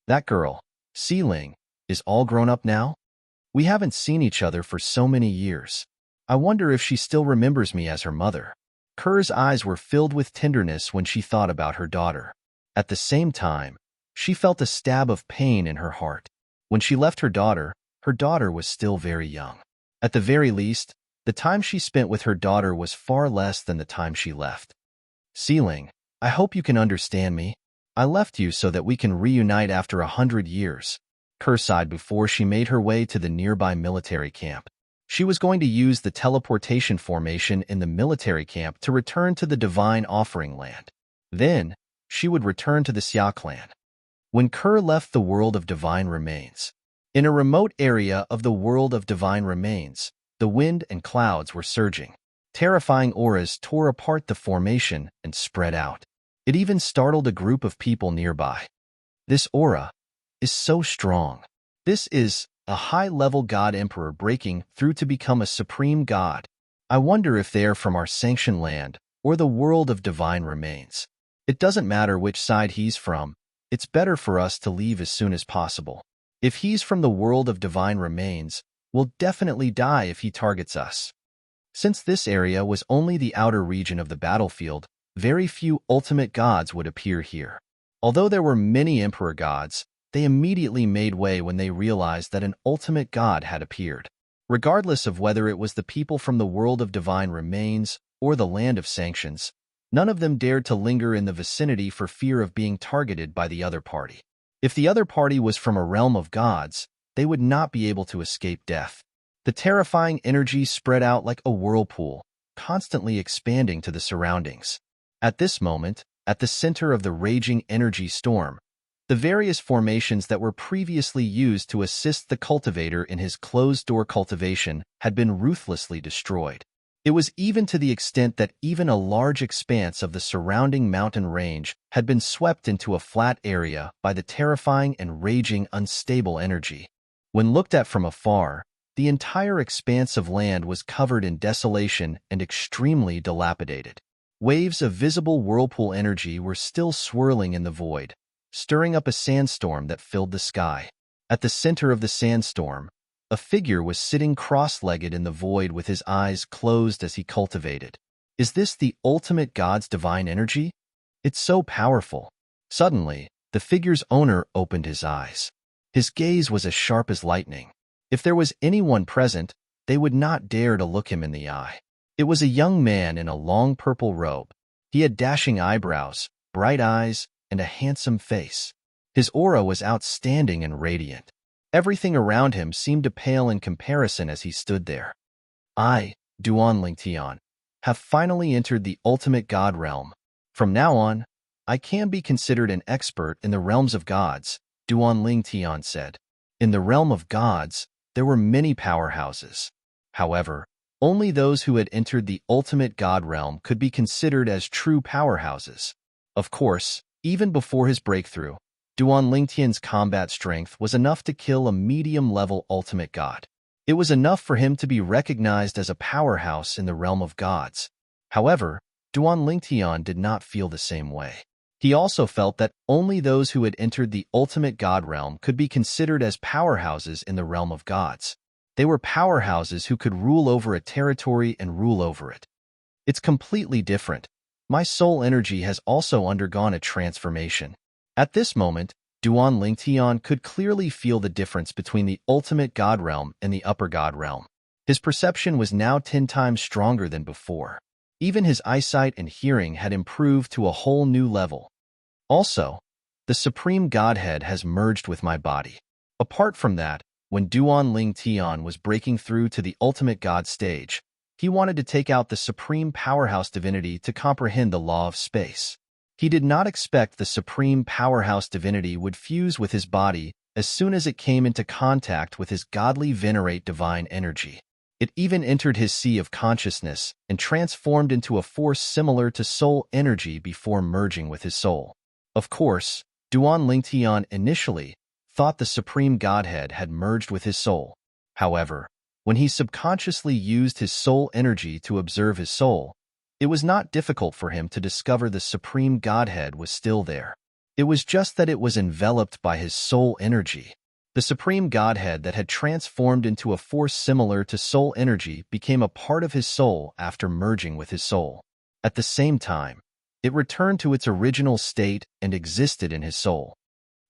That girl, Si Ling, is all grown up now? We haven't seen each other for so many years. I wonder if she still remembers me as her mother." Kerr's eyes were filled with tenderness when she thought about her daughter. At the same time, she felt a stab of pain in her heart. When she left her daughter was still very young. At the very least, the time she spent with her daughter was far less than the time she left. "Si Ling, I hope you can understand me. I left you so that we can reunite after 100 years. Kerr sighed before she made her way to the nearby military camp. She was going to use the teleportation formation in the military camp to return to the divine offering land. Then, she would return to the Xia clan. When Kerr left the world of divine remains. In a remote area of the world of divine remains, the wind and clouds were surging. Terrifying auras tore apart the formation and spread out. It even startled a group of people nearby. This aura is so strong. This is a high-level god emperor breaking through to become a supreme god. I wonder if they are from our sanctioned land or the world of divine remains. It doesn't matter which side he's from. It's better for us to leave as soon as possible. If he's from the world of divine remains, we'll definitely die if he targets us." Since this area was only the outer region of the battlefield, very few ultimate gods would appear here. Although there were many emperor gods, they immediately made way when they realized that an ultimate god had appeared. Regardless of whether it was the people from the world of divine remains or the land of sanctions, none of them dared to linger in the vicinity for fear of being targeted by the other party. If the other party was from a realm of gods, they would not be able to escape death. The terrifying energy spread out like a whirlpool, constantly expanding to the surroundings. At this moment, at the center of the raging energy storm, The various formations that were previously used to assist the cultivator in his closed-door cultivation had been ruthlessly destroyed. It was even to the extent that even a large expanse of the surrounding mountain range had been swept into a flat area by the terrifying and raging unstable energy. When looked at from afar, the entire expanse of land was covered in desolation and extremely dilapidated. Waves of visible whirlpool energy were still swirling in the void, stirring up a sandstorm that filled the sky. At the center of the sandstorm, a figure was sitting cross-legged in the void with his eyes closed as he cultivated. Is this the ultimate God's divine energy? It's so powerful. Suddenly, the figure's owner opened his eyes. His gaze was as sharp as lightning. If there was anyone present, they would not dare to look him in the eye. It was a young man in a long purple robe. He had dashing eyebrows, bright eyes, and a handsome face. His aura was outstanding and radiant. Everything around him seemed to pale in comparison as he stood there. I, Duan Lingtian, have finally entered the ultimate God realm. From now on, I can be considered an expert in the realms of gods, Duan Lingtian said. In the realm of gods, there were many powerhouses. However, only those who had entered the ultimate God realm could be considered as true powerhouses. Of course, even before his breakthrough, Duan Lingtian's combat strength was enough to kill a medium-level ultimate god. It was enough for him to be recognized as a powerhouse in the realm of gods. However, Duan Lingtian did not feel the same way. He also felt that only those who had entered the ultimate god realm could be considered as powerhouses in the realm of gods. They were powerhouses who could rule over a territory and rule over it. It's completely different. My soul energy has also undergone a transformation. At this moment, Duan Lingtian could clearly feel the difference between the ultimate god realm and the upper god realm. His perception was now 10 times stronger than before. Even his eyesight and hearing had improved to a whole new level. Also, the Supreme Godhead has merged with my body. Apart from that, when Duan Lingtian was breaking through to the ultimate god stage, he wanted to take out the supreme powerhouse divinity to comprehend the law of space. He did not expect the supreme powerhouse divinity would fuse with his body as soon as it came into contact with his godly venerate divine energy. It even entered his sea of consciousness and transformed into a force similar to soul energy before merging with his soul. Of course, Duan Lingtian initially thought the Supreme Godhead had merged with his soul. However, when he subconsciously used his soul energy to observe his soul, it was not difficult for him to discover the Supreme Godhead was still there. It was just that it was enveloped by his soul energy. The Supreme Godhead that had transformed into a force similar to soul energy became a part of his soul after merging with his soul. At the same time, it returned to its original state and existed in his soul.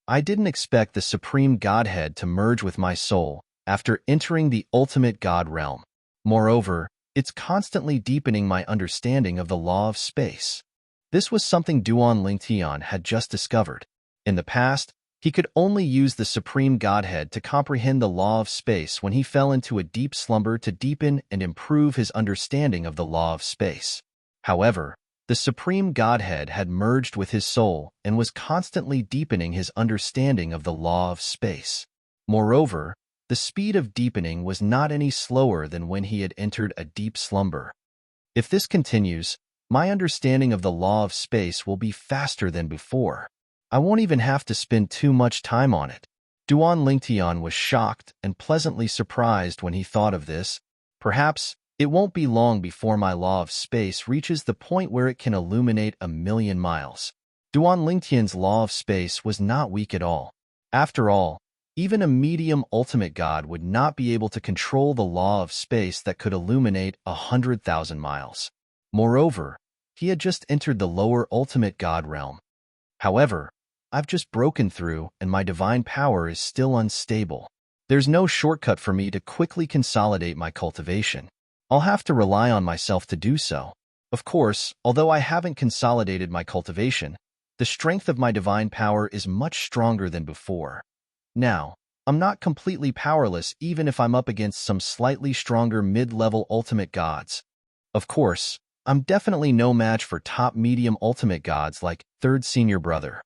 I didn't expect the Supreme Godhead to merge with my soul after entering the ultimate God realm. Moreover, it's constantly deepening my understanding of the law of space. This was something Duan Lingtian had just discovered. In the past, he could only use the Supreme Godhead to comprehend the law of space when he fell into a deep slumber to deepen and improve his understanding of the law of space. However, the Supreme Godhead had merged with his soul and was constantly deepening his understanding of the law of space. Moreover, the speed of deepening was not any slower than when he had entered a deep slumber. If this continues, my understanding of the law of space will be faster than before. I won't even have to spend too much time on it. Duan Lingtian was shocked and pleasantly surprised when he thought of this. Perhaps it won't be long before my law of space reaches the point where it can illuminate 1,000,000 miles. Duan Lingtian's law of space was not weak at all. After all, even a medium ultimate god would not be able to control the law of space that could illuminate 100,000 miles. Moreover, he had just entered the lower ultimate god realm. However, I've just broken through and my divine power is still unstable. There's no shortcut for me to quickly consolidate my cultivation. I'll have to rely on myself to do so. Of course, although I haven't consolidated my cultivation, the strength of my divine power is much stronger than before. Now, I'm not completely powerless even if I'm up against some slightly stronger mid-level ultimate gods. Of course, I'm definitely no match for top medium ultimate gods like Third Senior Brother.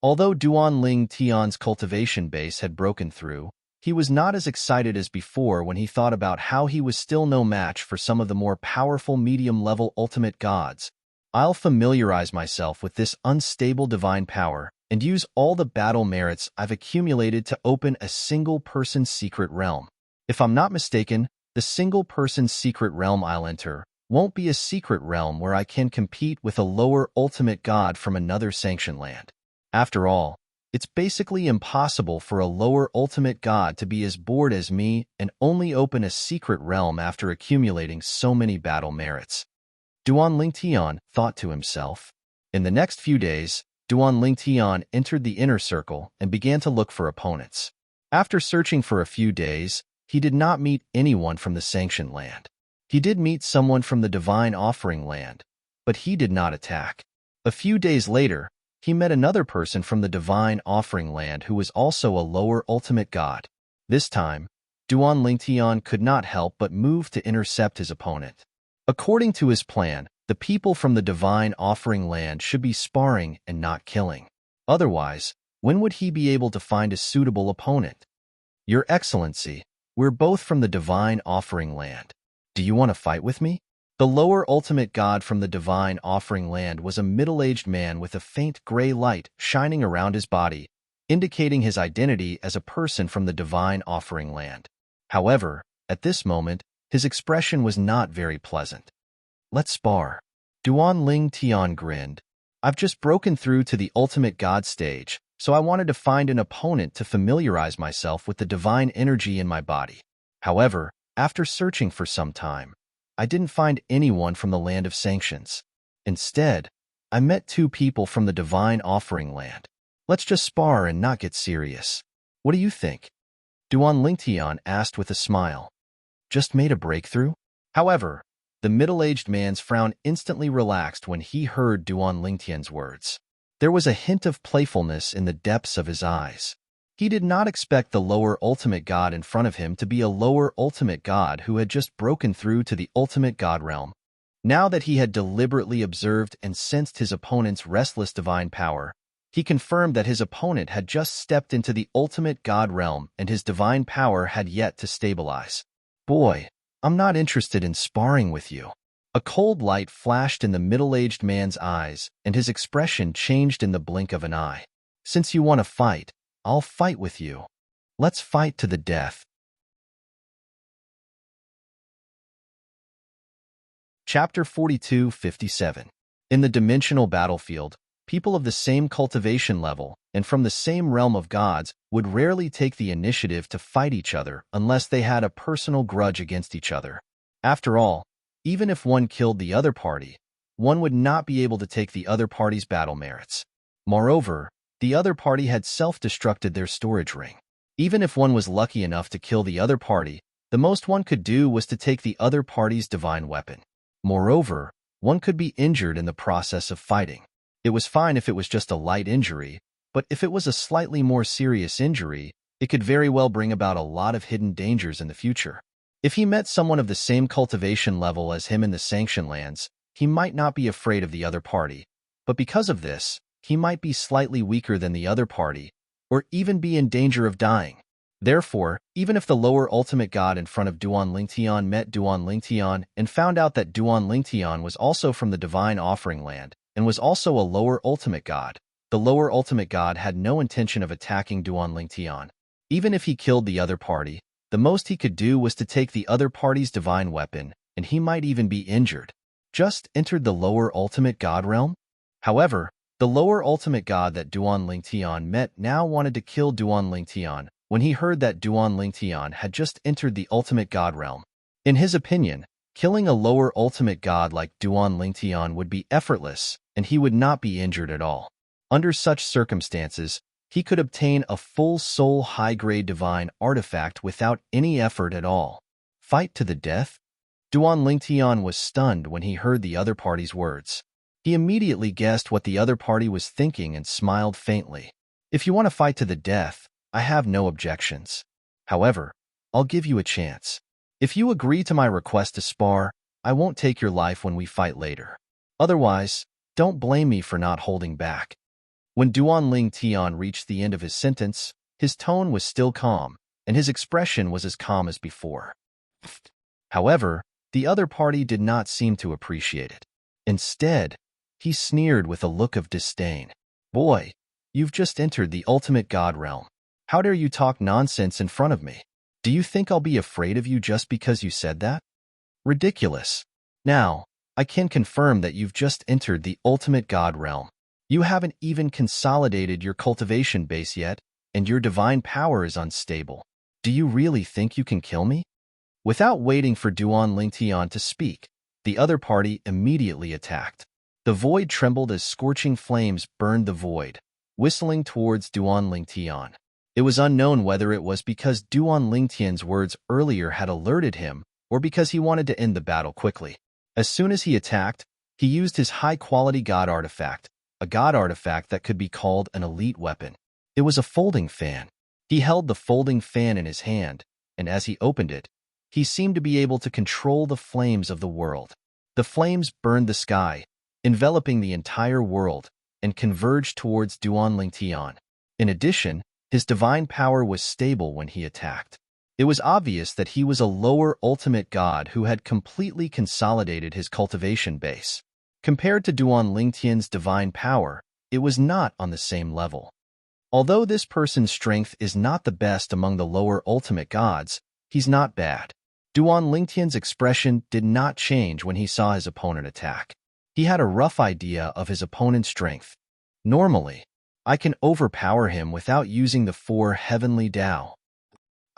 Although Duan Ling Tian's cultivation base had broken through, he was not as excited as before when he thought about how he was still no match for some of the more powerful medium-level ultimate gods. I'll familiarize myself with this unstable divine power and use all the battle merits I've accumulated to open a single-person secret realm. If I'm not mistaken, the single-person secret realm I'll enter won't be a secret realm where I can compete with a lower ultimate god from another sanctioned land. After all, it's basically impossible for a lower ultimate god to be as bored as me and only open a secret realm after accumulating so many battle merits. Duan Lingtian thought to himself. In the next few days, Duan Lingtian entered the inner circle and began to look for opponents. After searching for a few days, he did not meet anyone from the sanctioned land. He did meet someone from the divine offering land, but he did not attack. A few days later, he met another person from the divine offering land who was also a lower ultimate god. This time, Duan Lingtian could not help but move to intercept his opponent. According to his plan, the people from the divine offering land should be sparring and not killing. Otherwise, when would he be able to find a suitable opponent? Your Excellency, we're both from the divine offering land. Do you want to fight with me? The lower ultimate god from the divine offering land was a middle-aged man with a faint gray light shining around his body, indicating his identity as a person from the divine offering land. However, at this moment, his expression was not very pleasant. Let's spar. Duan Ling Tian grinned. I've just broken through to the ultimate god stage, so I wanted to find an opponent to familiarize myself with the divine energy in my body. However, after searching for some time, I didn't find anyone from the land of sanctions. Instead, I met two people from the divine offering land. Let's just spar and not get serious. What do you think? Duan Lingtian asked with a smile. Just made a breakthrough? However, the middle-aged man's frown instantly relaxed when he heard Duan Lingtian's words. There was a hint of playfulness in the depths of his eyes. He did not expect the lower ultimate god in front of him to be a lower ultimate god who had just broken through to the ultimate god realm. Now that he had deliberately observed and sensed his opponent's restless divine power, he confirmed that his opponent had just stepped into the ultimate god realm and his divine power had yet to stabilize. Boy, I'm not interested in sparring with you. A cold light flashed in the middle-aged man's eyes and his expression changed in the blink of an eye. Since you want to fight, I'll fight with you. Let's fight to the death. Chapter 42-57. In the dimensional battlefield, people of the same cultivation level and from the same realm of gods would rarely take the initiative to fight each other unless they had a personal grudge against each other. After all, even if one killed the other party, one would not be able to take the other party's battle merits. Moreover, the other party had self-destructed their storage ring. Even if one was lucky enough to kill the other party, the most one could do was to take the other party's divine weapon. Moreover, one could be injured in the process of fighting. It was fine if it was just a light injury, but if it was a slightly more serious injury, it could very well bring about a lot of hidden dangers in the future. If he met someone of the same cultivation level as him in the sanctioned lands, he might not be afraid of the other party, but because of this, he might be slightly weaker than the other party, or even be in danger of dying. Therefore, even if the lower ultimate god in front of Duan Lingtian met Duan Lingtian and found out that Duan Lingtian was also from the divine offering land and was also a lower ultimate god, the lower ultimate god had no intention of attacking Duan Lingtian. Even if he killed the other party, the most he could do was to take the other party's divine weapon, and he might even be injured. Just entered the lower ultimate god realm? However, the lower ultimate god that Duan Lingtian met now wanted to kill Duan Lingtian when he heard that Duan Lingtian had just entered the ultimate god realm. In his opinion, killing a lower ultimate god like Duan Lingtian would be effortless, and he would not be injured at all. Under such circumstances, he could obtain a full soul high-grade divine artifact without any effort at all. Fight to the death? Duan Lingtian was stunned when he heard the other party's words. He immediately guessed what the other party was thinking and smiled faintly. If you want to fight to the death, I have no objections. However, I'll give you a chance. If you agree to my request to spar, I won't take your life when we fight later. Otherwise, don't blame me for not holding back. When Duan Ling Tian reached the end of his sentence, his tone was still calm, and his expression was as calm as before. However, the other party did not seem to appreciate it. Instead, he sneered with a look of disdain. Boy, you've just entered the ultimate god realm. How dare you talk nonsense in front of me? Do you think I'll be afraid of you just because you said that? Ridiculous. Now, I can confirm that you've just entered the ultimate god realm. You haven't even consolidated your cultivation base yet, and your divine power is unstable. Do you really think you can kill me? Without waiting for Duan Lingtian to speak, the other party immediately attacked. The void trembled as scorching flames burned the void, whistling towards Duan Lingtian. It was unknown whether it was because Duan Lingtian's words earlier had alerted him or because he wanted to end the battle quickly. As soon as he attacked, he used his high-quality god artifact, a god artifact that could be called an elite weapon. It was a folding fan. He held the folding fan in his hand, and as he opened it, he seemed to be able to control the flames of the world. The flames burned the sky, enveloping the entire world, and converged towards Duan Lingtian. In addition, his divine power was stable when he attacked. It was obvious that he was a lower ultimate god who had completely consolidated his cultivation base. Compared to Duan Lingtian's divine power, it was not on the same level. Although this person's strength is not the best among the lower ultimate gods, he's not bad. Duan Lingtian's expression did not change when he saw his opponent attack. He had a rough idea of his opponent's strength. Normally, I can overpower him without using the 4 heavenly Dao.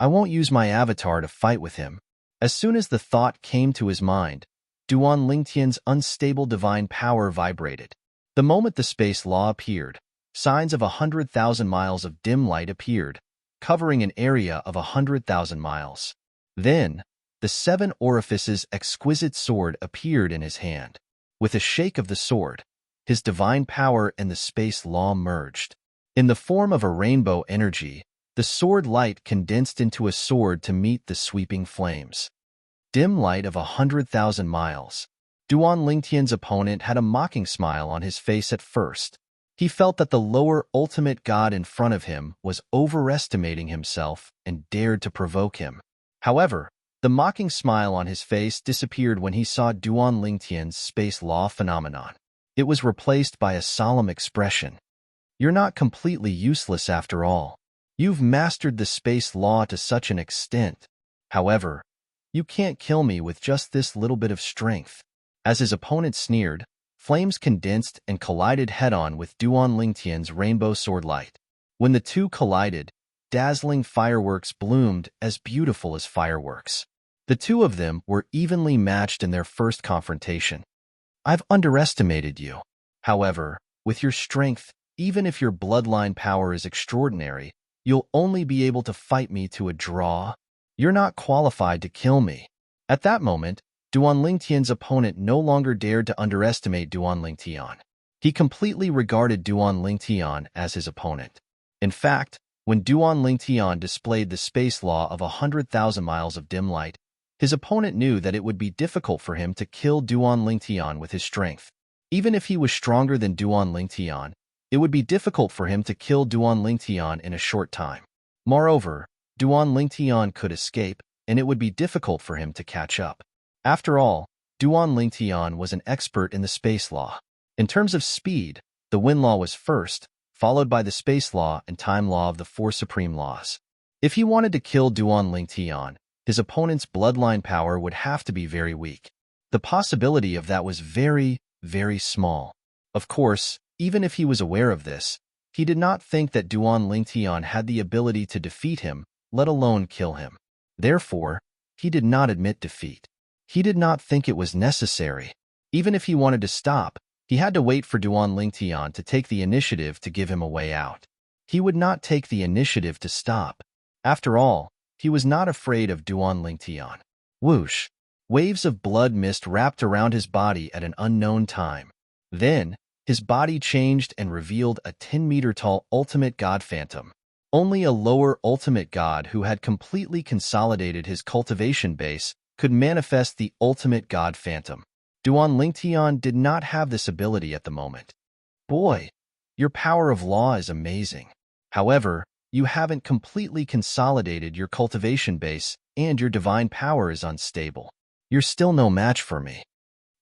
I won't use my avatar to fight with him. As soon as the thought came to his mind, Duan Lingtian's unstable divine power vibrated. The moment the space law appeared, signs of 100,000 miles of dim light appeared, covering an area of 100,000 miles. Then, the 7 orifices exquisite sword appeared in his hand. With a shake of the sword, his divine power and the space law merged. In the form of a rainbow energy, the sword light condensed into a sword to meet the sweeping flames. Dim light of 100,000 miles. Duan Lingtian's opponent had a mocking smile on his face at first. He felt that the lower ultimate god in front of him was overestimating himself and dared to provoke him. However, the mocking smile on his face disappeared when he saw Duan Lingtian's space law phenomenon. It was replaced by a solemn expression. You're not completely useless after all. You've mastered the space law to such an extent. However, you can't kill me with just this little bit of strength. As his opponent sneered, flames condensed and collided head-on with Duan Lingtian's rainbow sword light. When the two collided, dazzling fireworks bloomed as beautiful as fireworks. The two of them were evenly matched in their first confrontation. I've underestimated you. However, with your strength, even if your bloodline power is extraordinary, you'll only be able to fight me to a draw. You're not qualified to kill me. At that moment, Duan Lingtian's opponent no longer dared to underestimate Duan Lingtian. He completely regarded Duan Lingtian as his opponent. In fact, when Duan Lingtian displayed the space law of 100,000 miles of dim light, his opponent knew that it would be difficult for him to kill Duan Lingtian with his strength. Even if he was stronger than Duan Lingtian, it would be difficult for him to kill Duan Lingtian in a short time. Moreover, Duan Lingtian could escape, and it would be difficult for him to catch up. After all, Duan Lingtian was an expert in the space law. In terms of speed, the wind law was first, followed by the space law and time law of the 4 supreme laws. If he wanted to kill Duan Lingtian, his opponent's bloodline power would have to be very weak. The possibility of that was very, very small. Of course, even if he was aware of this, he did not think that Duan Lingtian had the ability to defeat him, let alone kill him. Therefore, he did not admit defeat. He did not think it was necessary. Even if he wanted to stop, he had to wait for Duan Lingtian to take the initiative to give him a way out. He would not take the initiative to stop. After all, he was not afraid of Duan Lingtian. Whoosh! Waves of blood mist wrapped around his body at an unknown time. Then, his body changed and revealed a 10-meter-tall ultimate god phantom. Only a lower ultimate god who had completely consolidated his cultivation base could manifest the ultimate god phantom. Duan Lingtian did not have this ability at the moment. Boy, Your power of law is amazing. However, you haven't completely consolidated your cultivation base, and your divine power is unstable. You're still no match for me."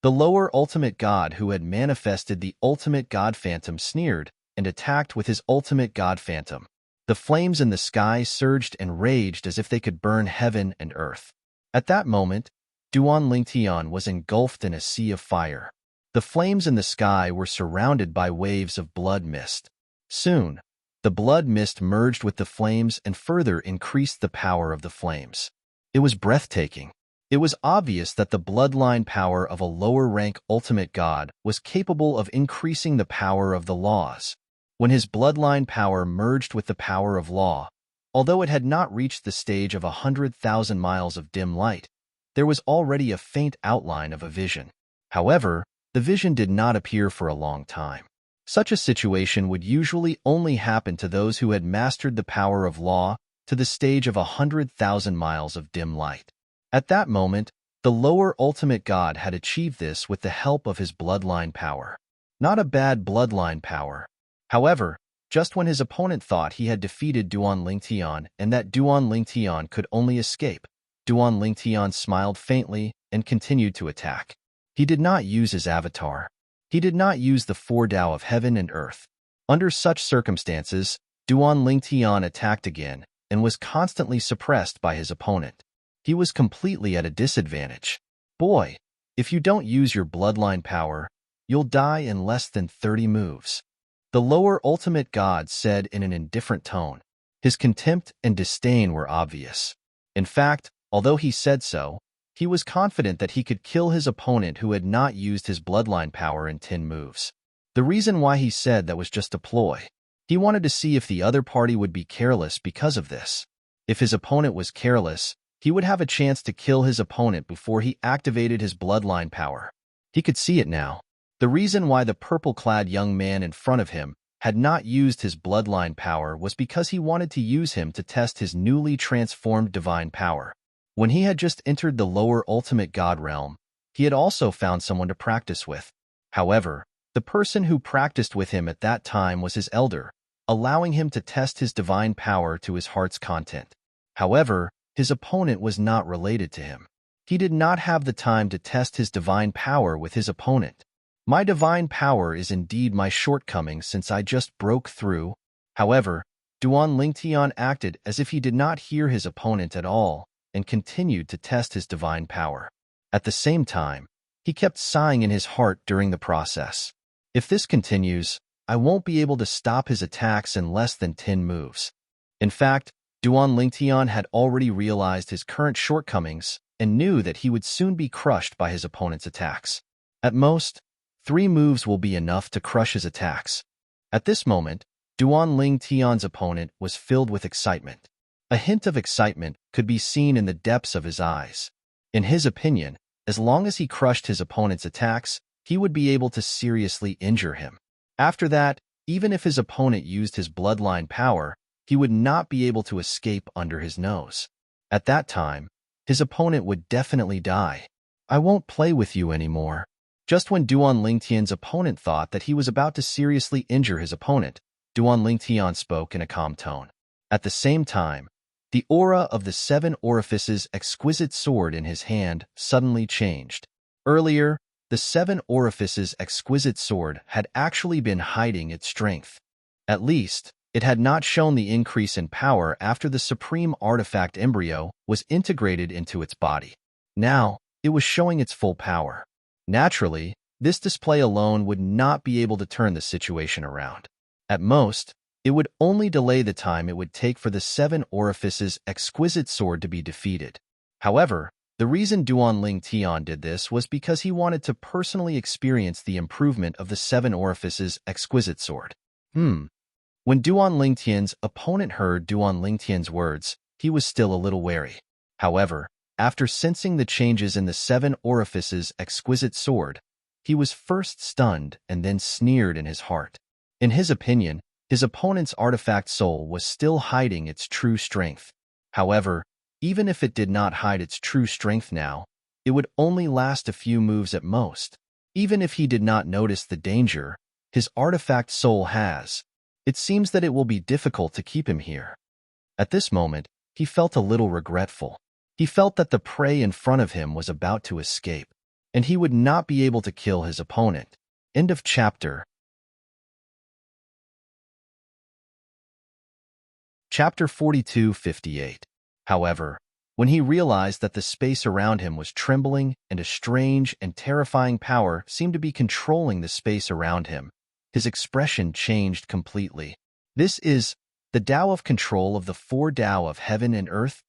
The lower ultimate god who had manifested the ultimate god phantom sneered and attacked with his ultimate god phantom. The flames in the sky surged and raged as if they could burn heaven and earth. At that moment, Duan Lingtian was engulfed in a sea of fire. The flames in the sky were surrounded by waves of blood mist. Soon, the blood mist merged with the flames and further increased the power of the flames. It was breathtaking. It was obvious that the bloodline power of a lower-rank ultimate god was capable of increasing the power of the laws. When his bloodline power merged with the power of law, although it had not reached the stage of 100,000 miles of dim light, there was already a faint outline of a vision. However, the vision did not appear for a long time. Such a situation would usually only happen to those who had mastered the power of law to the stage of 100,000 miles of dim light. At that moment, the lower ultimate god had achieved this with the help of his bloodline power. Not a bad bloodline power. However, just when his opponent thought he had defeated Duan Lingtian and that Duan Lingtian could only escape, Duan Lingtian smiled faintly and continued to attack. He did not use his avatar. He did not use the four Tao of heaven and earth. Under such circumstances, Duan Lingtian attacked again and was constantly suppressed by his opponent. He was completely at a disadvantage. "Boy, if you don't use your bloodline power, you'll die in less than 30 moves." The lower ultimate god said in an indifferent tone. His contempt and disdain were obvious. In fact, although he said so, he was confident that he could kill his opponent who had not used his bloodline power in 10 moves. The reason why he said that was just a ploy. He wanted to see if the other party would be careless because of this. If his opponent was careless, he would have a chance to kill his opponent before he activated his bloodline power. He could see it now. The reason why the purple-clad young man in front of him had not used his bloodline power was because he wanted to use him to test his newly transformed divine power. When he had just entered the lower ultimate god realm, he had also found someone to practice with. However, the person who practiced with him at that time was his elder, allowing him to test his divine power to his heart's content. However, his opponent was not related to him. He did not have the time to test his divine power with his opponent. "My divine power is indeed my shortcoming since I just broke through." However, Duan Lingtian acted as if he did not hear his opponent at all and continued to test his divine power. At the same time, he kept sighing in his heart during the process. "If this continues, I won't be able to stop his attacks in less than 10 moves." In fact, Duan Lingtian had already realized his current shortcomings and knew that he would soon be crushed by his opponent's attacks. At most, 3 moves will be enough to crush his attacks. At this moment, Duan Lingtian's opponent was filled with excitement. A hint of excitement could be seen in the depths of his eyes. In his opinion, as long as he crushed his opponent's attacks, he would be able to seriously injure him. After that, even if his opponent used his bloodline power, he would not be able to escape under his nose. At that time, his opponent would definitely die. "I won't play with you anymore." Just when Duan Lingtian's opponent thought that he was about to seriously injure his opponent, Duan Lingtian spoke in a calm tone. At the same time, the aura of the 7 orifices exquisite sword in his hand suddenly changed. Earlier, the 7 orifices exquisite sword had actually been hiding its strength. At least, it had not shown the increase in power after the supreme artifact embryo was integrated into its body. Now, it was showing its full power. Naturally, this display alone would not be able to turn the situation around. At most, it would only delay the time it would take for the 7 orifices exquisite sword to be defeated. However, the reason Duan Lingtian did this was because he wanted to personally experience the improvement of the 7 orifices exquisite sword. When Duan Lingtian's opponent heard Duan Lingtian's words, he was still a little wary. However, after sensing the changes in the 7 orifices exquisite sword, he was first stunned and then sneered in his heart. In his opinion, his opponent's artifact soul was still hiding its true strength. However, even if it did not hide its true strength now, it would only last a few moves at most. Even if he did not notice the danger, his artifact soul has. It seems that it will be difficult to keep him here. At this moment, he felt a little regretful. He felt that the prey in front of him was about to escape, and he would not be able to kill his opponent. End of chapter. Chapter 42:58. However, when he realized that the space around him was trembling and a strange and terrifying power seemed to be controlling the space around him, his expression changed completely. This is the Tao of control of the four Tao of heaven and earth.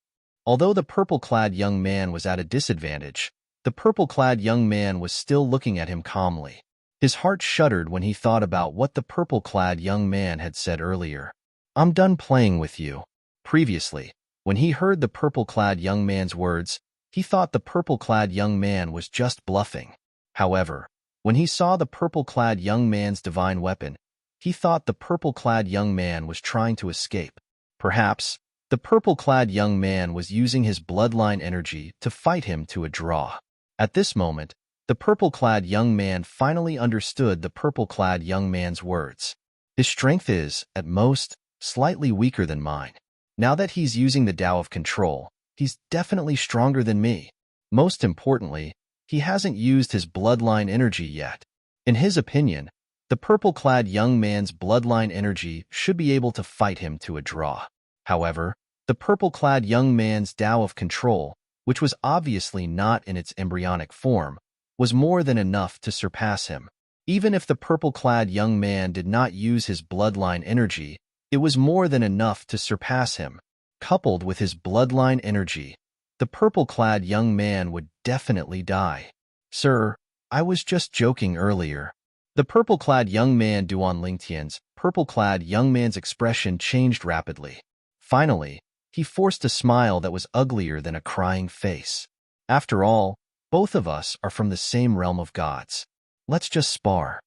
Although the purple-clad young man was at a disadvantage, the purple-clad young man was still looking at him calmly. His heart shuddered when he thought about what the purple-clad young man had said earlier. "I'm done playing with you." Previously, when he heard the purple-clad young man's words, he thought the purple-clad young man was just bluffing. However, when he saw the purple-clad young man's divine weapon, he thought the purple-clad young man was trying to escape. Perhaps, the purple-clad young man was using his bloodline energy to fight him to a draw. At this moment, the purple-clad young man finally understood the purple-clad young man's words. His strength is, at most, slightly weaker than mine. Now that he's using the Tao of control, he's definitely stronger than me. Most importantly, he hasn't used his bloodline energy yet. In his opinion, the purple-clad young man's bloodline energy should be able to fight him to a draw. However, the purple-clad young man's Tao of control, which was obviously not in its embryonic form, was more than enough to surpass him. Even if the purple-clad young man did not use his bloodline energy, it was more than enough to surpass him. Coupled with his bloodline energy, the purple-clad young man would definitely die. "Sir, I was just joking earlier." The purple-clad young man Duan Lingtian's purple-clad young man's expression changed rapidly. Finally, he forced a smile that was uglier than a crying face. "After all, both of us are from the same realm of gods. Let's just spar."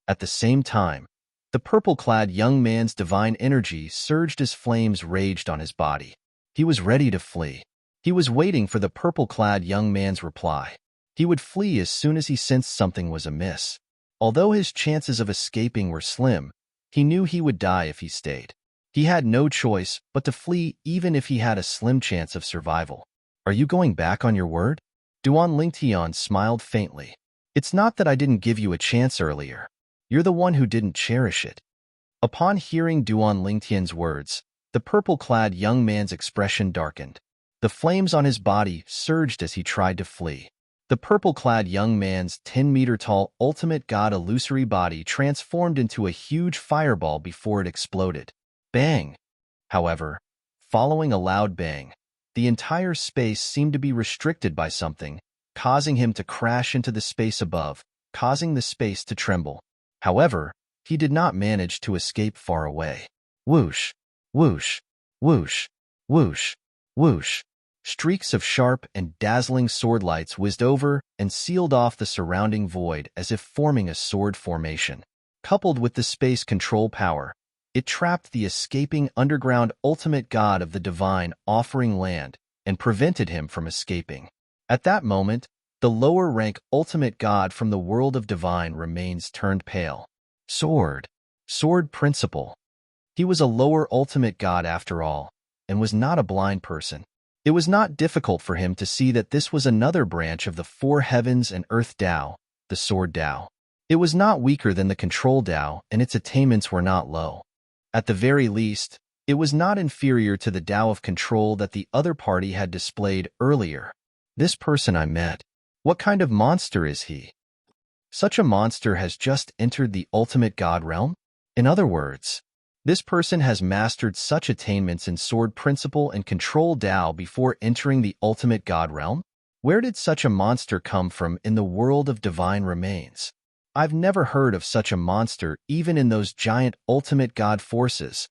At the same time, the purple-clad young man's divine energy surged as flames raged on his body. He was ready to flee. He was waiting for the purple-clad young man's reply. He would flee as soon as he sensed something was amiss. Although his chances of escaping were slim, he knew he would die if he stayed. He had no choice but to flee even if he had a slim chance of survival. "Are you going back on your word?" Duan Lingtian smiled faintly. "It's not that I didn't give you a chance earlier. You're the one who didn't cherish it." Upon hearing Duan Lingtian's words, the purple-clad young man's expression darkened. The flames on his body surged as he tried to flee. The purple-clad young man's 10-meter-tall ultimate god illusory body transformed into a huge fireball before it exploded. Bang! However, following a loud bang, the entire space seemed to be restricted by something, causing him to crash into the space above, causing the space to tremble. However, he did not manage to escape far away. Whoosh! Whoosh! Whoosh! Whoosh! Whoosh! Streaks of sharp and dazzling sword lights whizzed over and sealed off the surrounding void as if forming a sword formation. Coupled with the space control power, it trapped the escaping underground ultimate god of the divine offering land and prevented him from escaping. At that moment, the lower rank ultimate god from the world of divine remains turned pale. Sword principle. He was a lower ultimate god after all, and was not a blind person. It was not difficult for him to see that this was another branch of the four heavens and earth Tao, the sword Tao. It was not weaker than the control Tao, and its attainments were not low. At the very least, it was not inferior to the Tao of control that the other party had displayed earlier. "This person I met, what kind of monster is he? Such a monster has just entered the ultimate god realm? In other words, this person has mastered such attainments in sword principle and control Tao before entering the ultimate god realm? Where did such a monster come from in the world of divine remains? I've never heard of such a monster even in those giant ultimate god forces.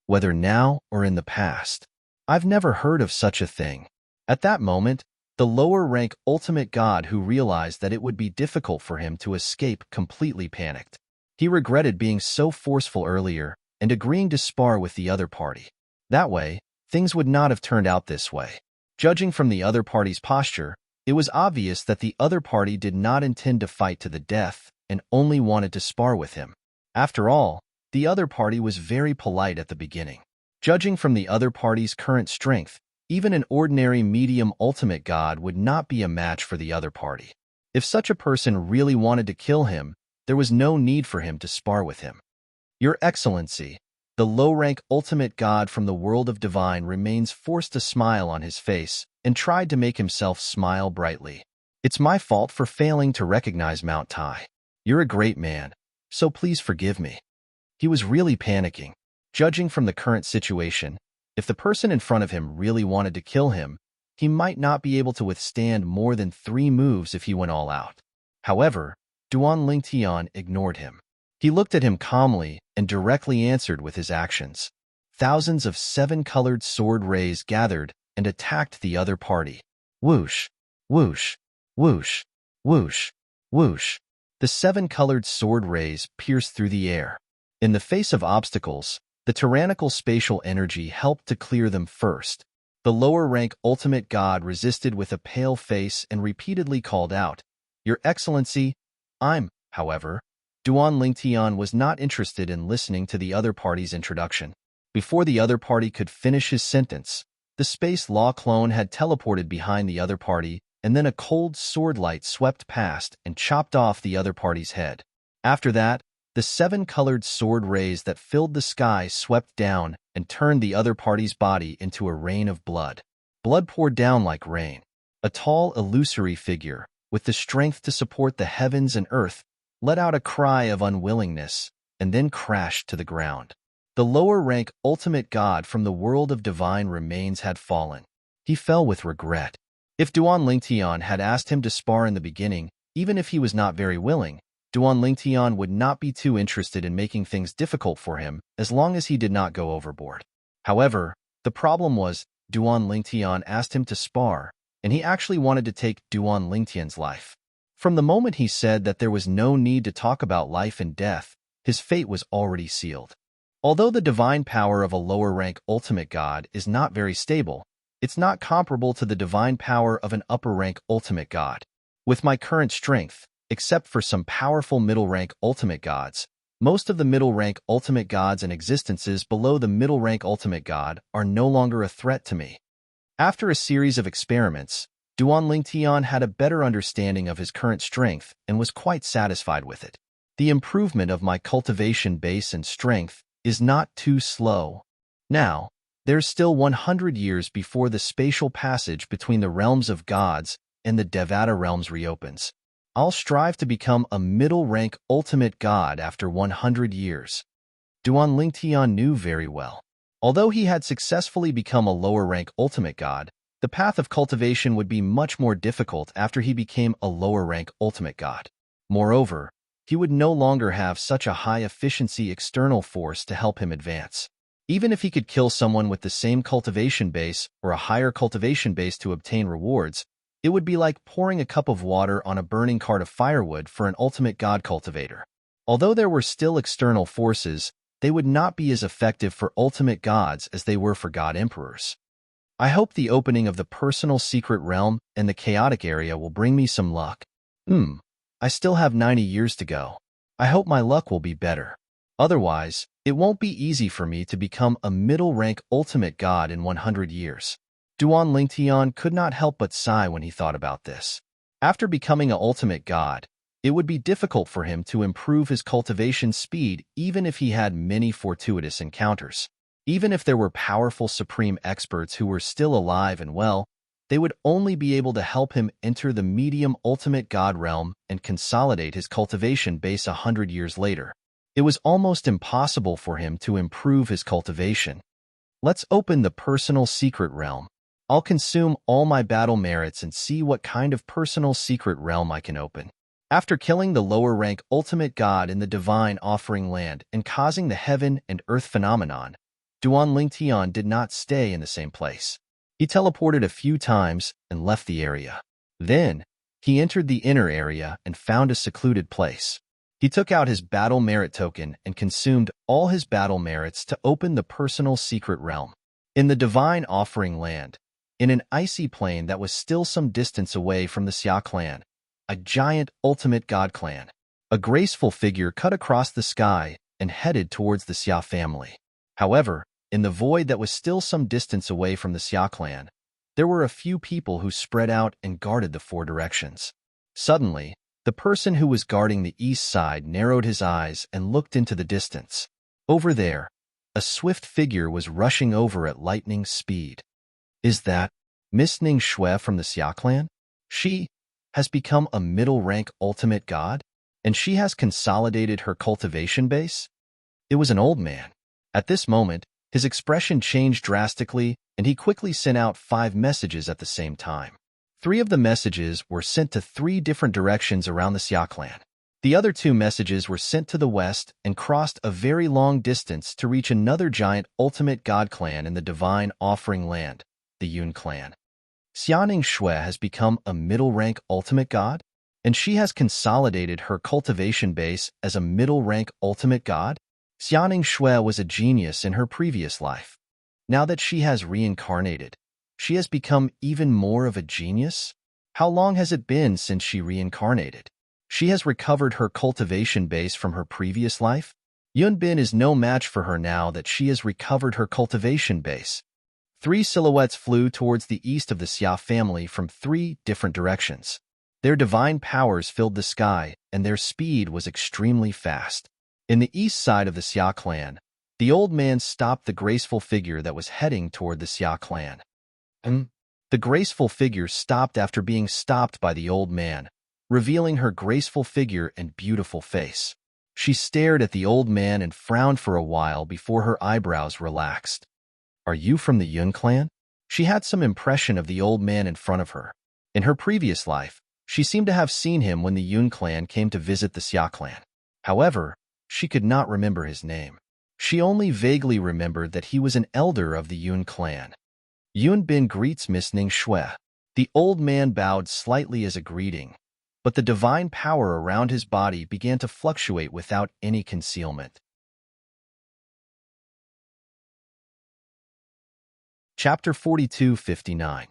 Whether now or in the past, I've never heard of such a thing." At that moment, the lower rank ultimate god who realized that it would be difficult for him to escape completely panicked. He regretted being so forceful earlier and agreeing to spar with the other party. That way, things would not have turned out this way. Judging from the other party's posture, it was obvious that the other party did not intend to fight to the death and only wanted to spar with him. After all, the other party was very polite at the beginning. Judging from the other party's current strength, even an ordinary medium ultimate god would not be a match for the other party. If such a person really wanted to kill him, there was no need for him to spar with him. Your Excellency, the low-rank ultimate god from the world of divine remains forced a smile on his face and tried to make himself smile brightly. It's my fault for failing to recognize Mount Tai. You're a great man, so please forgive me. He was really panicking. Judging from the current situation, if the person in front of him really wanted to kill him, he might not be able to withstand more than 3 moves if he went all out. However, Duan Lingtian ignored him. He looked at him calmly and directly answered with his actions. Thousands of 7-colored sword rays gathered and attacked the other party. Whoosh, whoosh, whoosh, whoosh, whoosh. The 7-colored sword rays pierced through the air. In the face of obstacles, the tyrannical spatial energy helped to clear them first. The lower-rank ultimate god resisted with a pale face and repeatedly called out, "Your Excellency, however." Duan Lingtian was not interested in listening to the other party's introduction. Before the other party could finish his sentence, the space law clone had teleported behind the other party, and then a cold sword light swept past and chopped off the other party's head. After that, the 7-colored sword rays that filled the sky swept down and turned the other party's body into a rain of blood. Blood poured down like rain. A tall, illusory figure, with the strength to support the heavens and earth, let out a cry of unwillingness and then crashed to the ground. The lower-rank ultimate god from the world of divine remains had fallen. He fell with regret. If Duan Lingtian had asked him to spar in the beginning, even if he was not very willing, Duan Lingtian would not be too interested in making things difficult for him as long as he did not go overboard. However, the problem was Duan Lingtian asked him to spar, and he actually wanted to take Duan Lingtian's life. From the moment he said that there was no need to talk about life and death, his fate was already sealed. Although the divine power of a lower-rank ultimate god is not very stable, it's not comparable to the divine power of an upper-rank ultimate god. With my current strength, except for some powerful middle-rank ultimate gods, most of the middle-rank ultimate gods and existences below the middle-rank ultimate god are no longer a threat to me. After a series of experiments, Duan Lingtian had a better understanding of his current strength and was quite satisfied with it. The improvement of my cultivation base and strength is not too slow. Now, there's still 100 years before the spatial passage between the realms of gods and the Devata realms reopens. I'll strive to become a middle-rank ultimate god after 100 years. Duan Lingtian knew very well. Although he had successfully become a lower-rank ultimate god, the path of cultivation would be much more difficult after he became a lower-rank ultimate god. Moreover, he would no longer have such a high-efficiency external force to help him advance. Even if he could kill someone with the same cultivation base or a higher cultivation base to obtain rewards, it would be like pouring a cup of water on a burning cart of firewood for an ultimate god cultivator. Although there were still external forces, they would not be as effective for ultimate gods as they were for god emperors. I hope the opening of the personal secret realm and the chaotic area will bring me some luck. I still have 90 years to go. I hope my luck will be better. Otherwise, it won't be easy for me to become a middle-rank ultimate god in 100 years. Duan Lingtian could not help but sigh when he thought about this. After becoming an ultimate god, it would be difficult for him to improve his cultivation speed even if he had many fortuitous encounters. Even if there were powerful supreme experts who were still alive and well, they would only be able to help him enter the medium ultimate god realm and consolidate his cultivation base 100 years later. It was almost impossible for him to improve his cultivation. Let's open the personal secret realm. I'll consume all my battle merits and see what kind of personal secret realm I can open. After killing the lower-rank ultimate god in the divine offering land and causing the heaven and earth phenomenon, Duan Lingtian did not stay in the same place. He teleported a few times and left the area. Then, he entered the inner area and found a secluded place. He took out his battle merit token and consumed all his battle merits to open the personal secret realm. In the divine offering land, in an icy plain that was still some distance away from the Xia clan, a giant ultimate god clan, A graceful figure cut across the sky and headed towards the Xia family. However, in the void that was still some distance away from the Xia clan, there were a few people who spread out and guarded the four directions. Suddenly, the person who was guarding the east side narrowed his eyes and looked into the distance. Over there, a swift figure was rushing over at lightning speed. Is that Miss Ning Shui from the Xia clan? She has become a middle-rank ultimate god, and she has consolidated her cultivation base? It was an old man. At this moment, his expression changed drastically, and he quickly sent out 5 messages at the same time. 3 of the messages were sent to 3 different directions around the Xia clan. The other 2 messages were sent to the west and crossed a very long distance to reach another giant ultimate god clan in the divine offering land, the Yun clan. Xianing Shui has become a middle-rank ultimate god, and she has consolidated her cultivation base as a middle-rank ultimate god? Xianing Shui was a genius in her previous life. Now that she has reincarnated, she has become even more of a genius? How long has it been since she reincarnated? She has recovered her cultivation base from her previous life? Yun Bin is no match for her now that she has recovered her cultivation base. 3 silhouettes flew towards the east of the Xia family from 3 different directions. Their divine powers filled the sky, and their speed was extremely fast. In the east side of the Xia clan, the old man stopped the graceful figure that was heading toward the Xia clan. The graceful figure stopped after being stopped by the old man, revealing her graceful figure and beautiful face. She stared at the old man and frowned for a while before her eyebrows relaxed. Are you from the Yun clan? She had some impression of the old man in front of her. In her previous life, she seemed to have seen him when the Yun clan came to visit the Xia clan. However, she could not remember his name. She only vaguely remembered that he was an elder of the Yun clan. Yun Bin greets Miss Ning Shui. The old man bowed slightly as a greeting, but the divine power around his body began to fluctuate without any concealment. Chapter 42:59.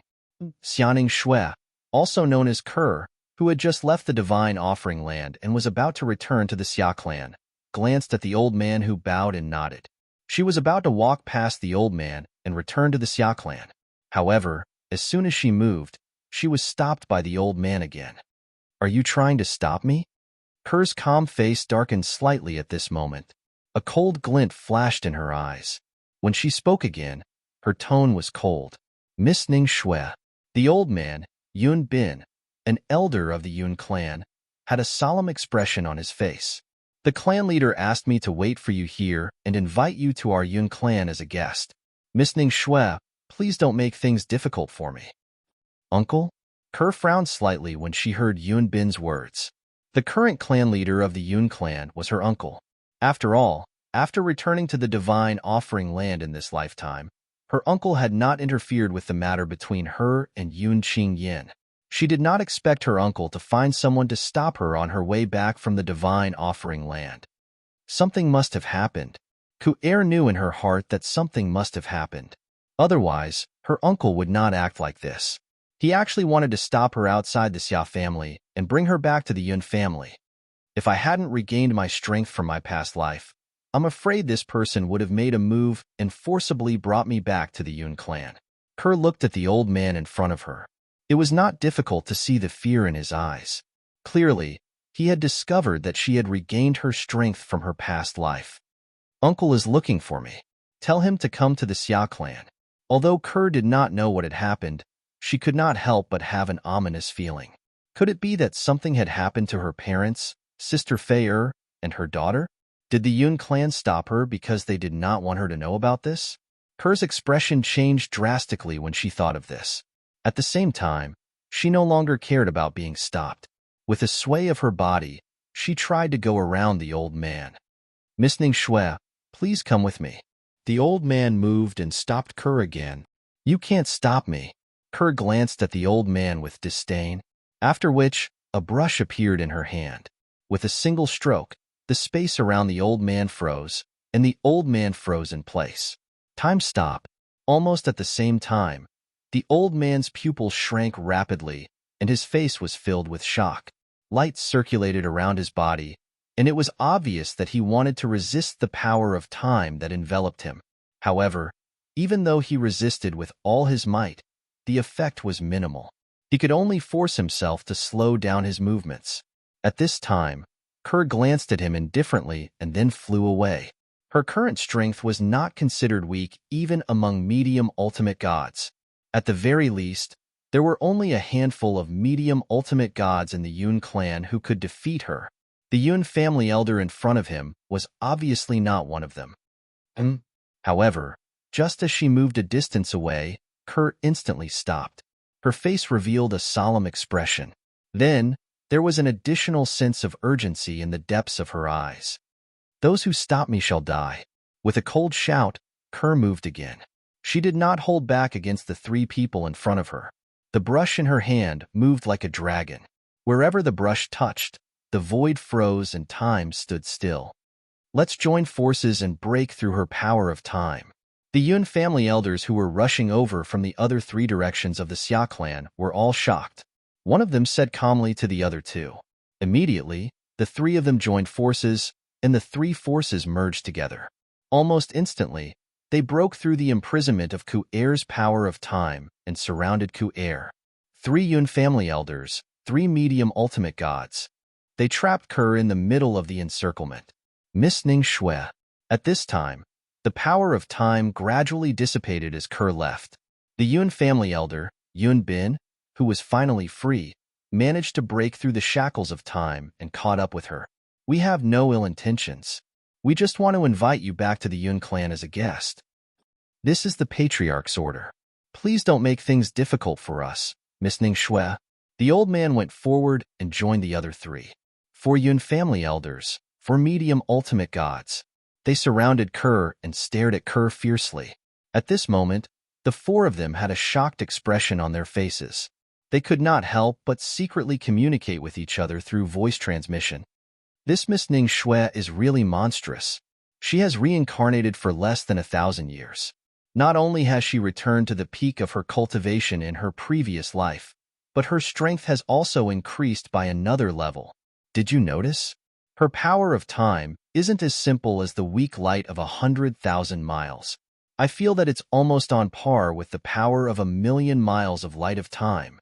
Xianing Shui, also known as Kerr, who had just left the divine offering land and was about to return to the Xia clan, glanced at the old man who bowed and nodded. She was about to walk past the old man and return to the Xia clan. However, as soon as she moved, she was stopped by the old man again. Are you trying to stop me? Kerr's calm face darkened slightly at this moment. A cold glint flashed in her eyes. When she spoke again, her tone was cold. Miss Ning Shui. The old man, Yun Bin, an elder of the Yun clan, had a solemn expression on his face. The clan leader asked me to wait for you here and invite you to our Yun clan as a guest. Miss Ning Shui, please don't make things difficult for me. Uncle? Kerr frowned slightly when she heard Yun Bin's words. The current clan leader of the Yun clan was her uncle. After all, after returning to the divine offering land in this lifetime, her uncle had not interfered with the matter between her and Yun Qingyin. She did not expect her uncle to find someone to stop her on her way back from the divine offering land. Something must have happened. Ku-er knew in her heart that something must have happened. Otherwise, her uncle would not act like this. He actually wanted to stop her outside the Xia family and bring her back to the Yun family. If I hadn't regained my strength from my past life, I'm afraid this person would have made a move and forcibly brought me back to the Yun clan. Kerr looked at the old man in front of her. It was not difficult to see the fear in his eyes. Clearly, he had discovered that she had regained her strength from her past life. Uncle is looking for me. Tell him to come to the Xia clan. Although Kerr did not know what had happened, she could not help but have an ominous feeling. Could it be that something had happened to her parents, Sister Fei-er, and her daughter? Did the Yun clan stop her because they did not want her to know about this? Kerr's expression changed drastically when she thought of this. At the same time, she no longer cared about being stopped. With a sway of her body, she tried to go around the old man. Miss Ning Shui, please come with me. The old man moved and stopped Kerr again. You can't stop me. Kerr glanced at the old man with disdain, after which a brush appeared in her hand. With a single stroke, the space around the old man froze, and the old man froze in place. Time stopped. Almost at the same time, the old man's pupils shrank rapidly, and his face was filled with shock. Light circulated around his body, and it was obvious that he wanted to resist the power of time that enveloped him. However, even though he resisted with all his might, the effect was minimal. He could only force himself to slow down his movements. At this time, Kerr glanced at him indifferently and then flew away. Her current strength was not considered weak even among medium ultimate gods. At the very least, there were only a handful of medium ultimate gods in the Yun clan who could defeat her. The Yun family elder in front of him was obviously not one of them. However, just as she moved a distance away, Kerr instantly stopped. Her face revealed a solemn expression. Then, there was an additional sense of urgency in the depths of her eyes. "Those who stop me shall die." With a cold shout, Kerr moved again. She did not hold back against the three people in front of her. The brush in her hand moved like a dragon. Wherever the brush touched, the void froze and time stood still. "Let's join forces and break through her power of time." The Yun family elders who were rushing over from the other three directions of the Xia clan were all shocked. One of them said calmly to the other two. Immediately, the three of them joined forces, and the three forces merged together. Almost instantly, they broke through the imprisonment of Ku-er's power of time and surrounded Ku-er. Three Yun family elders, three medium ultimate gods. They trapped Kerr in the middle of the encirclement. Misty Shui. At this time, the power of time gradually dissipated as Kerr left. The Yun family elder, Yun Bin, who was finally free, managed to break through the shackles of time and caught up with her. "We have no ill intentions. We just want to invite you back to the Yun clan as a guest. This is the Patriarch's order. Please don't make things difficult for us, Misty Shui." The old man went forward and joined the other three. Four Yun family elders, four medium ultimate gods. They surrounded Kerr and stared at Kerr fiercely. At this moment, the four of them had a shocked expression on their faces. They could not help but secretly communicate with each other through voice transmission. "This Misty Shui is really monstrous. She has reincarnated for less than 1,000 years. Not only has she returned to the peak of her cultivation in her previous life, but her strength has also increased by another level. Did you notice? Her power of time isn't as simple as the weak light of 100,000 miles. I feel that it's almost on par with the power of 1,000,000 miles of light of time.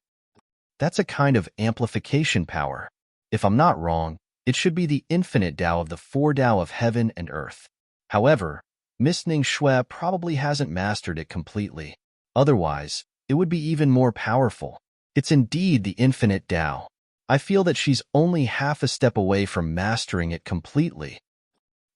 That's a kind of amplification power. If I'm not wrong, it should be the infinite Tao of the four Tao of heaven and earth. However, Misty Shui probably hasn't mastered it completely. Otherwise, it would be even more powerful. It's indeed the infinite Tao. I feel that she's only half a step away from mastering it completely."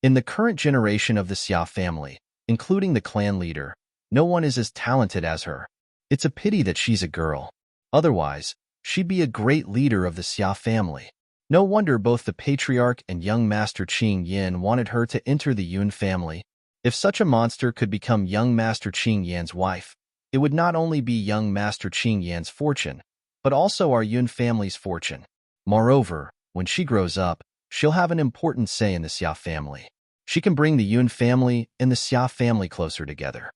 In the current generation of the Xia family, including the clan leader, no one is as talented as her. It's a pity that she's a girl. Otherwise, she'd be a great leader of the Xia family. No wonder both the patriarch and young master Qing Yin wanted her to enter the Yun family. If such a monster could become young master Qing Yan's wife, it would not only be young master Qing Yan's fortune, but also our Yun family's fortune. Moreover, when she grows up, she'll have an important say in the Xia family. She can bring the Yun family and the Xia family closer together.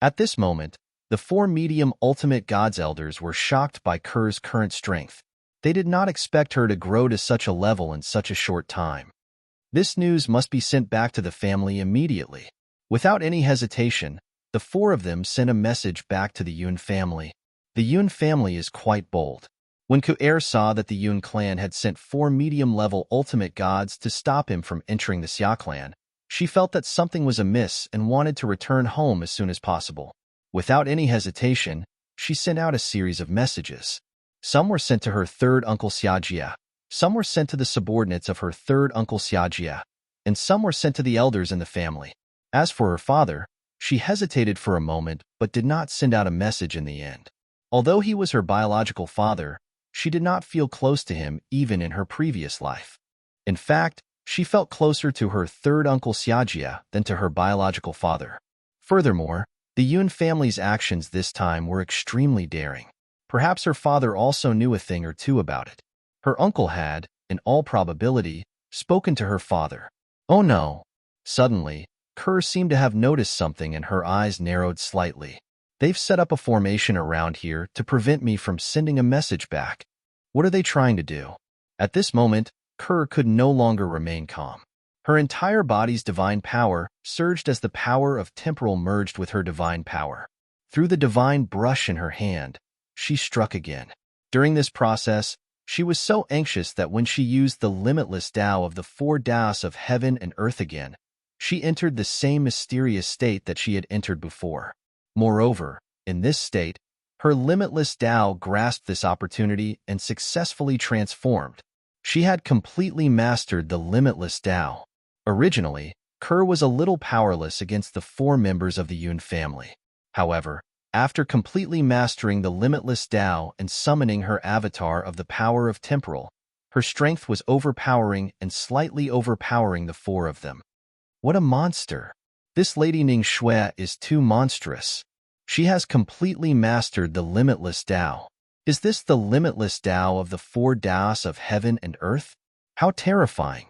At this moment, the four medium ultimate gods elders were shocked by Kerr's current strength. They did not expect her to grow to such a level in such a short time. This news must be sent back to the family immediately. Without any hesitation, the four of them sent a message back to the Yun family. The Yun family is quite bold. When Ku-er saw that the Yun clan had sent four medium-level ultimate gods to stop him from entering the Xia clan, she felt that something was amiss and wanted to return home as soon as possible. Without any hesitation, she sent out a series of messages. Some were sent to her third uncle Xiajia, some were sent to the subordinates of her third uncle Xiajia, and some were sent to the elders in the family. As for her father, she hesitated for a moment but did not send out a message in the end. Although he was her biological father, she did not feel close to him even in her previous life. In fact, she felt closer to her third uncle Xiajia than to her biological father. Furthermore, the Yun family's actions this time were extremely daring. Perhaps her father also knew a thing or two about it. Her uncle had, in all probability, spoken to her father. Oh no! Suddenly, Kerr seemed to have noticed something and her eyes narrowed slightly. They've set up a formation around here to prevent me from sending a message back. What are they trying to do? At this moment, Kerr could no longer remain calm. Her entire body's divine power surged as the power of temporal merged with her divine power. Through the divine brush in her hand, she struck again. During this process, she was so anxious that when she used the limitless Tao of the four Taos of heaven and earth again, she entered the same mysterious state that she had entered before. Moreover, in this state, her limitless Tao grasped this opportunity and successfully transformed. She had completely mastered the limitless Tao. Originally, Kerr was a little powerless against the four members of the Yun family. However, after completely mastering the limitless Tao and summoning her avatar of the power of temporal, her strength was overpowering and slightly overpowering the four of them. What a monster! This Lady Ning Shui is too monstrous. She has completely mastered the limitless Tao. Is this the limitless Tao of the four Taos of heaven and earth? How terrifying!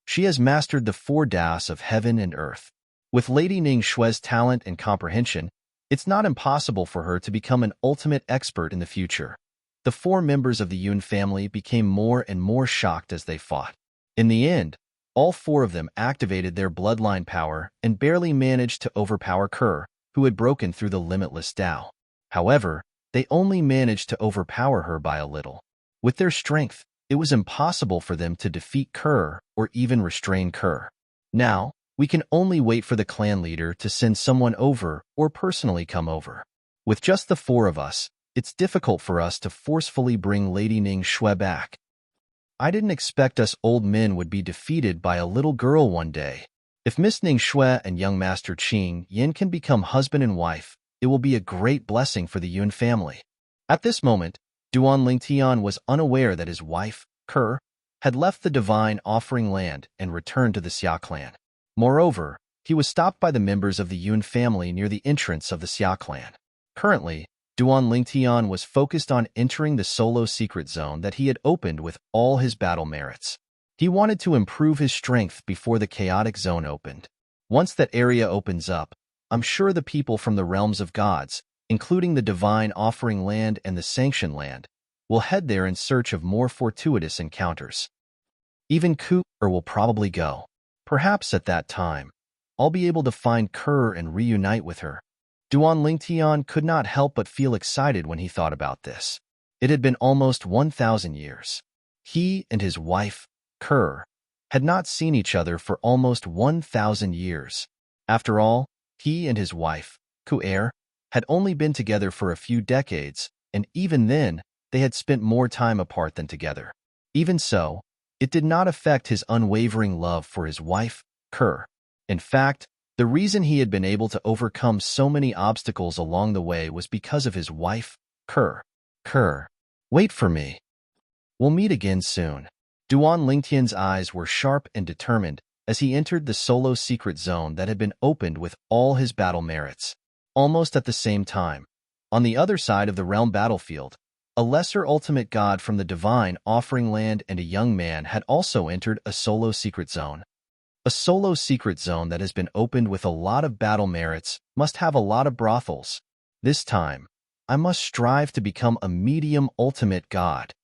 She has mastered the four Taos of heaven and earth. With Lady Ning Shui's talent and comprehension, it's not impossible for her to become an ultimate expert in the future. The four members of the Yun family became more and more shocked as they fought. In the end, all four of them activated their bloodline power and barely managed to overpower Kerr, who had broken through the limitless Tao. However, they only managed to overpower her by a little. With their strength, it was impossible for them to defeat Kerr or even restrain Kerr. Now, we can only wait for the clan leader to send someone over or personally come over. With just the four of us, it's difficult for us to forcefully bring Lady Ning Shui back. I didn't expect us old men would be defeated by a little girl one day. If Miss Ning Shui and young Master Qing Yin can become husband and wife, it will be a great blessing for the Yun family. At this moment, Duan Lingtian was unaware that his wife, Kerr, had left the divine offering land and returned to the Xia clan. Moreover, he was stopped by the members of the Yun family near the entrance of the Xia clan. Currently, Duan Lingtian was focused on entering the solo secret zone that he had opened with all his battle merits. He wanted to improve his strength before the chaotic zone opened. Once that area opens up, I'm sure the people from the realms of gods, including the divine offering land and the sanction land, will head there in search of more fortuitous encounters. Even Kerr will probably go. Perhaps at that time, I'll be able to find Kerr and reunite with her. Duan Lingtian could not help but feel excited when he thought about this. It had been almost 1,000 years. He and his wife, Kerr, had not seen each other for almost 1,000 years. After all, he and his wife, Ku'er, had only been together for a few decades, and even then, they had spent more time apart than together. Even so, it did not affect his unwavering love for his wife, Kerr. In fact, the reason he had been able to overcome so many obstacles along the way was because of his wife, Kerr. Kerr, wait for me. We'll meet again soon. Duan Lingtian's eyes were sharp and determined as he entered the solo secret zone that had been opened with all his battle merits. Almost at the same time, on the other side of the realm battlefield, a lesser ultimate god from the divine offering land and a young man had also entered a solo secret zone. A solo secret zone that has been opened with a lot of battle merits must have a lot of brothels. This time, I must strive to become a medium ultimate god.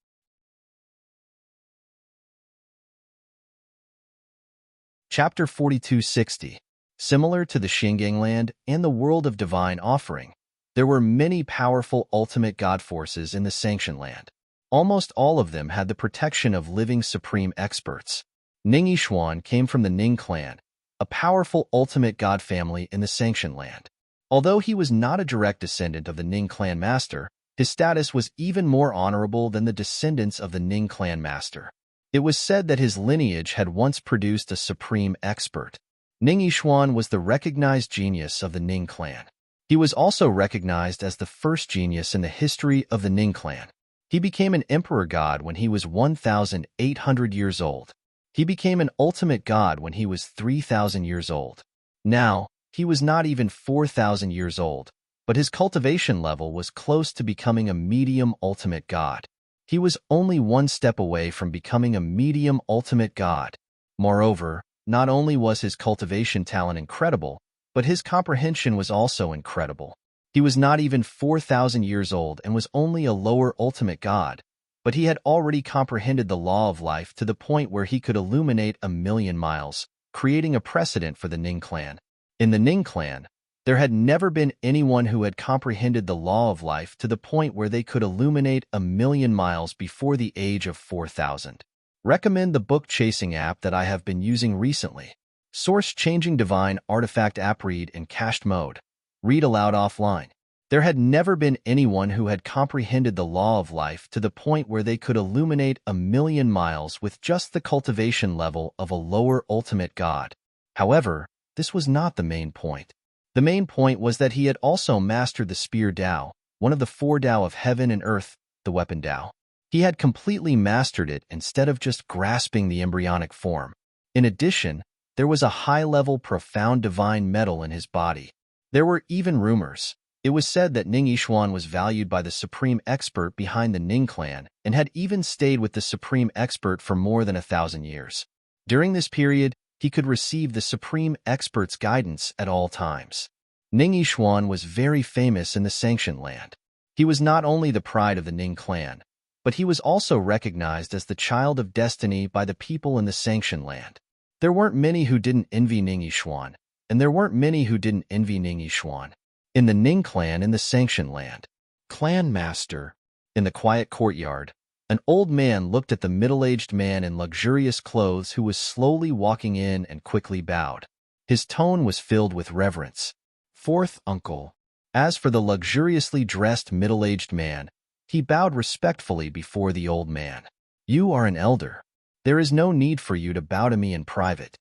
Chapter 4260. Similar to the Xingang land and the world of divine offering, there were many powerful ultimate god forces in the Sanction land. Almost all of them had the protection of living supreme experts. Ning Yishuan came from the Ning clan, a powerful ultimate god family in the Sanction land. Although he was not a direct descendant of the Ning clan master, his status was even more honorable than the descendants of the Ning clan master. It was said that his lineage had once produced a supreme expert. Ning Yishuan was the recognized genius of the Ning clan. He was also recognized as the first genius in the history of the Ning clan. He became an emperor god when he was 1,800 years old. He became an ultimate god when he was 3,000 years old. Now, he was not even 4,000 years old, but his cultivation level was close to becoming a medium ultimate god. He was only one step away from becoming a medium ultimate god. Moreover, not only was his cultivation talent incredible, but his comprehension was also incredible. He was not even 4,000 years old and was only a lower ultimate god, but he had already comprehended the law of life to the point where he could illuminate 1,000,000 miles, creating a precedent for the Ning clan. In the Ning clan, there had never been anyone who had comprehended the law of life to the point where they could illuminate 1,000,000 miles before the age of 4,000. Recommend the book chasing app that I have been using recently. Source changing divine artifact app read in cached mode. Read aloud offline. There had never been anyone who had comprehended the law of life to the point where they could illuminate 1,000,000 miles with just the cultivation level of a lower ultimate god. However, this was not the main point. The main point was that he had also mastered the Spear Tao, one of the 4 Tao of heaven and earth, the weapon Tao. He had completely mastered it instead of just grasping the embryonic form. In addition, there was a high-level, profound divine metal in his body. There were even rumors. It was said that Ning Yixuan was valued by the supreme expert behind the Ning clan and had even stayed with the supreme expert for more than 1,000 years. During this period, he could receive the supreme expert's guidance at all times. Ning Yixuan was very famous in the Sanctioned Land. He was not only the pride of the Ning clan, but he was also recognized as the child of destiny by the people in the Sanctioned Land. There weren't many who didn't envy Ning Yixuan, and there weren't many who didn't envy Ning Yixuan. In the Ning clan in the Sanctioned Land, Clan Master, in the quiet courtyard, an old man looked at the middle-aged man in luxurious clothes who was slowly walking in and quickly bowed. His tone was filled with reverence. "Fourth uncle." As for the luxuriously dressed middle-aged man, he bowed respectfully before the old man. "You are an elder. There is no need for you to bow to me in private.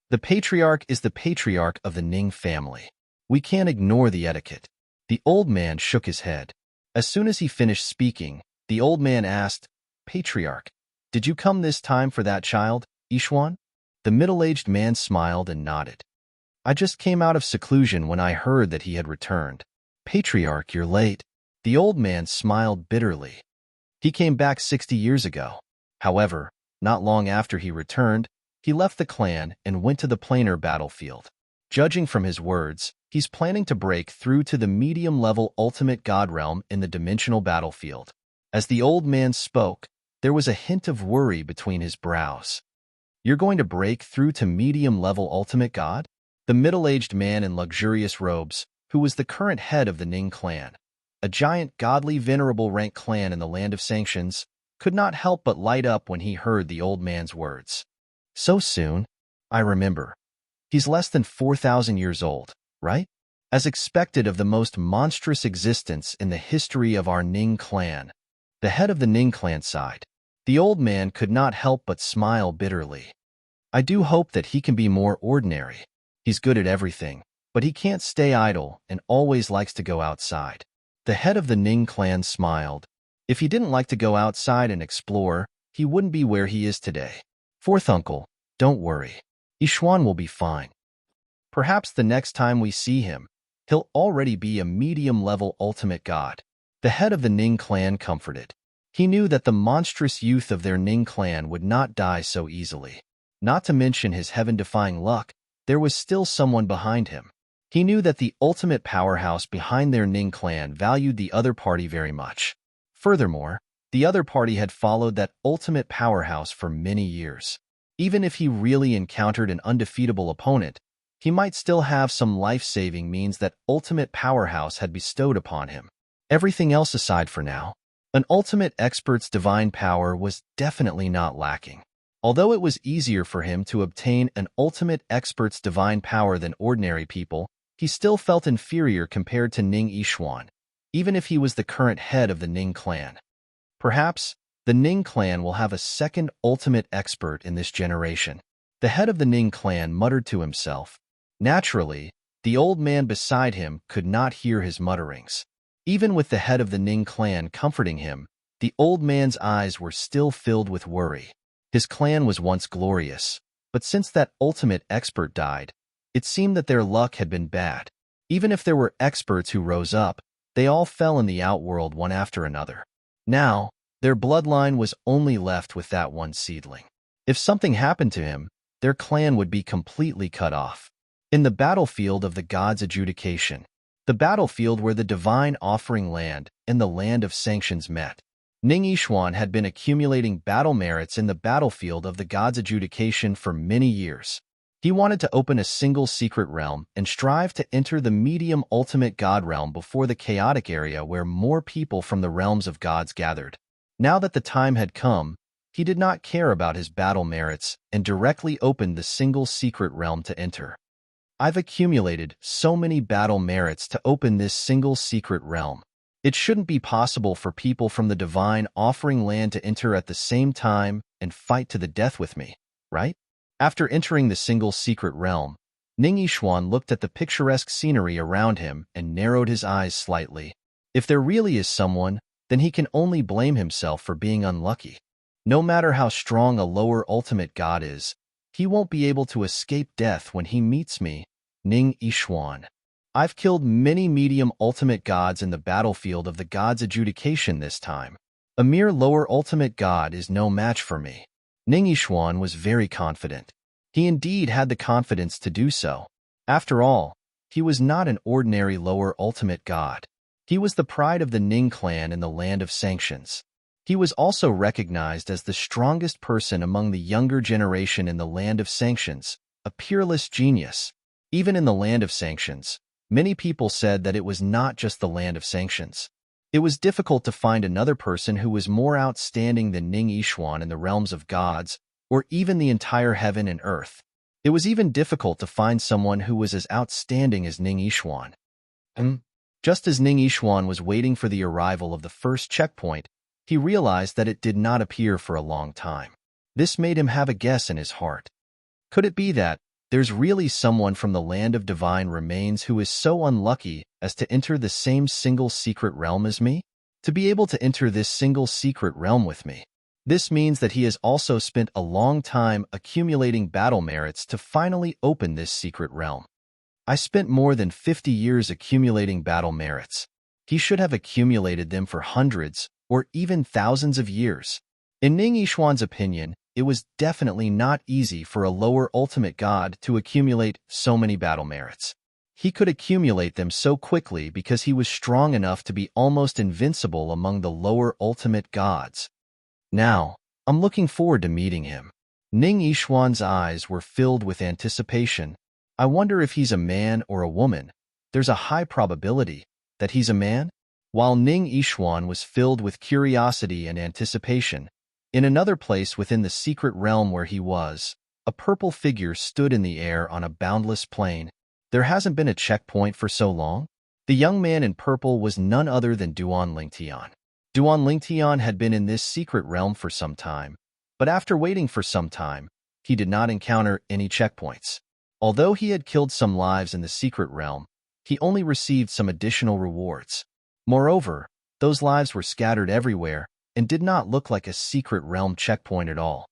The patriarch is the patriarch of the Ning family. We can't ignore the etiquette." The old man shook his head. As soon as he finished speaking, the old man asked, "Patriarch, did you come this time for that child, Yixuan?" The middle-aged man smiled and nodded. "I just came out of seclusion when I heard that he had returned." "Patriarch, you're late." The old man smiled bitterly. He came back 60 years ago. However, not long after he returned, he left the clan and went to the planar battlefield. Judging from his words, he's planning to break through to the medium-level ultimate god realm in the dimensional battlefield. As the old man spoke, there was a hint of worry between his brows. "You're going to break through to medium-level ultimate god?" The middle-aged man in luxurious robes, who was the current head of the Ning clan, a giant godly venerable rank clan in the land of sanctions, could not help but light up when he heard the old man's words. "So soon? I remember. He's less than 4,000 years old, right?" As expected of the most monstrous existence in the history of our Ning clan, the head of the Ning clan sighed. The old man could not help but smile bitterly. "I do hope that he can be more ordinary. He's good at everything, but he can't stay idle and always likes to go outside." The head of the Ning clan smiled. If he didn't like to go outside and explore, he wouldn't be where he is today. "Fourth uncle, don't worry. Yixuan will be fine. Perhaps the next time we see him, he'll already be a medium-level ultimate god." The head of the Ning clan comforted. He knew that the monstrous youth of their Ning clan would not die so easily. Not to mention his heaven-defying luck, there was still someone behind him. He knew that the ultimate powerhouse behind their Ning clan valued the other party very much. Furthermore, the other party had followed that ultimate powerhouse for many years. Even if he really encountered an undefeatable opponent, he might still have some life-saving means that ultimate powerhouse had bestowed upon him. Everything else aside for now, an ultimate expert's divine power was definitely not lacking. Although it was easier for him to obtain an ultimate expert's divine power than ordinary people, he still felt inferior compared to Ning Yixuan, even if he was the current head of the Ning clan. Perhaps the Ning clan will have a second ultimate expert in this generation. The head of the Ning clan muttered to himself. Naturally, the old man beside him could not hear his mutterings. Even with the head of the Ning clan comforting him, the old man's eyes were still filled with worry. His clan was once glorious, but since that ultimate expert died, it seemed that their luck had been bad. Even if there were experts who rose up, they all fell in the outworld one after another. Now, their bloodline was only left with that one seedling. If something happened to him, their clan would be completely cut off. In the battlefield of the gods' adjudication, the battlefield where the divine offering land and the land of sanctions met, Ning Yishuan had been accumulating battle merits in the battlefield of the gods' adjudication for many years. He wanted to open a single secret realm and strive to enter the medium ultimate god realm before the chaotic area where more people from the realms of gods gathered. Now that the time had come, he did not care about his battle merits and directly opened the single secret realm to enter. I've accumulated so many battle merits to open this single secret realm. It shouldn't be possible for people from the divine offering land to enter at the same time and fight to the death with me, right? After entering the single secret realm, Ning Yishuan looked at the picturesque scenery around him and narrowed his eyes slightly. If there really is someone, then he can only blame himself for being unlucky. No matter how strong a lower ultimate god is, he won't be able to escape death when he meets me, Ning Yishuan. I've killed many medium ultimate gods in the battlefield of the gods' adjudication this time. A mere lower ultimate god is no match for me. Ning Yishuan was very confident. He indeed had the confidence to do so. After all, he was not an ordinary lower ultimate god. He was the pride of the Ning clan in the land of sanctions. He was also recognized as the strongest person among the younger generation in the land of sanctions, a peerless genius. Even in the land of sanctions, many people said that it was not just the land of sanctions. It was difficult to find another person who was more outstanding than Ning Yishuan in the realms of gods, or even the entire heaven and earth. It was even difficult to find someone who was as outstanding as Ning Yishuan. Just as Ning Yishuan was waiting for the arrival of the first checkpoint, he realized that it did not appear for a long time. This made him have a guess in his heart. Could it be that there's really someone from the land of divine remains who is so unlucky as to enter the same single secret realm as me? To be able to enter this single secret realm with me. This means that he has also spent a long time accumulating battle merits to finally open this secret realm. I spent more than 50 years accumulating battle merits. He should have accumulated them for hundreds or even thousands of years. In Ning Yishuan's opinion, it was definitely not easy for a lower ultimate god to accumulate so many battle merits. He could accumulate them so quickly because he was strong enough to be almost invincible among the lower ultimate gods. Now, I'm looking forward to meeting him. Ning Yishuan's eyes were filled with anticipation. I wonder if he's a man or a woman. There's a high probability that he's a man. While Ning Yishuan was filled with curiosity and anticipation, in another place within the secret realm where he was, a purple figure stood in the air on a boundless plain. There hasn't been a checkpoint for so long? The young man in purple was none other than Duan Lingtian. Duan Lingtian had been in this secret realm for some time, but after waiting for some time, he did not encounter any checkpoints. Although he had killed some lives in the secret realm, he only received some additional rewards. Moreover, those lives were scattered everywhere and did not look like a secret realm checkpoint at all.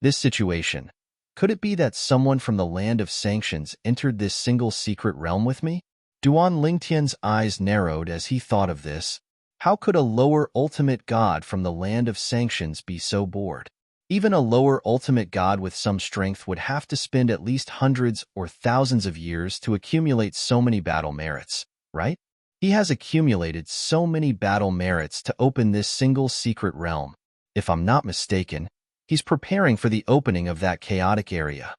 This situation, could it be that someone from the land of sanctions entered this single secret realm with me? Duan Lingtian's eyes narrowed as he thought of this. How could a lower ultimate god from the land of sanctions be so bored? Even a lower ultimate god with some strength would have to spend at least hundreds or thousands of years to accumulate so many battle merits, right? He has accumulated so many battle merits to open this single secret realm. If I'm not mistaken, he's preparing for the opening of that chaotic area.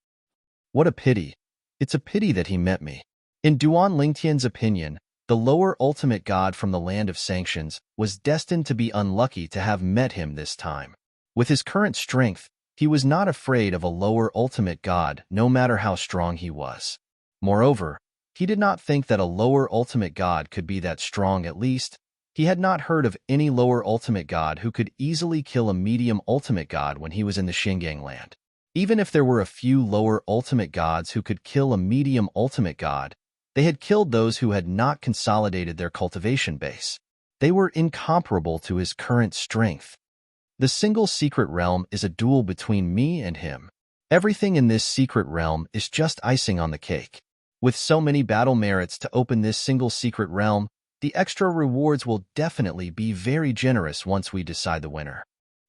What a pity. It's a pity that he met me. In Duan Lingtian's opinion, the lower ultimate god from the land of sanctions was destined to be unlucky to have met him this time. With his current strength, he was not afraid of a lower ultimate god no matter how strong he was. Moreover, he did not think that a lower ultimate god could be that strong. At least, he had not heard of any lower ultimate god who could easily kill a medium ultimate god when he was in the Xinjiang land. Even if there were a few lower ultimate gods who could kill a medium ultimate god, they had killed those who had not consolidated their cultivation base. They were incomparable to his current strength. The single secret realm is a duel between me and him. Everything in this secret realm is just icing on the cake. With so many battle merits to open this single secret realm, the extra rewards will definitely be very generous once we decide the winner.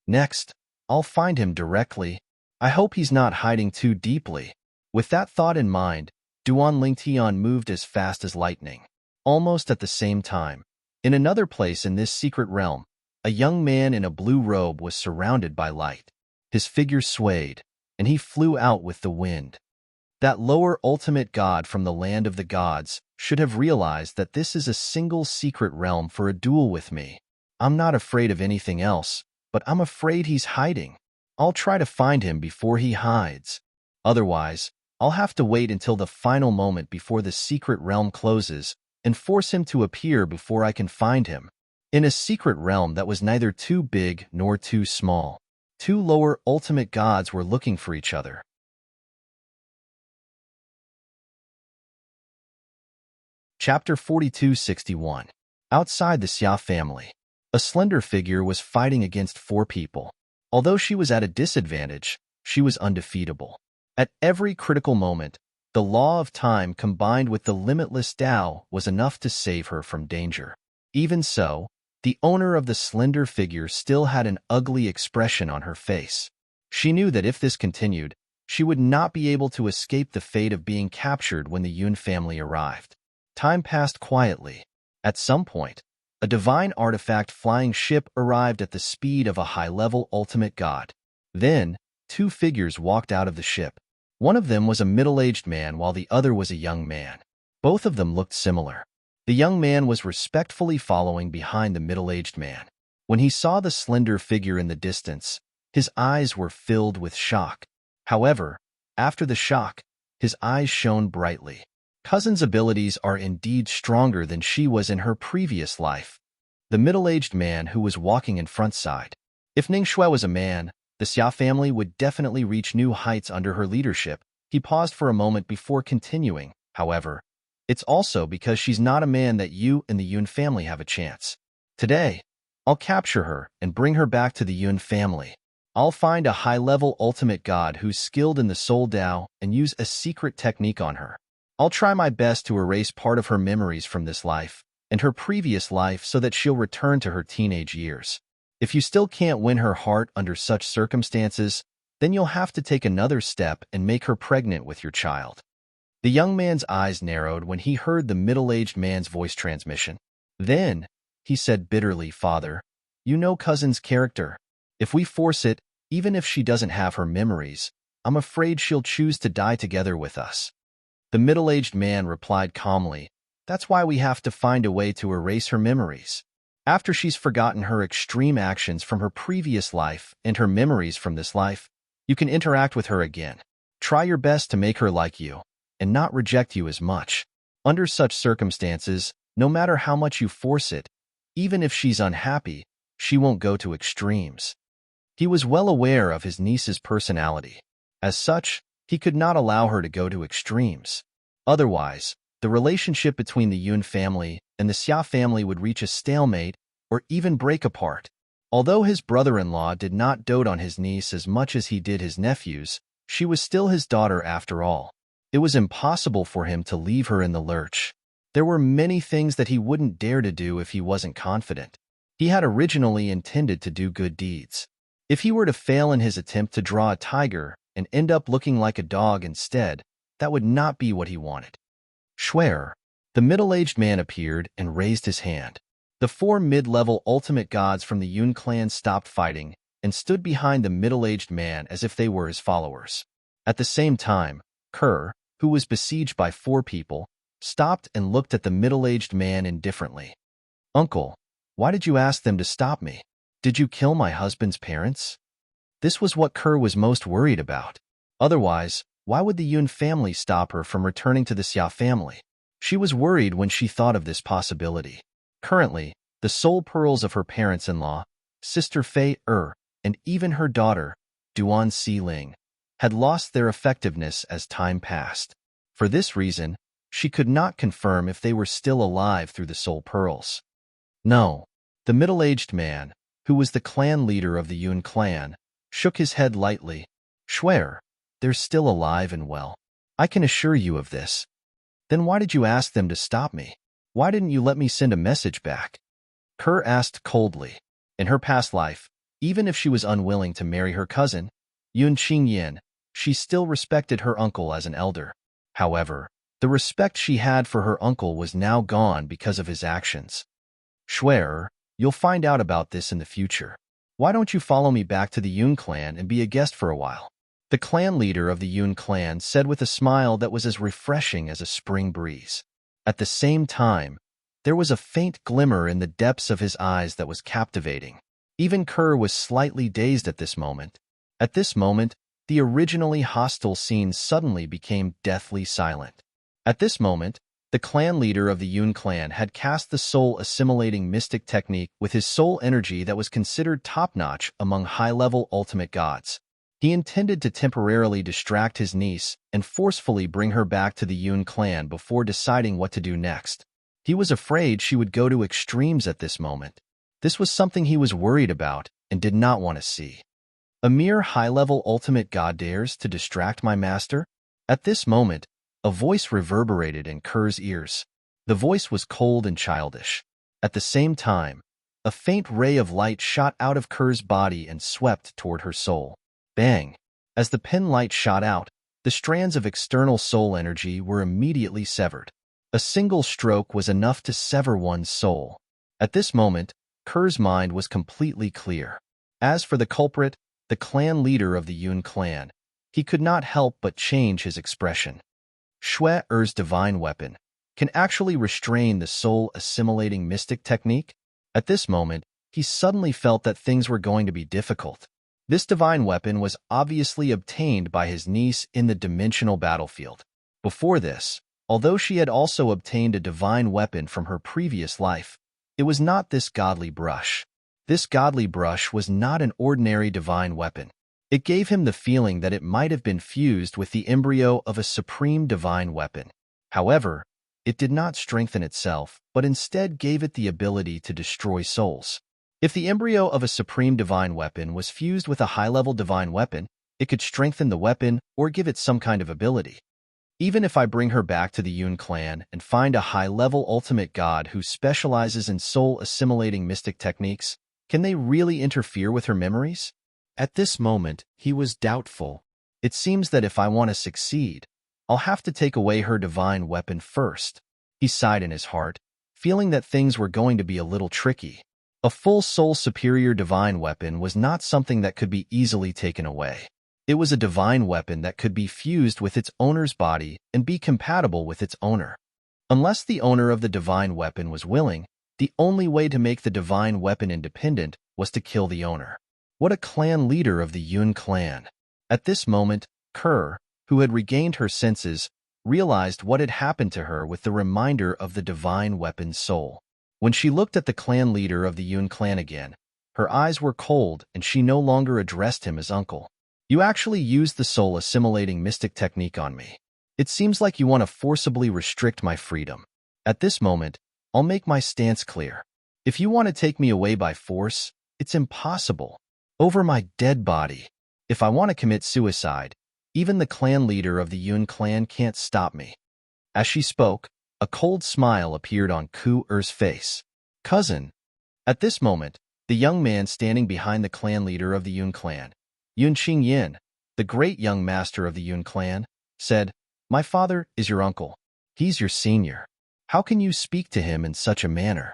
Next, I'll find him directly. I hope he's not hiding too deeply. With that thought in mind, Duan Lingtian moved as fast as lightning. Almost at the same time, in another place in this secret realm, A young man in a blue robe was surrounded by light. His figure swayed, and he flew out with the wind. That lower ultimate god from the land of the gods should have realized that this is a single secret realm for a duel with me. I'm not afraid of anything else, but I'm afraid he's hiding. I'll try to find him before he hides. Otherwise, I'll have to wait until the final moment before the secret realm closes and force him to appear before I can find him. In a secret realm that was neither too big nor too small, two lower ultimate gods were looking for each other. Chapter 4261. Outside the Xia family, a slender figure was fighting against four people. Although she was at a disadvantage, she was undefeatable. At every critical moment, the law of time combined with the limitless Tao was enough to save her from danger. Even so, the owner of the slender figure still had an ugly expression on her face. She knew that if this continued, she would not be able to escape the fate of being captured when the Yun family arrived. Time passed quietly. At some point, a divine artifact flying ship arrived at the speed of a high-level ultimate god. Then, two figures walked out of the ship. One of them was a middle-aged man while the other was a young man. Both of them looked similar. The young man was respectfully following behind the middle-aged man. When he saw the slender figure in the distance, his eyes were filled with shock. However, after the shock, his eyes shone brightly. Cousin's abilities are indeed stronger than she was in her previous life. The middle-aged man who was walking in front sighed. If Ning Shui was a man, the Xia family would definitely reach new heights under her leadership. He paused for a moment before continuing. However, it's also because she's not a man that you and the Yun family have a chance. Today, I'll capture her and bring her back to the Yun family. I'll find a high-level ultimate god who's skilled in the Soul Tao and use a secret technique on her. I'll try my best to erase part of her memories from this life and her previous life so that she'll return to her teenage years. If you still can't win her heart under such circumstances, then you'll have to take another step and make her pregnant with your child. The young man's eyes narrowed when he heard the middle-aged man's voice transmission. Then, he said bitterly, "Father, you know cousin's character. If we force it, even if she doesn't have her memories, I'm afraid she'll choose to die together with us." The middle-aged man replied calmly, "That's why we have to find a way to erase her memories. After she's forgotten her extreme actions from her previous life and her memories from this life, you can interact with her again. Try your best to make her like you and not reject you as much. Under such circumstances, no matter how much you force it, even if she's unhappy, she won't go to extremes." He was well aware of his niece's personality. As such, he could not allow her to go to extremes. Otherwise, the relationship between the Yun family and the Xia family would reach a stalemate or even break apart. Although his brother-in-law did not dote on his niece as much as he did his nephews, she was still his daughter after all. It was impossible for him to leave her in the lurch. There were many things that he wouldn't dare to do if he wasn't confident. He had originally intended to do good deeds. If he were to fail in his attempt to draw a tiger and end up looking like a dog instead, that would not be what he wanted. Schwer. The middle-aged man appeared and raised his hand. The four mid-level ultimate gods from the Yun clan stopped fighting and stood behind the middle-aged man as if they were his followers. At the same time, Kerr, who was besieged by four people, stopped and looked at the middle-aged man indifferently. "Uncle, why did you ask them to stop me? Did you kill my husband's parents?" This was what Kerr was most worried about. Otherwise, why would the Yun family stop her from returning to the Xia family? She was worried when she thought of this possibility. Currently, the soul pearls of her parents-in-law, Sister Fei and even her daughter, Duan Si-Ling, had lost their effectiveness as time passed. For this reason, she could not confirm if they were still alive through the soul pearls. No. The middle-aged man, who was the clan leader of the Yun clan, shook his head lightly. "Schwer, they're still alive and well. I can assure you of this." "Then why did you ask them to stop me? Why didn't you let me send a message back?" Kerr asked coldly. In her past life, even if she was unwilling to marry her cousin, Yun Qingyan, she still respected her uncle as an elder. However, the respect she had for her uncle was now gone because of his actions. "Schwer, You'll find out about this in the future. Why don't you follow me back to the Yun clan and be a guest for a while? The clan leader of the Yun clan said with a smile that was as refreshing as a spring breeze. At the same time, there was a faint glimmer in the depths of his eyes that was captivating. Even Kerr was slightly dazed at this moment. At this moment, the originally hostile scene suddenly became deathly silent. At this moment, the clan leader of the Yun clan had cast the soul-assimilating mystic technique with his soul energy that was considered top-notch among high-level ultimate gods. He intended to temporarily distract his niece and forcefully bring her back to the Yun clan before deciding what to do next. He was afraid she would go to extremes at this moment. This was something he was worried about and did not want to see. A mere high-level ultimate god dares to distract my master? At this moment, a voice reverberated in Kerr's ears. The voice was cold and childish. At the same time, a faint ray of light shot out of Kerr's body and swept toward her soul. Bang! As the pin light shot out, the strands of external soul energy were immediately severed. A single stroke was enough to sever one's soul. At this moment, Kerr's mind was completely clear. As for the culprit, the clan leader of the Yun clan, he could not help but change his expression. Shui-Er's divine weapon can actually restrain the soul-assimilating mystic technique? At this moment, he suddenly felt that things were going to be difficult. This divine weapon was obviously obtained by his niece in the dimensional battlefield. Before this, although she had also obtained a divine weapon from her previous life, it was not this godly brush. This godly brush was not an ordinary divine weapon. It gave him the feeling that it might have been fused with the embryo of a supreme divine weapon. However, it did not strengthen itself, but instead gave it the ability to destroy souls. If the embryo of a supreme divine weapon was fused with a high-level divine weapon, it could strengthen the weapon or give it some kind of ability. Even if I bring her back to the Yun clan and find a high-level ultimate god who specializes in soul-assimilating mystic techniques, can they really interfere with her memories? At this moment, he was doubtful. It seems that if I want to succeed, I'll have to take away her divine weapon first. He sighed in his heart, feeling that things were going to be a little tricky. A full soul superior divine weapon was not something that could be easily taken away. It was a divine weapon that could be fused with its owner's body and be compatible with its owner. Unless the owner of the divine weapon was willing, the only way to make the divine weapon independent was to kill the owner. What a clan leader of the Yun clan! At this moment, Kerr, who had regained her senses, realized what had happened to her with the reminder of the divine weapon's soul. When she looked at the clan leader of the Yun clan again, her eyes were cold and she no longer addressed him as uncle. You actually used the soul-assimilating mystic technique on me. It seems like you want to forcibly restrict my freedom. At this moment, I'll make my stance clear. If you want to take me away by force, it's impossible. Over my dead body. If I want to commit suicide, even the clan leader of the Yun clan can't stop me. As she spoke, a cold smile appeared on Ku-Er's face. Cousin. At this moment, the young man standing behind the clan leader of the Yun clan, Yun Qingyan, the great young master of the Yun clan, said, "My father is your uncle. He's your senior. How can you speak to him in such a manner?"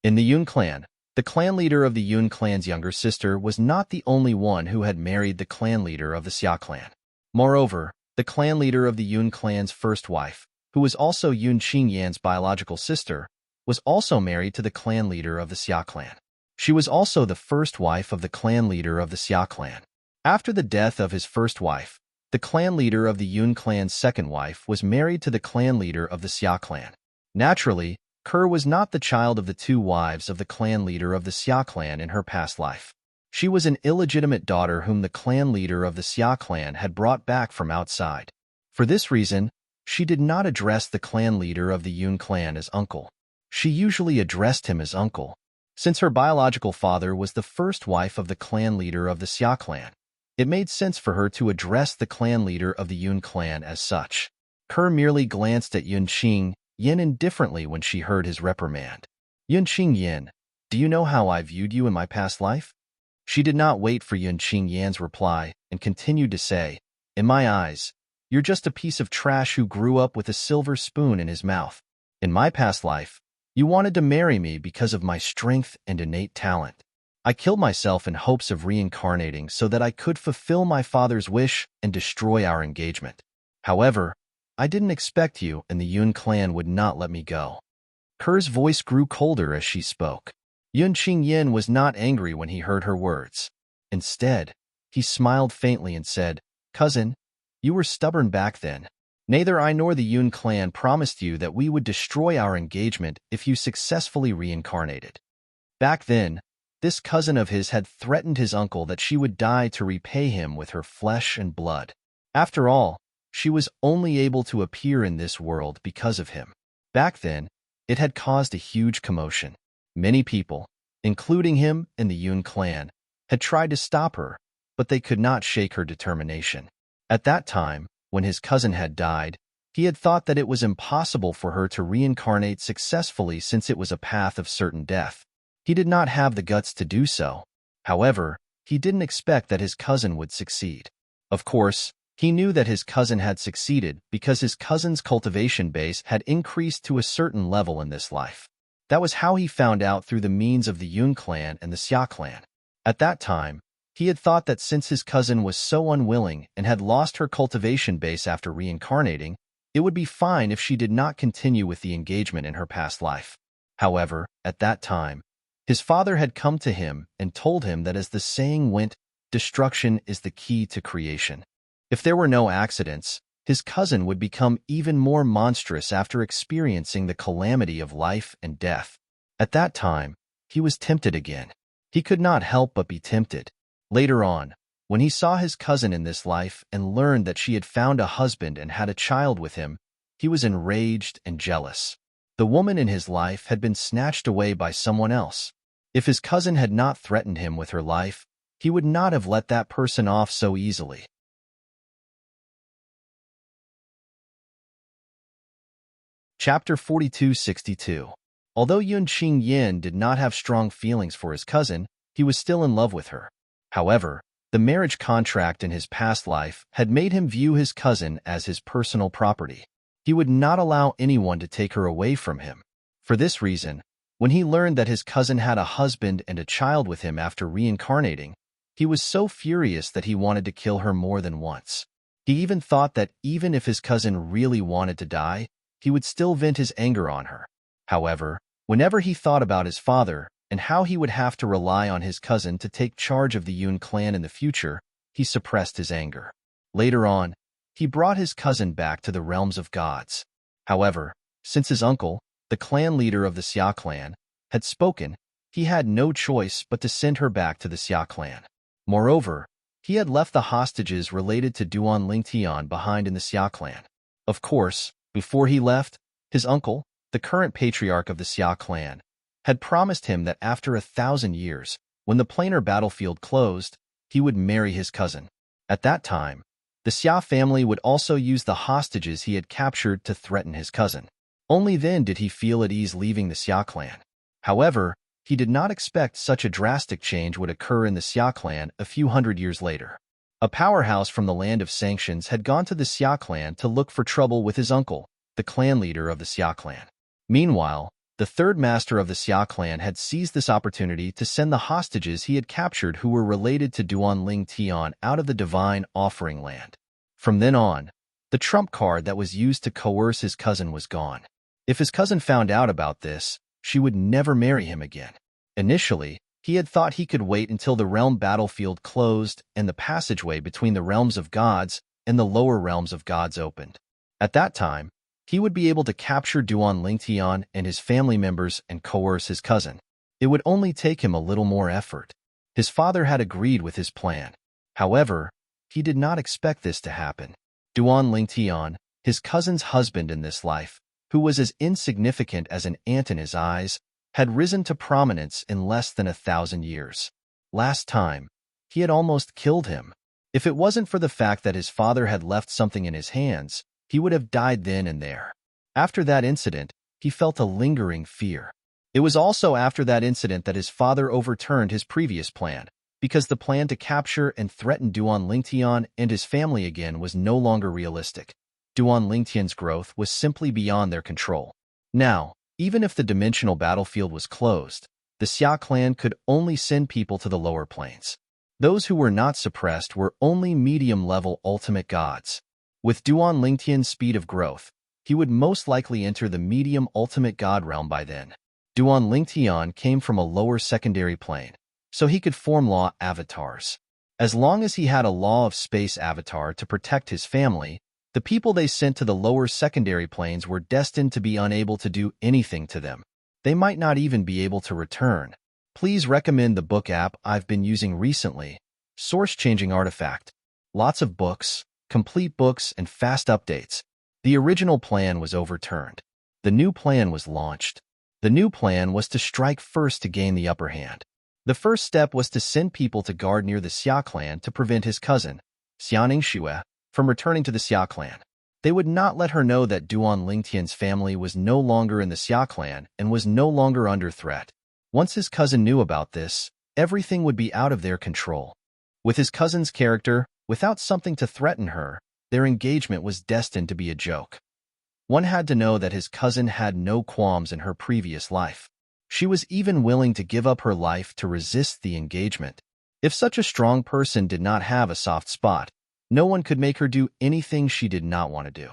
In the Yun clan, the clan leader of the Yun clan's younger sister was not the only one who had married the clan leader of the Xia clan. Moreover, the clan leader of the Yun clan's first wife, who was also Yun Qingyan's biological sister, was also married to the clan leader of the Xia clan. She was also the first wife of the clan leader of the Xia clan. After the death of his first wife, the clan leader of the Yun clan's second wife was married to the clan leader of the Xia clan. Naturally, Kerr was not the child of the two wives of the clan leader of the Xia clan in her past life. She was an illegitimate daughter whom the clan leader of the Xia clan had brought back from outside. For this reason, she did not address the clan leader of the Yun clan as uncle. She usually addressed him as uncle. Since her biological father was the first wife of the clan leader of the Xia clan, it made sense for her to address the clan leader of the Yun clan as such. Kerr merely glanced at Yun Qingyan indifferently when she heard his reprimand. "Yun Qingyan, do you know how I viewed you in my past life?" She did not wait for Yun Qingyan's reply and continued to say, "In my eyes, you're just a piece of trash who grew up with a silver spoon in his mouth. In my past life, You wanted to marry me because of my strength and innate talent. I killed myself in hopes of reincarnating so that I could fulfill my father's wish and destroy our engagement. However, I didn't expect you, and the Yun clan would not let me go." Ker's voice grew colder as she spoke. Yun Qingyin was not angry when he heard her words. Instead, he smiled faintly and said, "Cousin, you were stubborn back then. Neither I nor the Yun clan promised you that we would destroy our engagement if you successfully reincarnated. Back then, this cousin of his had threatened his uncle that she would die to repay him with her flesh and blood. After all, she was only able to appear in this world because of him. Back then, it had caused a huge commotion. Many people, including him and the Yun clan, had tried to stop her, but they could not shake her determination. At that time, when his cousin had died, he had thought that it was impossible for her to reincarnate successfully since it was a path of certain death. He did not have the guts to do so. However, he didn't expect that his cousin would succeed. Of course, he knew that his cousin had succeeded because his cousin's cultivation base had increased to a certain level in this life. That was how he found out through the means of the Yun clan and the Xia clan. At that time, he had thought that since his cousin was so unwilling and had lost her cultivation base after reincarnating, it would be fine if she did not continue with the engagement in her past life. However, at that time, his father had come to him and told him that as the saying went, destruction is the key to creation. If there were no accidents, his cousin would become even more monstrous after experiencing the calamity of life and death. At that time, he was tempted again. He could not help but be tempted. Later on, when he saw his cousin in this life and learned that she had found a husband and had a child with him, he was enraged and jealous. The woman in his life had been snatched away by someone else. If his cousin had not threatened him with her life, he would not have let that person off so easily. Chapter 4262. Although Yun Qingyin did not have strong feelings for his cousin, he was still in love with her. However, the marriage contract in his past life had made him view his cousin as his personal property. He would not allow anyone to take her away from him. For this reason, when he learned that his cousin had a husband and a child with him after reincarnating, he was so furious that he wanted to kill her more than once. He even thought that even if his cousin really wanted to die, he would still vent his anger on her. However, whenever he thought about his father and how he would have to rely on his cousin to take charge of the Yun clan in the future, he suppressed his anger. Later on, he brought his cousin back to the realms of gods. However, since his uncle, the clan leader of the Xia clan, had spoken, he had no choice but to send her back to the Xia clan. Moreover, he had left the hostages related to Duan Lingtian behind in the Xia clan. Of course, before he left, his uncle, the current patriarch of the Xia clan, had promised him that after 1,000 years, when the planar battlefield closed, he would marry his cousin. At that time, the Xia family would also use the hostages he had captured to threaten his cousin. Only then did he feel at ease leaving the Xia clan. However, he did not expect such a drastic change would occur in the Xia clan a few hundred years later. A powerhouse from the land of sanctions had gone to the Xia clan to look for trouble with his uncle, the clan leader of the Xia clan. Meanwhile, the third master of the Xia clan had seized this opportunity to send the hostages he had captured who were related to Duan Lingtian out of the divine offering land. From then on, the trump card that was used to coerce his cousin was gone. If his cousin found out about this, she would never marry him again. Initially, he had thought he could wait until the realm battlefield closed and the passageway between the realms of gods and the lower realms of gods opened. At that time, he would be able to capture Duan Lingtian and his family members and coerce his cousin. It would only take him a little more effort. His father had agreed with his plan. However, he did not expect this to happen. Duan Lingtian, his cousin's husband in this life, who was as insignificant as an ant in his eyes, had risen to prominence in less than 1,000 years. Last time, he had almost killed him. If it wasn't for the fact that his father had left something in his hands, he would have died then and there. After that incident, he felt a lingering fear. It was also after that incident that his father overturned his previous plan, because the plan to capture and threaten Duan Lingtian and his family again was no longer realistic. Duan Lingtian's growth was simply beyond their control. Now, Even if the dimensional battlefield was closed, the Xia clan could only send people to the lower planes. Those who were not suppressed were only medium-level ultimate gods. With Duan Lingtian's speed of growth, he would most likely enter the medium ultimate god realm by then. Duan Lingtian came from a lower secondary plane, so he could form law avatars. As long as he had a law of space avatar to protect his family, the people they sent to the lower secondary planes were destined to be unable to do anything to them. They might not even be able to return. Please recommend the book app I've been using recently. Source Changing Artifact. Lots of books, complete books, and fast updates. The original plan was overturned. The new plan was launched. The new plan was to strike first to gain the upper hand. The first step was to send people to guard near the Xia clan to prevent his cousin, Xianing Xue, from returning to the Xia clan. They would not let her know that Duan Lingtian's family was no longer in the Xia clan and was no longer under threat. Once his cousin knew about this, everything would be out of their control. With his cousin's character, without something to threaten her, their engagement was destined to be a joke. One had to know that his cousin had no qualms in her previous life. She was even willing to give up her life to resist the engagement. If such a strong person did not have a soft spot, no one could make her do anything she did not want to do.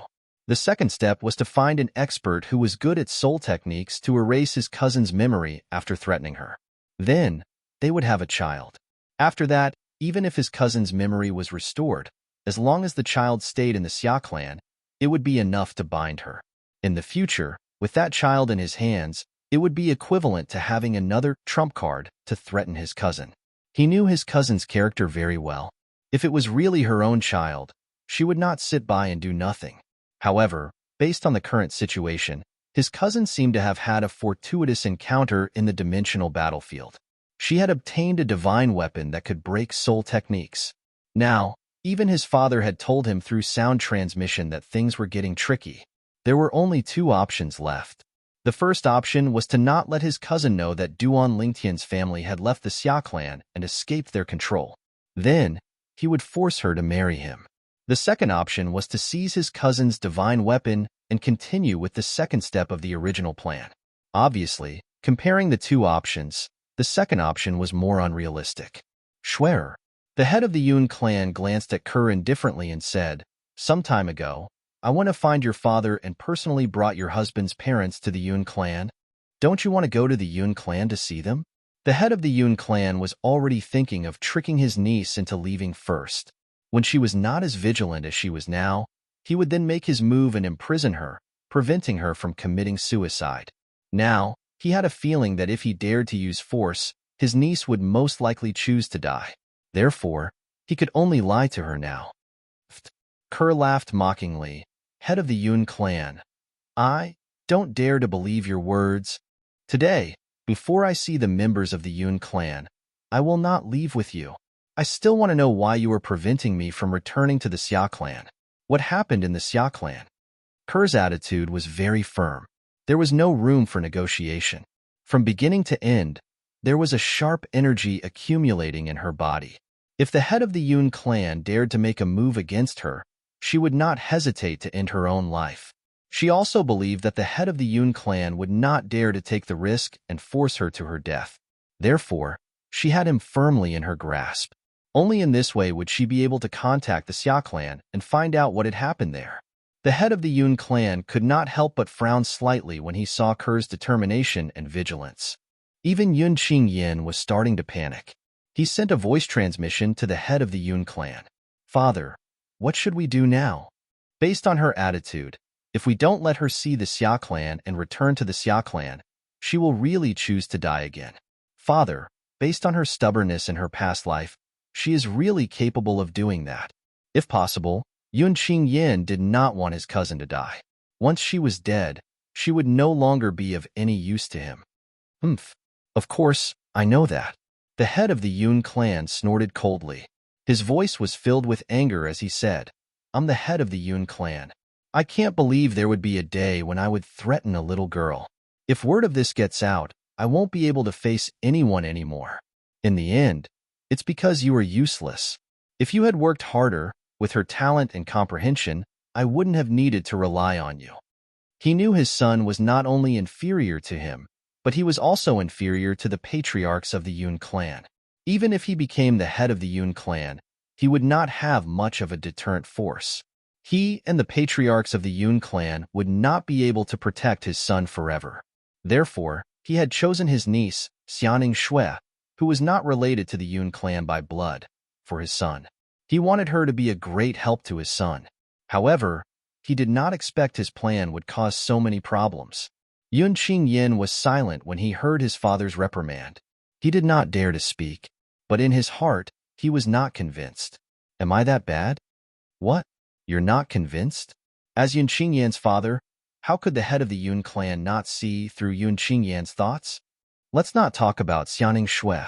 The second step was to find an expert who was good at soul techniques to erase his cousin's memory after threatening her. Then, they would have a child. After that, even if his cousin's memory was restored, as long as the child stayed in the Xia clan, it would be enough to bind her. In the future, with that child in his hands, it would be equivalent to having another trump card to threaten his cousin. He knew his cousin's character very well. If it was really her own child, she would not sit by and do nothing. However, based on the current situation, his cousin seemed to have had a fortuitous encounter in the dimensional battlefield. She had obtained a divine weapon that could break soul techniques. Now, even his father had told him through sound transmission that things were getting tricky. There were only two options left. The first option was to not let his cousin know that Duan Lingtian's family had left the Xia clan and escaped their control. Then, he would force her to marry him. The second option was to seize his cousin's divine weapon and continue with the second step of the original plan. Obviously, comparing the two options, the second option was more unrealistic. Schwerer, the head of the Yun clan, glanced at Kerr indifferently and said, "Some time ago, I went to find your father and personally brought your husband's parents to the Yun clan. Don't you want to go to the Yun clan to see them?" The head of the Yun clan was already thinking of tricking his niece into leaving first. When she was not as vigilant as she was now, he would then make his move and imprison her, preventing her from committing suicide. Now, he had a feeling that if he dared to use force, his niece would most likely choose to die. Therefore, he could only lie to her now. Kerr laughed mockingly. "Head of the Yun clan, I don't dare to believe your words. Today, before I see the members of the Yun clan, I will not leave with you. I still want to know why you were preventing me from returning to the Xia clan. What happened in the Xia clan?" Kerr's attitude was very firm. There was no room for negotiation. From beginning to end, there was a sharp energy accumulating in her body. If the head of the Yun clan dared to make a move against her, she would not hesitate to end her own life. She also believed that the head of the Yun clan would not dare to take the risk and force her to her death. Therefore, she had him firmly in her grasp. Only in this way would she be able to contact the Xia clan and find out what had happened there. The head of the Yun clan could not help but frown slightly when he saw Kerr's determination and vigilance. Even Yun Qingyan was starting to panic. He sent a voice transmission to the head of the Yun clan. "Father, what should we do now?" Based on her attitude, if we don't let her see the Xia clan and return to the Xia clan, she will really choose to die again. Father, based on her stubbornness in her past life, she is really capable of doing that. If possible, Yun Qingyan did not want his cousin to die. Once she was dead, she would no longer be of any use to him. Of course, I know that." The head of the Yun clan snorted coldly. His voice was filled with anger as he said, "I'm the head of the Yun clan. I can't believe there would be a day when I would threaten a little girl. If word of this gets out, I won't be able to face anyone anymore. In the end, it's because you are useless. If you had worked harder, with her talent and comprehension, I wouldn't have needed to rely on you." He knew his son was not only inferior to him, but he was also inferior to the patriarchs of the Yun clan. Even if he became the head of the Yun clan, he would not have much of a deterrent force. He and the patriarchs of the Yun clan would not be able to protect his son forever. Therefore, he had chosen his niece, Xianing Shui, who was not related to the Yun clan by blood, for his son. He wanted her to be a great help to his son. However, he did not expect his plan would cause so many problems. Yun Qingyin was silent when he heard his father's reprimand. He did not dare to speak, but in his heart, he was not convinced. Am I that bad? What? You're not convinced? As Yun Qingyan's father, how could the head of the Yun clan not see through Yun Qingyan's thoughts? Let's not talk about Xianing Shui.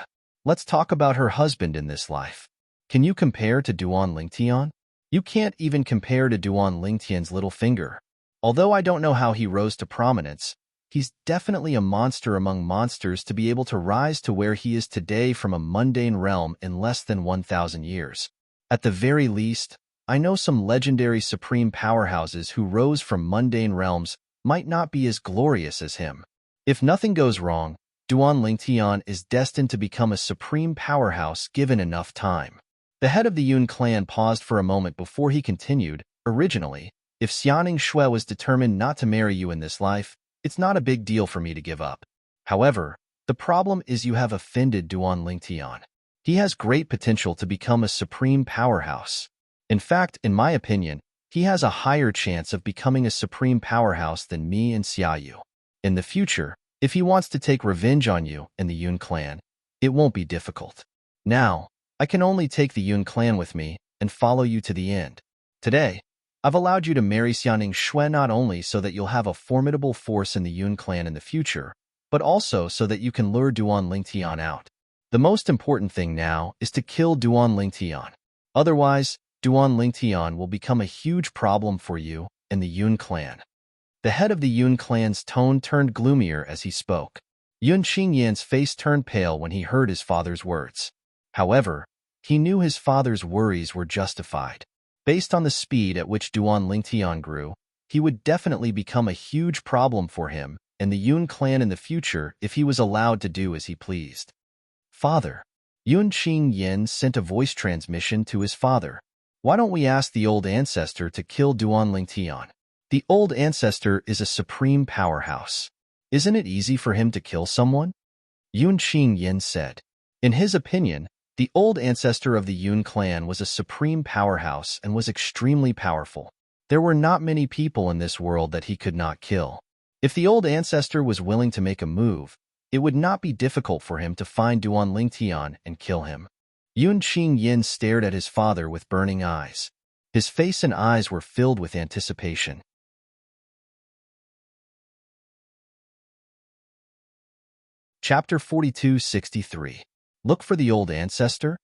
Let's talk about her husband in this life. Can you compare to Duan Lingtian? You can't even compare to Duan Lingtian's little finger. Although I don't know how he rose to prominence, he's definitely a monster among monsters to be able to rise to where he is today from a mundane realm in less than 1,000 years. At the very least, I know some legendary supreme powerhouses who rose from mundane realms might not be as glorious as him. If nothing goes wrong, Duan Lingtian is destined to become a supreme powerhouse given enough time. The head of the Yun clan paused for a moment before he continued. Originally, if Xianing Shui was determined not to marry you in this life, it's not a big deal for me to give up. However, the problem is you have offended Duan Lingtian. He has great potential to become a supreme powerhouse. In fact, in my opinion, he has a higher chance of becoming a supreme powerhouse than me and Xiaoyu. In the future, if he wants to take revenge on you and the Yun clan, it won't be difficult. Now, I can only take the Yun clan with me and follow you to the end. Today, I've allowed you to marry Xianing Shui not only so that you'll have a formidable force in the Yun clan in the future, but also so that you can lure Duan Lingtian out. The most important thing now is to kill Duan Lingtian. Otherwise, Duan Lingtian will become a huge problem for you and the Yun clan. The head of the Yun clan's tone turned gloomier as he spoke. Yun Qingyan's face turned pale when he heard his father's words. However, he knew his father's worries were justified. Based on the speed at which Duan Lingtian grew, he would definitely become a huge problem for him and the Yun clan in the future if he was allowed to do as he pleased. Father. Yun Qingyan sent a voice transmission to his father. Why don't we ask the old ancestor to kill Duan Lingtian? The old ancestor is a supreme powerhouse. Isn't it easy for him to kill someone? Yun Qingyan said. In his opinion, the old ancestor of the Yun clan was a supreme powerhouse and was extremely powerful. There were not many people in this world that he could not kill. If the old ancestor was willing to make a move, it would not be difficult for him to find Duan Lingtian and kill him. Yun Qingyan stared at his father with burning eyes. His face and eyes were filled with anticipation. Chapter 4263. Look for the old ancestor?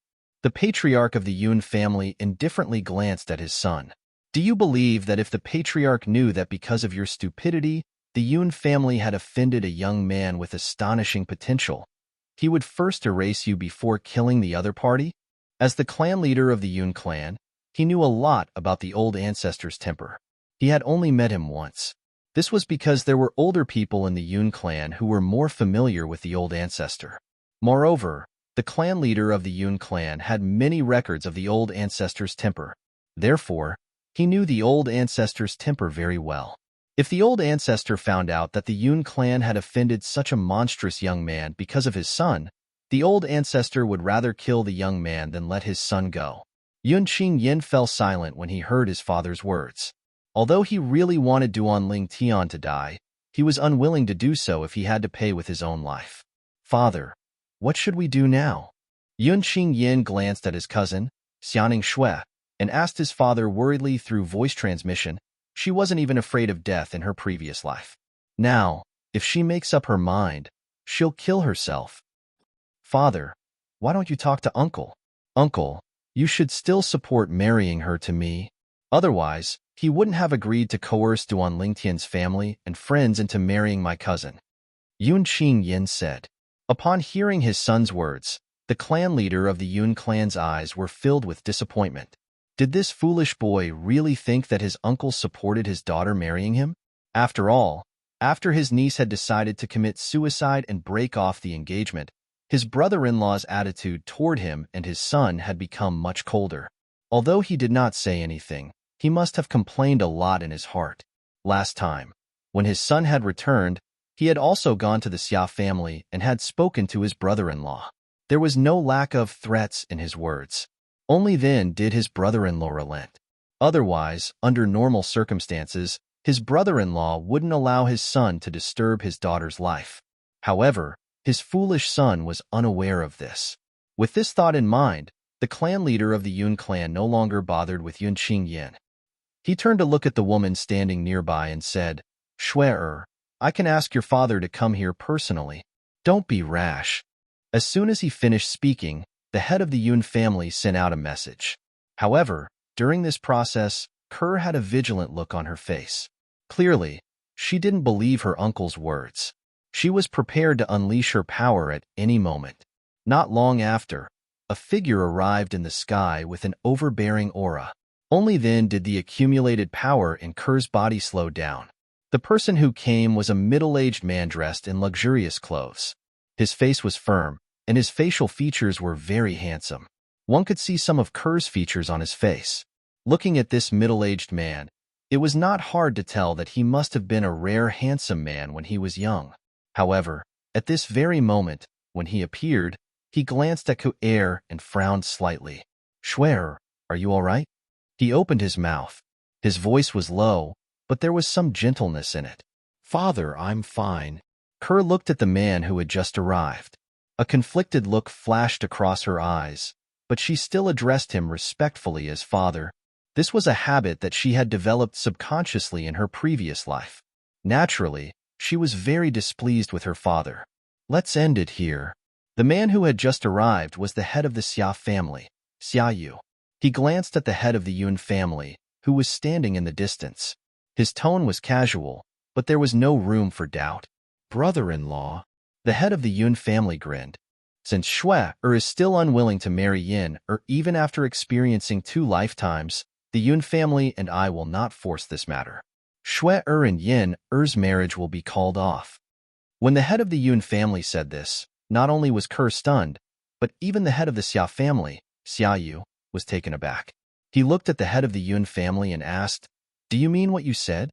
The patriarch of the Yun family indifferently glanced at his son. Do you believe that if the patriarch knew that because of your stupidity, the Yun family had offended a young man with astonishing potential, he would first erase you before killing the other party? As the clan leader of the Yun clan, he knew a lot about the old ancestor's temper. He had only met him once. This was because there were older people in the Yun clan who were more familiar with the old ancestor. Moreover, the clan leader of the Yun clan had many records of the old ancestor's temper. Therefore, he knew the old ancestor's temper very well. If the old ancestor found out that the Yun clan had offended such a monstrous young man because of his son, the old ancestor would rather kill the young man than let his son go. Yun Qingyan fell silent when he heard his father's words. Although he really wanted Duan Lingtian to die, he was unwilling to do so if he had to pay with his own life. Father, what should we do now? Yun Qingyan glanced at his cousin, Xianing Shui, and asked his father worriedly through voice transmission. She wasn't even afraid of death in her previous life. Now, if she makes up her mind, she'll kill herself. Father, why don't you talk to Uncle? Uncle, you should still support marrying her to me. Otherwise, he wouldn't have agreed to coerce Duan Lingtian's family and friends into marrying my cousin. Yun Qingyan said. Upon hearing his son's words, the clan leader of the Yun clan's eyes were filled with disappointment. Did this foolish boy really think that his uncle supported his daughter marrying him? After all, after his niece had decided to commit suicide and break off the engagement, his brother-in-law's attitude toward him and his son had become much colder. Although he did not say anything, he must have complained a lot in his heart. Last time, when his son had returned, he had also gone to the Xia family and had spoken to his brother-in-law. There was no lack of threats in his words. Only then did his brother-in-law relent. Otherwise, under normal circumstances, his brother-in-law wouldn't allow his son to disturb his daughter's life. However, his foolish son was unaware of this. With this thought in mind, the clan leader of the Yun clan no longer bothered with Yun Qingyan. He turned to look at the woman standing nearby and said, "Shui, I can ask your father to come here personally. Don't be rash." As soon as he finished speaking, the head of the Yun family sent out a message. However, during this process, Kerr had a vigilant look on her face. Clearly, she didn't believe her uncle's words. She was prepared to unleash her power at any moment. Not long after, a figure arrived in the sky with an overbearing aura. Only then did the accumulated power in Kerr's body slow down. The person who came was a middle-aged man dressed in luxurious clothes. His face was firm, and his facial features were very handsome. One could see some of Kerr's features on his face. Looking at this middle-aged man, it was not hard to tell that he must have been a rare handsome man when he was young. However, at this very moment, when he appeared, he glanced at Kerr and frowned slightly. "Shui, are you all right?" He opened his mouth. His voice was low, but there was some gentleness in it. "Father, I'm fine." Kerr looked at the man who had just arrived. A conflicted look flashed across her eyes, but she still addressed him respectfully as father. This was a habit that she had developed subconsciously in her previous life. Naturally, she was very displeased with her father. "Let's end it here." The man who had just arrived was the head of the Xia family, Xia Yu. He glanced at the head of the Yun family, who was standing in the distance. His tone was casual, but there was no room for doubt. "Brother-in-law." The head of the Yun family grinned. Since Shui is still unwilling to marry Yin, even after experiencing 2 lifetimes, the Yun family and I will not force this matter. Shui and Yin-er's marriage will be called off. When the head of the Yun family said this, not only was Kerr stunned, but even the head of the Xia family, Xia Yu, was taken aback. He looked at the head of the Yun family and asked, "Do you mean what you said?"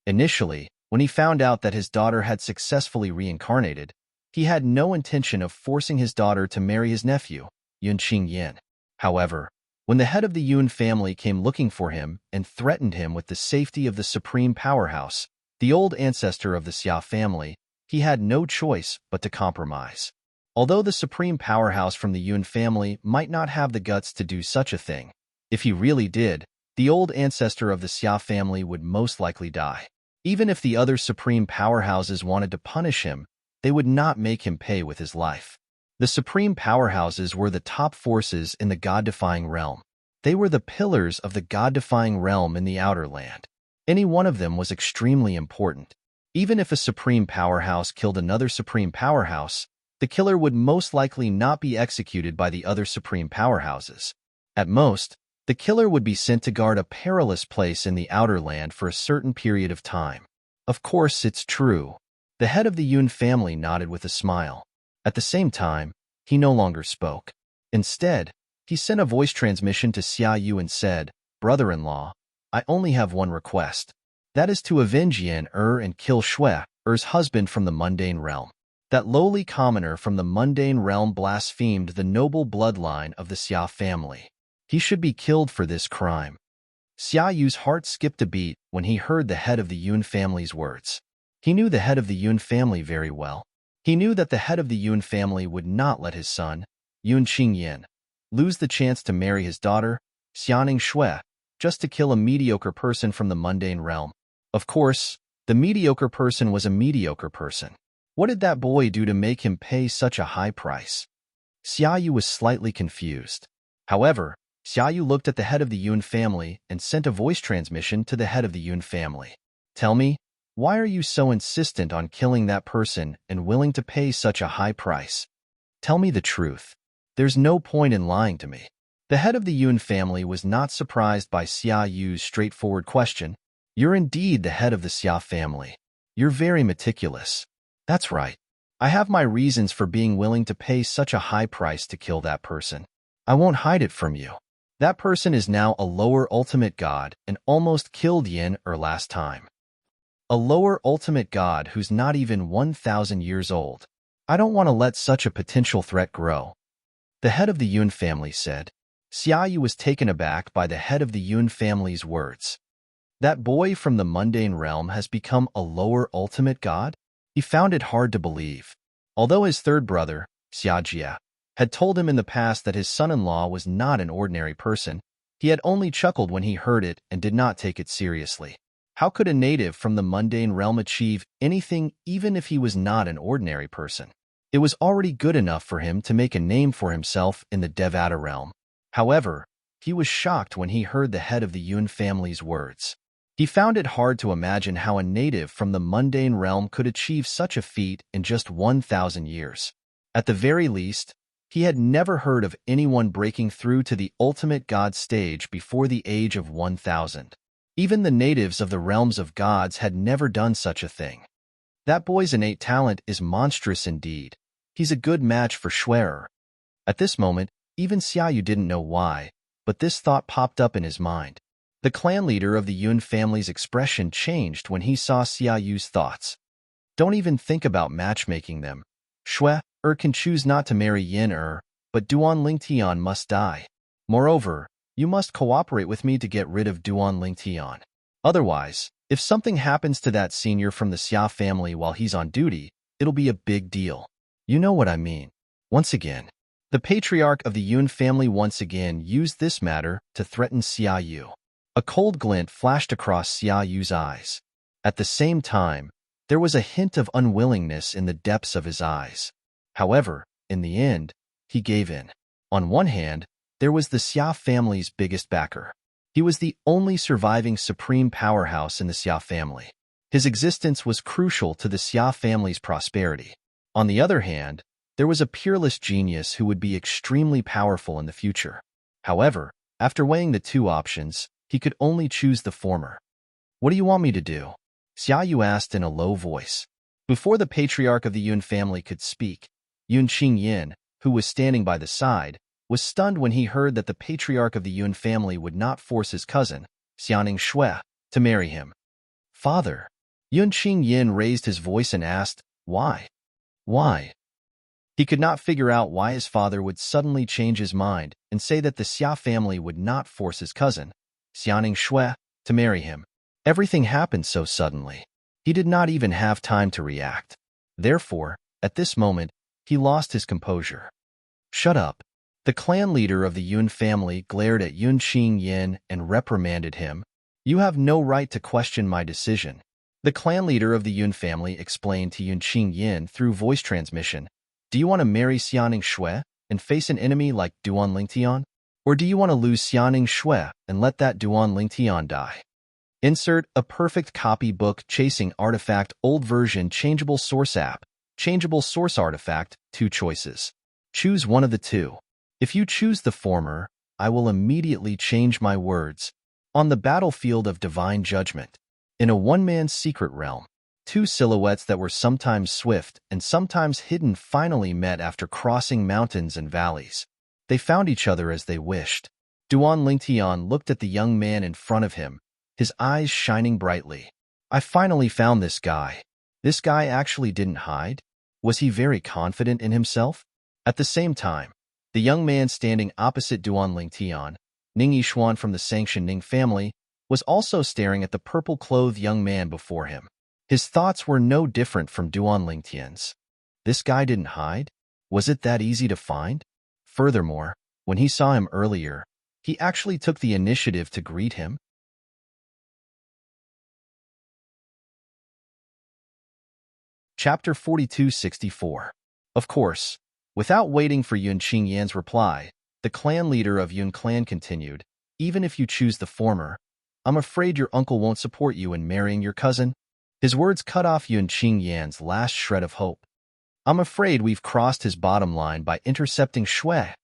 Initially, when he found out that his daughter had successfully reincarnated, he had no intention of forcing his daughter to marry his nephew, Yun Qingyan. However, when the head of the Yun family came looking for him and threatened him with the safety of the supreme powerhouse, the old ancestor of the Xia family, he had no choice but to compromise. Although the supreme powerhouse from the Yun family might not have the guts to do such a thing, if he really did, the old ancestor of the Xia family would most likely die. Even if the other supreme powerhouses wanted to punish him, they would not make him pay with his life. The supreme powerhouses were the top forces in the god-defying realm. They were the pillars of the god-defying realm in the outer land. Any one of them was extremely important. Even if a supreme powerhouse killed another supreme powerhouse, the killer would most likely not be executed by the other supreme powerhouses. At most, the killer would be sent to guard a perilous place in the outer land for a certain period of time. Of course, it's true. The head of the Yun family nodded with a smile. At the same time, he no longer spoke. Instead, he sent a voice transmission to Xia Yu and said, "Brother-in-law, I only have one request. That is to avenge Yin and kill Shui's husband from the mundane realm." That lowly commoner from the mundane realm blasphemed the noble bloodline of the Xia family. He should be killed for this crime. Xia Yu's heart skipped a beat when he heard the head of the Yun family's words. He knew the head of the Yun family very well. He knew that the head of the Yun family would not let his son, Yun Qingyan, lose the chance to marry his daughter, Xianing Shui, just to kill a mediocre person from the mundane realm. Of course, the mediocre person was a mediocre person. What did that boy do to make him pay such a high price? Xia Yu was slightly confused. However, Xia Yu looked at the head of the Yun family and sent a voice transmission to the head of the Yun family. "Tell me, why are you so insistent on killing that person and willing to pay such a high price? Tell me the truth. There's no point in lying to me." The head of the Yun family was not surprised by Xia Yu's straightforward question. You're indeed the head of the Xia family. You're very meticulous. That's right. I have my reasons for being willing to pay such a high price to kill that person. I won't hide it from you. That person is now a lower ultimate god and almost killed Yin last time. A lower ultimate god who's not even 1,000 years old. I don't want to let such a potential threat grow. The head of the Yun family said. Xia Yu was taken aback by the head of the Yun family's words. That boy from the mundane realm has become a lower ultimate god? He found it hard to believe. Although his third brother, Xia Jia, had told him in the past that his son-in-law was not an ordinary person, he had only chuckled when he heard it and did not take it seriously. How could a native from the mundane realm achieve anything even if he was not an ordinary person? It was already good enough for him to make a name for himself in the Devata realm. However, he was shocked when he heard the head of the Yun family's words. He found it hard to imagine how a native from the mundane realm could achieve such a feat in just 1,000 years. At the very least, he had never heard of anyone breaking through to the ultimate god stage before the age of 1,000. Even the natives of the realms of gods had never done such a thing. That boy's innate talent is monstrous indeed. He's a good match for Schwerer. At this moment, even Xia Yu didn't know why, but this thought popped up in his mind. The clan leader of the Yun family's expression changed when he saw Xia Yu's thoughts. Don't even think about matchmaking them. Schwerer can choose not to marry Yin but Duan Lingtian must die. Moreover, you must cooperate with me to get rid of Duan Lingtian. Otherwise, if something happens to that senior from the Xia family while he's on duty, it'll be a big deal. You know what I mean. Once again, the patriarch of the Yun family once again used this matter to threaten Xia Yu. A cold glint flashed across Xia Yu's eyes. At the same time, there was a hint of unwillingness in the depths of his eyes. However, in the end, he gave in. On one hand, there was the Xia family's biggest backer. He was the only surviving supreme powerhouse in the Xia family. His existence was crucial to the Xia family's prosperity. On the other hand, there was a peerless genius who would be extremely powerful in the future. However, after weighing the two options, he could only choose the former. What do you want me to do? Xia Yu asked in a low voice. Before the patriarch of the Yun family could speak, Yun Qingyin, who was standing by the side, was stunned when he heard that the patriarch of the Yun family would not force his cousin, Xianing Shui, to marry him. Father. Yun Qingyin raised his voice and asked, Why? Why? He could not figure out why his father would suddenly change his mind and say that the Xia family would not force his cousin, Xianing Shui, to marry him. Everything happened so suddenly. He did not even have time to react. Therefore, at this moment, he lost his composure. Shut up. The clan leader of the Yun family glared at Yun Qingyin and reprimanded him. You have no right to question my decision. The clan leader of the Yun family explained to Yun Qingyin through voice transmission. Do you want to marry Xianing Shui and face an enemy like Duan Lingtian? Or do you want to lose Xianing Shui and let that Duan Lingtian die? Insert a perfect copy book chasing artifact old version changeable source app. Changeable source artifact, 2 choices. Choose one of the two. If you choose the former, I will immediately change my words. On the battlefield of divine judgment, in a one-man secret realm, 2 silhouettes that were sometimes swift and sometimes hidden finally met after crossing mountains and valleys. They found each other as they wished. Duan Lingtian looked at the young man in front of him, his eyes shining brightly. I finally found this guy. This guy actually didn't hide? Was he very confident in himself? At the same time, the young man standing opposite Duan Lingtian, Ning Yishuan from the Sanxian Ning family, was also staring at the purple-clothed young man before him. His thoughts were no different from Duan Lingtian's. This guy didn't hide? Was it that easy to find? Furthermore, when he saw him earlier, he actually took the initiative to greet him. Chapter 4264. Of course, without waiting for Yun Qingyan's reply, the clan leader of Yun clan continued, even if you choose the former, I'm afraid your uncle won't support you in marrying your cousin. His words cut off Yun Qingyan's last shred of hope. I'm afraid we've crossed his bottom line by intercepting Shui,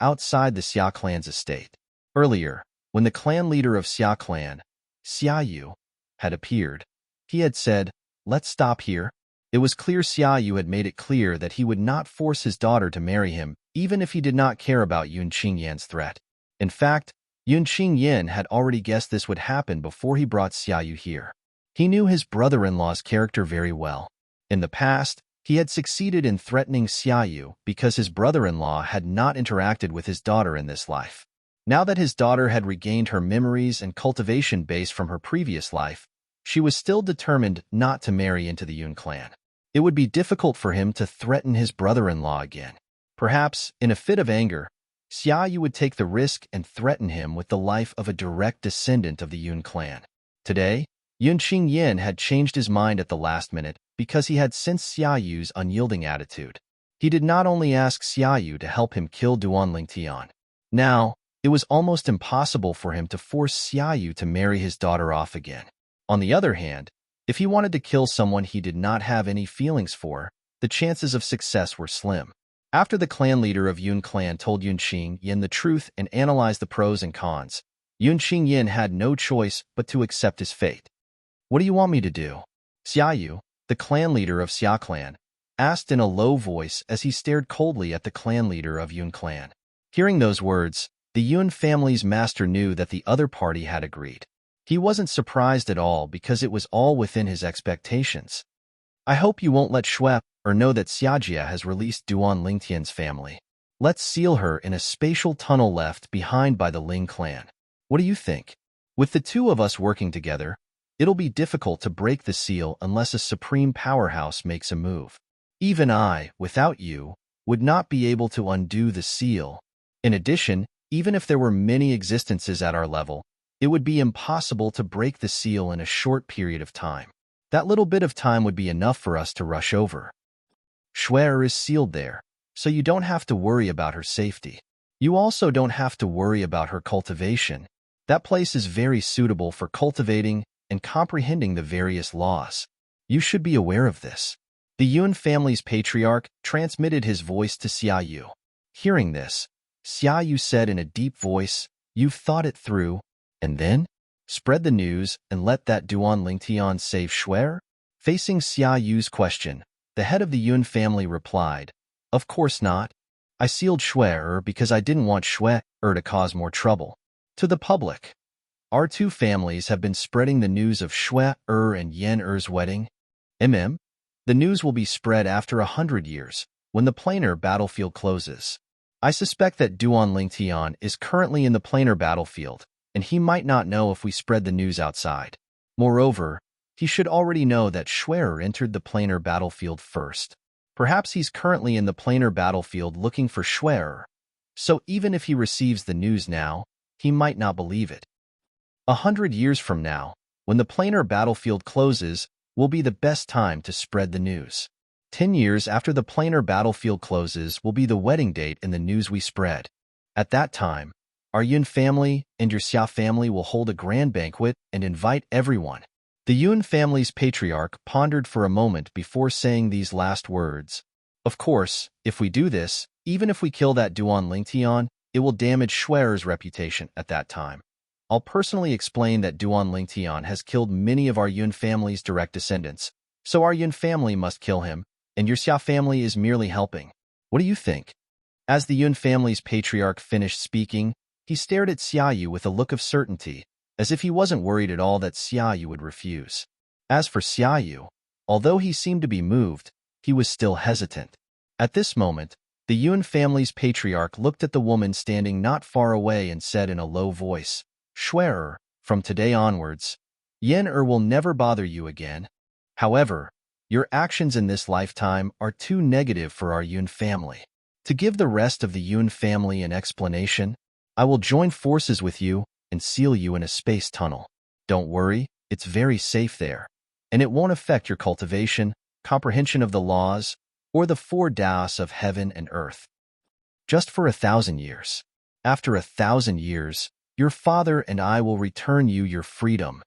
outside the Xia clan's estate. Earlier, when the clan leader of Xia clan, Xia Yu, had appeared. He had said, "Let's stop here." It was clear Xiaoyu had made it clear that he would not force his daughter to marry him, even if he did not care about Yun Qingyan's threat. In fact, Yun Qingyan had already guessed this would happen before he brought Xiaoyu here. He knew his brother-in-law's character very well. In the past, he had succeeded in threatening Xiaoyu because his brother-in-law had not interacted with his daughter in this life. Now that his daughter had regained her memories and cultivation base from her previous life, she was still determined not to marry into the Yun clan. It would be difficult for him to threaten his brother-in-law again. Perhaps, in a fit of anger, Xiaoyu would take the risk and threaten him with the life of a direct descendant of the Yun clan. Today, Yun Qingyan had changed his mind at the last minute because he had sensed Xiaoyu's unyielding attitude. He did not only ask Xiaoyu to help him kill Duan Lingtian. Now, it was almost impossible for him to force Xiaoyu to marry his daughter off again. On the other hand, if he wanted to kill someone he did not have any feelings for, the chances of success were slim. After the clan leader of Yun clan told Yun Qingyan the truth and analyzed the pros and cons, Yun Qingyan had no choice but to accept his fate. "What do you want me to do?" Xiaoyu, the clan leader of Xia clan, asked in a low voice as he stared coldly at the clan leader of Yun clan. Hearing those words, the Yun family's master knew that the other party had agreed. He wasn't surprised at all because it was all within his expectations. "I hope you won't let Shui know that Xiajia has released Duan Lingtian's family. Let's seal her in a spatial tunnel left behind by the Ling clan. What do you think? With the two of us working together, it'll be difficult to break the seal unless a supreme powerhouse makes a move. Even I, without you, would not be able to undo the seal. In addition, even if there were many existences at our level, it would be impossible to break the seal in a short period of time. That little bit of time would be enough for us to rush over. Shui is sealed there, so you don't have to worry about her safety. You also don't have to worry about her cultivation. That place is very suitable for cultivating and comprehending the various laws. You should be aware of this." The Yun family's patriarch transmitted his voice to Xiaoyu. Hearing this, Xiaoyu said in a deep voice, "You've thought it through, and then? Spread the news and let that Duan Lingtian save Shui?" Facing Xiaoyu's question, the head of the Yun family replied, "Of course not. I sealed Shui because I didn't want Shui to cause more trouble. To the public, our two families have been spreading the news of Shui and Yan wedding. The news will be spread after 100 years, when the planar battlefield closes. I suspect that Duan Lingtian is currently in the planar battlefield, and he might not know if we spread the news outside. Moreover, he should already know that Shui entered the planar battlefield first. Perhaps he's currently in the planar battlefield looking for Shui, so even if he receives the news now, he might not believe it. 100 years from now, when the planar battlefield closes, will be the best time to spread the news. 10 years after the planar battlefield closes will be the wedding date in the news we spread. At that time, our Yun family and your Xia family will hold a grand banquet and invite everyone." The Yun family's patriarch pondered for a moment before saying these last words. "Of course, if we do this, even if we kill that Duan Lingtian, it will damage Shui's reputation at that time. I'll personally explain that Duan Lingtian has killed many of our Yun family's direct descendants, so our Yun family must kill him, and your Xia family is merely helping. What do you think?" As the Yun family's patriarch finished speaking, he stared at Xiaoyu with a look of certainty, as if he wasn't worried at all that Xiaoyu would refuse. As for Xiaoyu, although he seemed to be moved, he was still hesitant. At this moment, the Yun family's patriarch looked at the woman standing not far away and said in a low voice, "Shui, from today onwards, Yan will never bother you again. However, your actions in this lifetime are too negative for our Yun family. To give the rest of the Yun family an explanation, I will join forces with you and seal you in a space tunnel. Don't worry, it's very safe there, and it won't affect your cultivation, comprehension of the laws, or the 4 Daos of heaven and earth. Just for 1,000 years. After 1,000 years, your father and I will return you your freedom."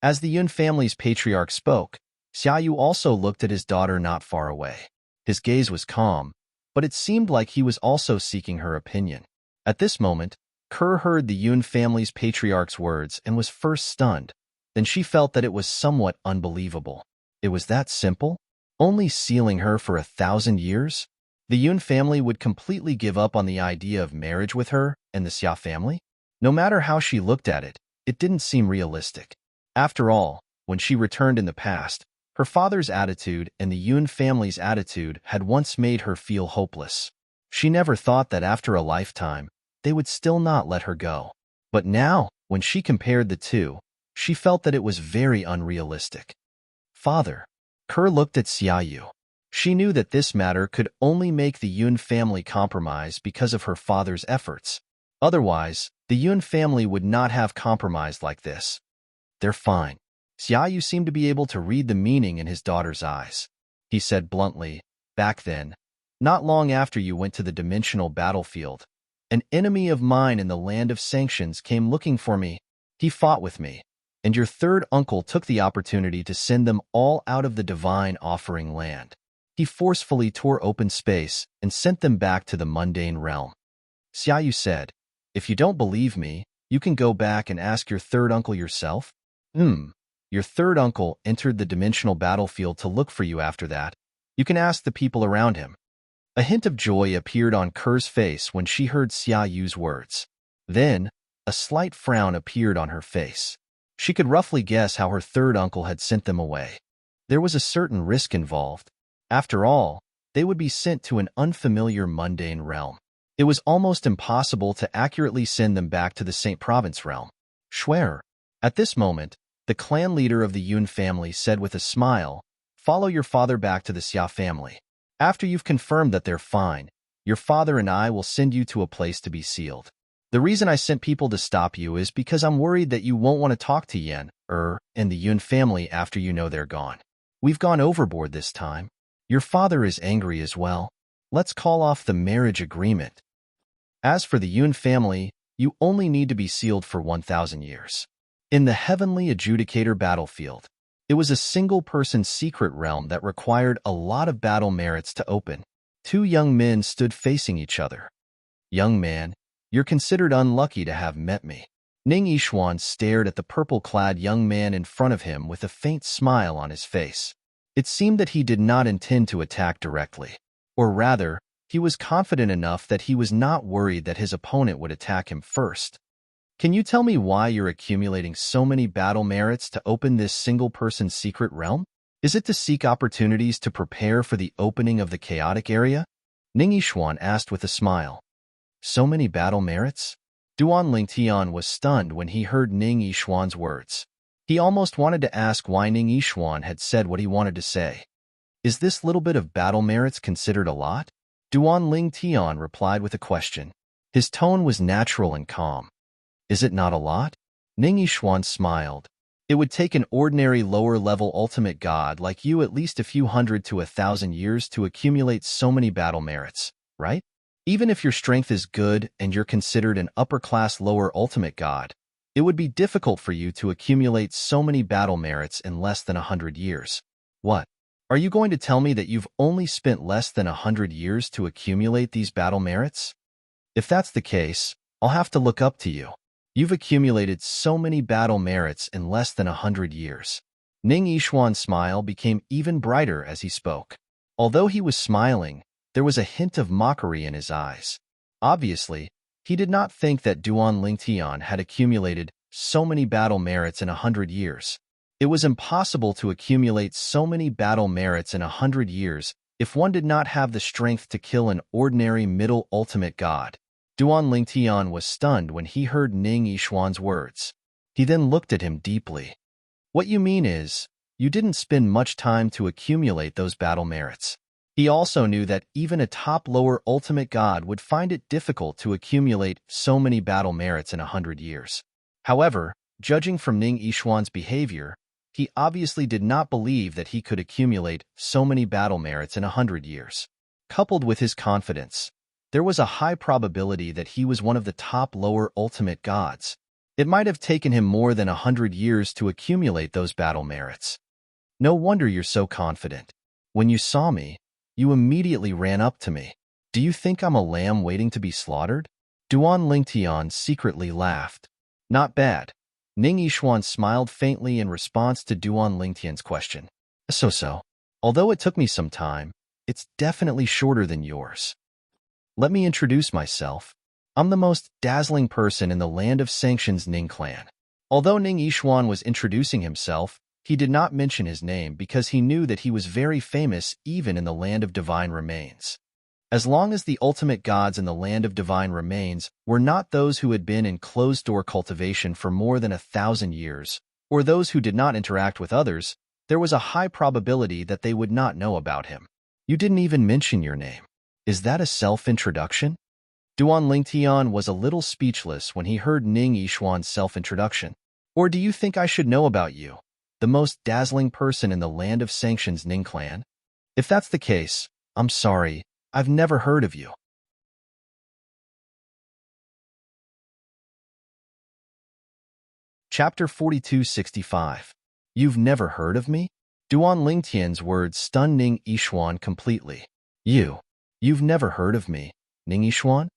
As the Yun family's patriarch spoke, Xiaoyu also looked at his daughter not far away. His gaze was calm, but it seemed like he was also seeking her opinion. At this moment, Kerr heard the Yun family's patriarch's words and was first stunned, then she felt that it was somewhat unbelievable. It was that simple? Only sealing her for 1,000 years? The Yun family would completely give up on the idea of marriage with her and the Xia family? No matter how she looked at it, it didn't seem realistic. After all, when she returned in the past, her father's attitude and the Yun family's attitude had once made her feel hopeless. She never thought that after a lifetime, they would still not let her go. But now, when she compared the two, she felt that it was very unrealistic. Father. Kerr looked at Xiaoyu. She knew that this matter could only make the Yun family compromise because of her father's efforts. Otherwise, the Yun family would not have compromised like this. They're fine. Xiaoyu seemed to be able to read the meaning in his daughter's eyes. He said bluntly, back then, not long after you went to the dimensional battlefield, an enemy of mine in the land of sanctions came looking for me. He fought with me, and your third uncle took the opportunity to send them all out of the divine offering land. He forcefully tore open space and sent them back to the mundane realm. Xiaoyu said, if you don't believe me, you can go back and ask your third uncle yourself. Your third uncle entered the dimensional battlefield to look for you after that. You can ask the people around him. A hint of joy appeared on Kerr's face when she heard Xiaoyu's words. Then, a slight frown appeared on her face. She could roughly guess how her third uncle had sent them away. There was a certain risk involved. After all, they would be sent to an unfamiliar mundane realm. It was almost impossible to accurately send them back to the St. Province realm. Schwer. At this moment, the clan leader of the Yun family said with a smile, follow your father back to the Xia family. After you've confirmed that they're fine, your father and I will send you to a place to be sealed. The reason I sent people to stop you is because I'm worried that you won't want to talk to Yan, and the Yun family after you know they're gone. We've gone overboard this time. Your father is angry as well. Let's call off the marriage agreement. As for the Yun family, you only need to be sealed for 1,000 years. In the heavenly adjudicator battlefield, it was a single-person secret realm that required a lot of battle merits to open. Two young men stood facing each other. Young man, you're considered unlucky to have met me. Ning Yishuan stared at the purple-clad young man in front of him with a faint smile on his face. It seemed that he did not intend to attack directly. Or rather, he was confident enough that he was not worried that his opponent would attack him first. Can you tell me why you're accumulating so many battle merits to open this single-person secret realm? Is it to seek opportunities to prepare for the opening of the chaotic area? Ning Yishuan asked with a smile. So many battle merits? Duan Lingtian was stunned when he heard Ning Yishuan's words. He almost wanted to ask why Ning Yishuan had said what he wanted to say. Is this little bit of battle merits considered a lot? Duan Lingtian replied with a question. His tone was natural and calm. Is it not a lot? Ning Yishuan smiled. It would take an ordinary lower-level ultimate god like you at least a few hundred to 1,000 years to accumulate so many battle merits, right? Even if your strength is good and you're considered an upper-class lower ultimate god, it would be difficult for you to accumulate so many battle merits in less than 100 years. What? Are you going to tell me that you've only spent less than 100 years to accumulate these battle merits? If that's the case, I'll have to look up to you. You've accumulated so many battle merits in less than 100 years. Ning Yishuan's smile became even brighter as he spoke. Although he was smiling, there was a hint of mockery in his eyes. Obviously, he did not think that Duan Lingtian had accumulated so many battle merits in 100 years. It was impossible to accumulate so many battle merits in 100 years if one did not have the strength to kill an ordinary middle ultimate god. Duan Lingtian was stunned when he heard Ning Yishuan's words. He then looked at him deeply. What you mean is, you didn't spend much time to accumulate those battle merits. He also knew that even a top-lower ultimate god would find it difficult to accumulate so many battle merits in 100 years. However, judging from Ning Yishuan's behavior, he obviously did not believe that he could accumulate so many battle merits in 100 years. Coupled with his confidence, there was a high probability that he was one of the top lower ultimate gods. It might have taken him more than 100 years to accumulate those battle merits. No wonder you're so confident. When you saw me, you immediately ran up to me. Do you think I'm a lamb waiting to be slaughtered? Duan Lingtian secretly laughed. Not bad. Ning Yishuan smiled faintly in response to Duan Lingtian's question. So. Although it took me some time, it's definitely shorter than yours. Let me introduce myself. I'm the most dazzling person in the land of sanctions Ning clan. Although Ning Yishuan was introducing himself, he did not mention his name because he knew that he was very famous even in the land of divine remains. As long as the ultimate gods in the land of divine remains were not those who had been in closed-door cultivation for more than 1,000 years, or those who did not interact with others, there was a high probability that they would not know about him. You didn't even mention your name. Is that a self-introduction? Duan Lingtian was a little speechless when he heard Ning Yishuan's self-introduction. Or do you think I should know about you, the most dazzling person in the land of sanctions Ning clan? If that's the case, I'm sorry, I've never heard of you. Chapter 4265. You've never heard of me? Duan Lingtian's words stunned Ning Yishuan completely. You've never heard of me, Ning Yishuan?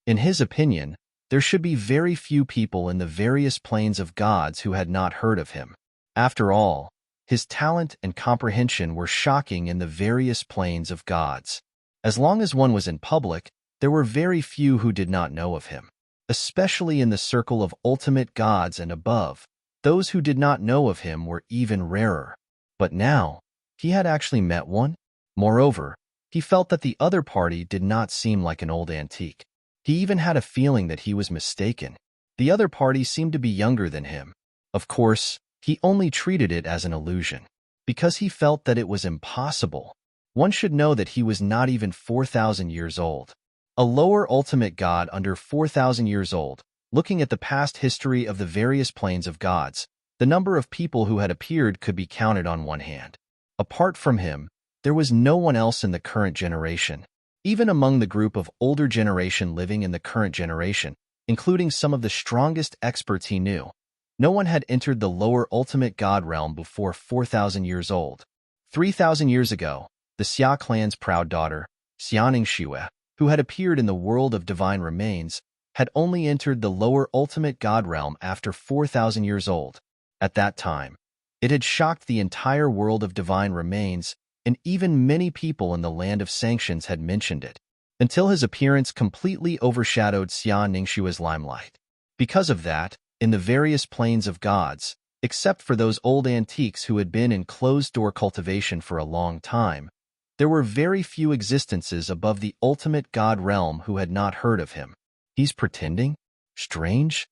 In his opinion, there should be very few people in the various planes of gods who had not heard of him. After all, his talent and comprehension were shocking in the various planes of gods. As long as one was in public, there were very few who did not know of him. Especially in the circle of ultimate gods and above, those who did not know of him were even rarer. But now, he had actually met one. Moreover, he felt that the other party did not seem like an old antique. He even had a feeling that he was mistaken. The other party seemed to be younger than him. Of course, he only treated it as an illusion, because he felt that it was impossible. One should know that he was not even 4,000 years old. A lower ultimate god under 4,000 years old, looking at the past history of the various planes of gods, the number of people who had appeared could be counted on one hand. Apart from him, there was no one else in the current generation. Even among the group of older generation living in the current generation, including some of the strongest experts he knew, no one had entered the lower ultimate god realm before 4,000 years old. 3,000 years ago, the Xia clan's proud daughter, Xianing Shue, who had appeared in the world of divine remains, had only entered the lower ultimate god realm after 4,000 years old. At that time, it had shocked the entire world of divine remains, and even many people in the land of sanctions had mentioned it, until his appearance completely overshadowed Xia Ningshua's limelight. Because of that, in the various planes of gods, except for those old antiques who had been in closed-door cultivation for a long time, there were very few existences above the ultimate god realm who had not heard of him. He's pretending? Strange?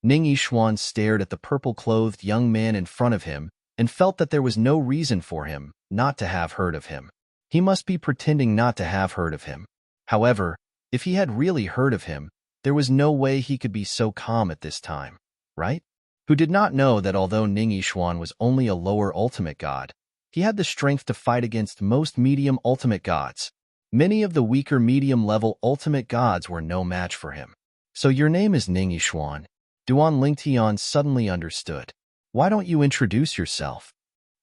Ning Yishuan stared at the purple-clothed young man in front of him and felt that there was no reason for him not to have heard of him. He must be pretending not to have heard of him. However, if he had really heard of him, there was no way he could be so calm at this time, right? Who did not know that although Ning Yishuan was only a lower ultimate god, he had the strength to fight against most medium ultimate gods. Many of the weaker medium-level ultimate gods were no match for him. So your name is Ning Yishuan. Duan Lingtian suddenly understood. Why don't you introduce yourself?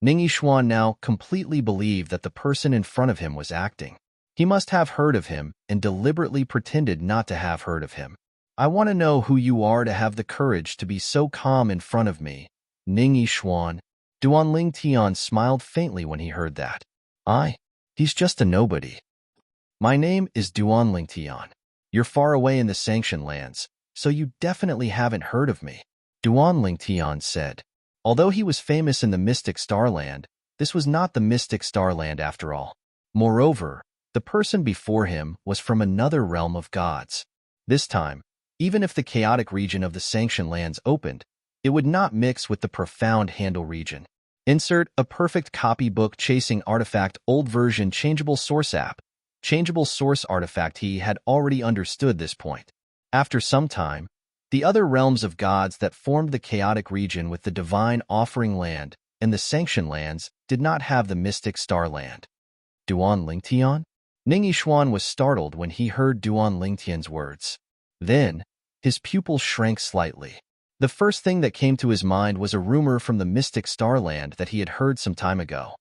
Ning Yishuan now completely believed that the person in front of him was acting. He must have heard of him and deliberately pretended not to have heard of him. I want to know who you are to have the courage to be so calm in front of me, Ning Yishuan. Duan Lingtian smiled faintly when he heard that. He's just a nobody. My name is Duan Lingtian. You're far away in the Sanction lands, so you definitely haven't heard of me, Duan Lingtian said. Although he was famous in the Mystic Starland, this was not the Mystic Starland after all. Moreover, the person before him was from another realm of gods. This time, even if the chaotic region of the Sanction lands opened, it would not mix with the profound handle region. Insert a perfect copy book chasing artifact old version changeable source app. Changeable source artifact. He had already understood this point. After some time, the other realms of gods that formed the chaotic region with the divine offering land and the sanction lands did not have the mystic star land. Duan Lingtian? Ning Yishuan was startled when he heard Duan Lingtian's words. Then, his pupil shrank slightly. The first thing that came to his mind was a rumor from the mystic starland that he had heard some time ago.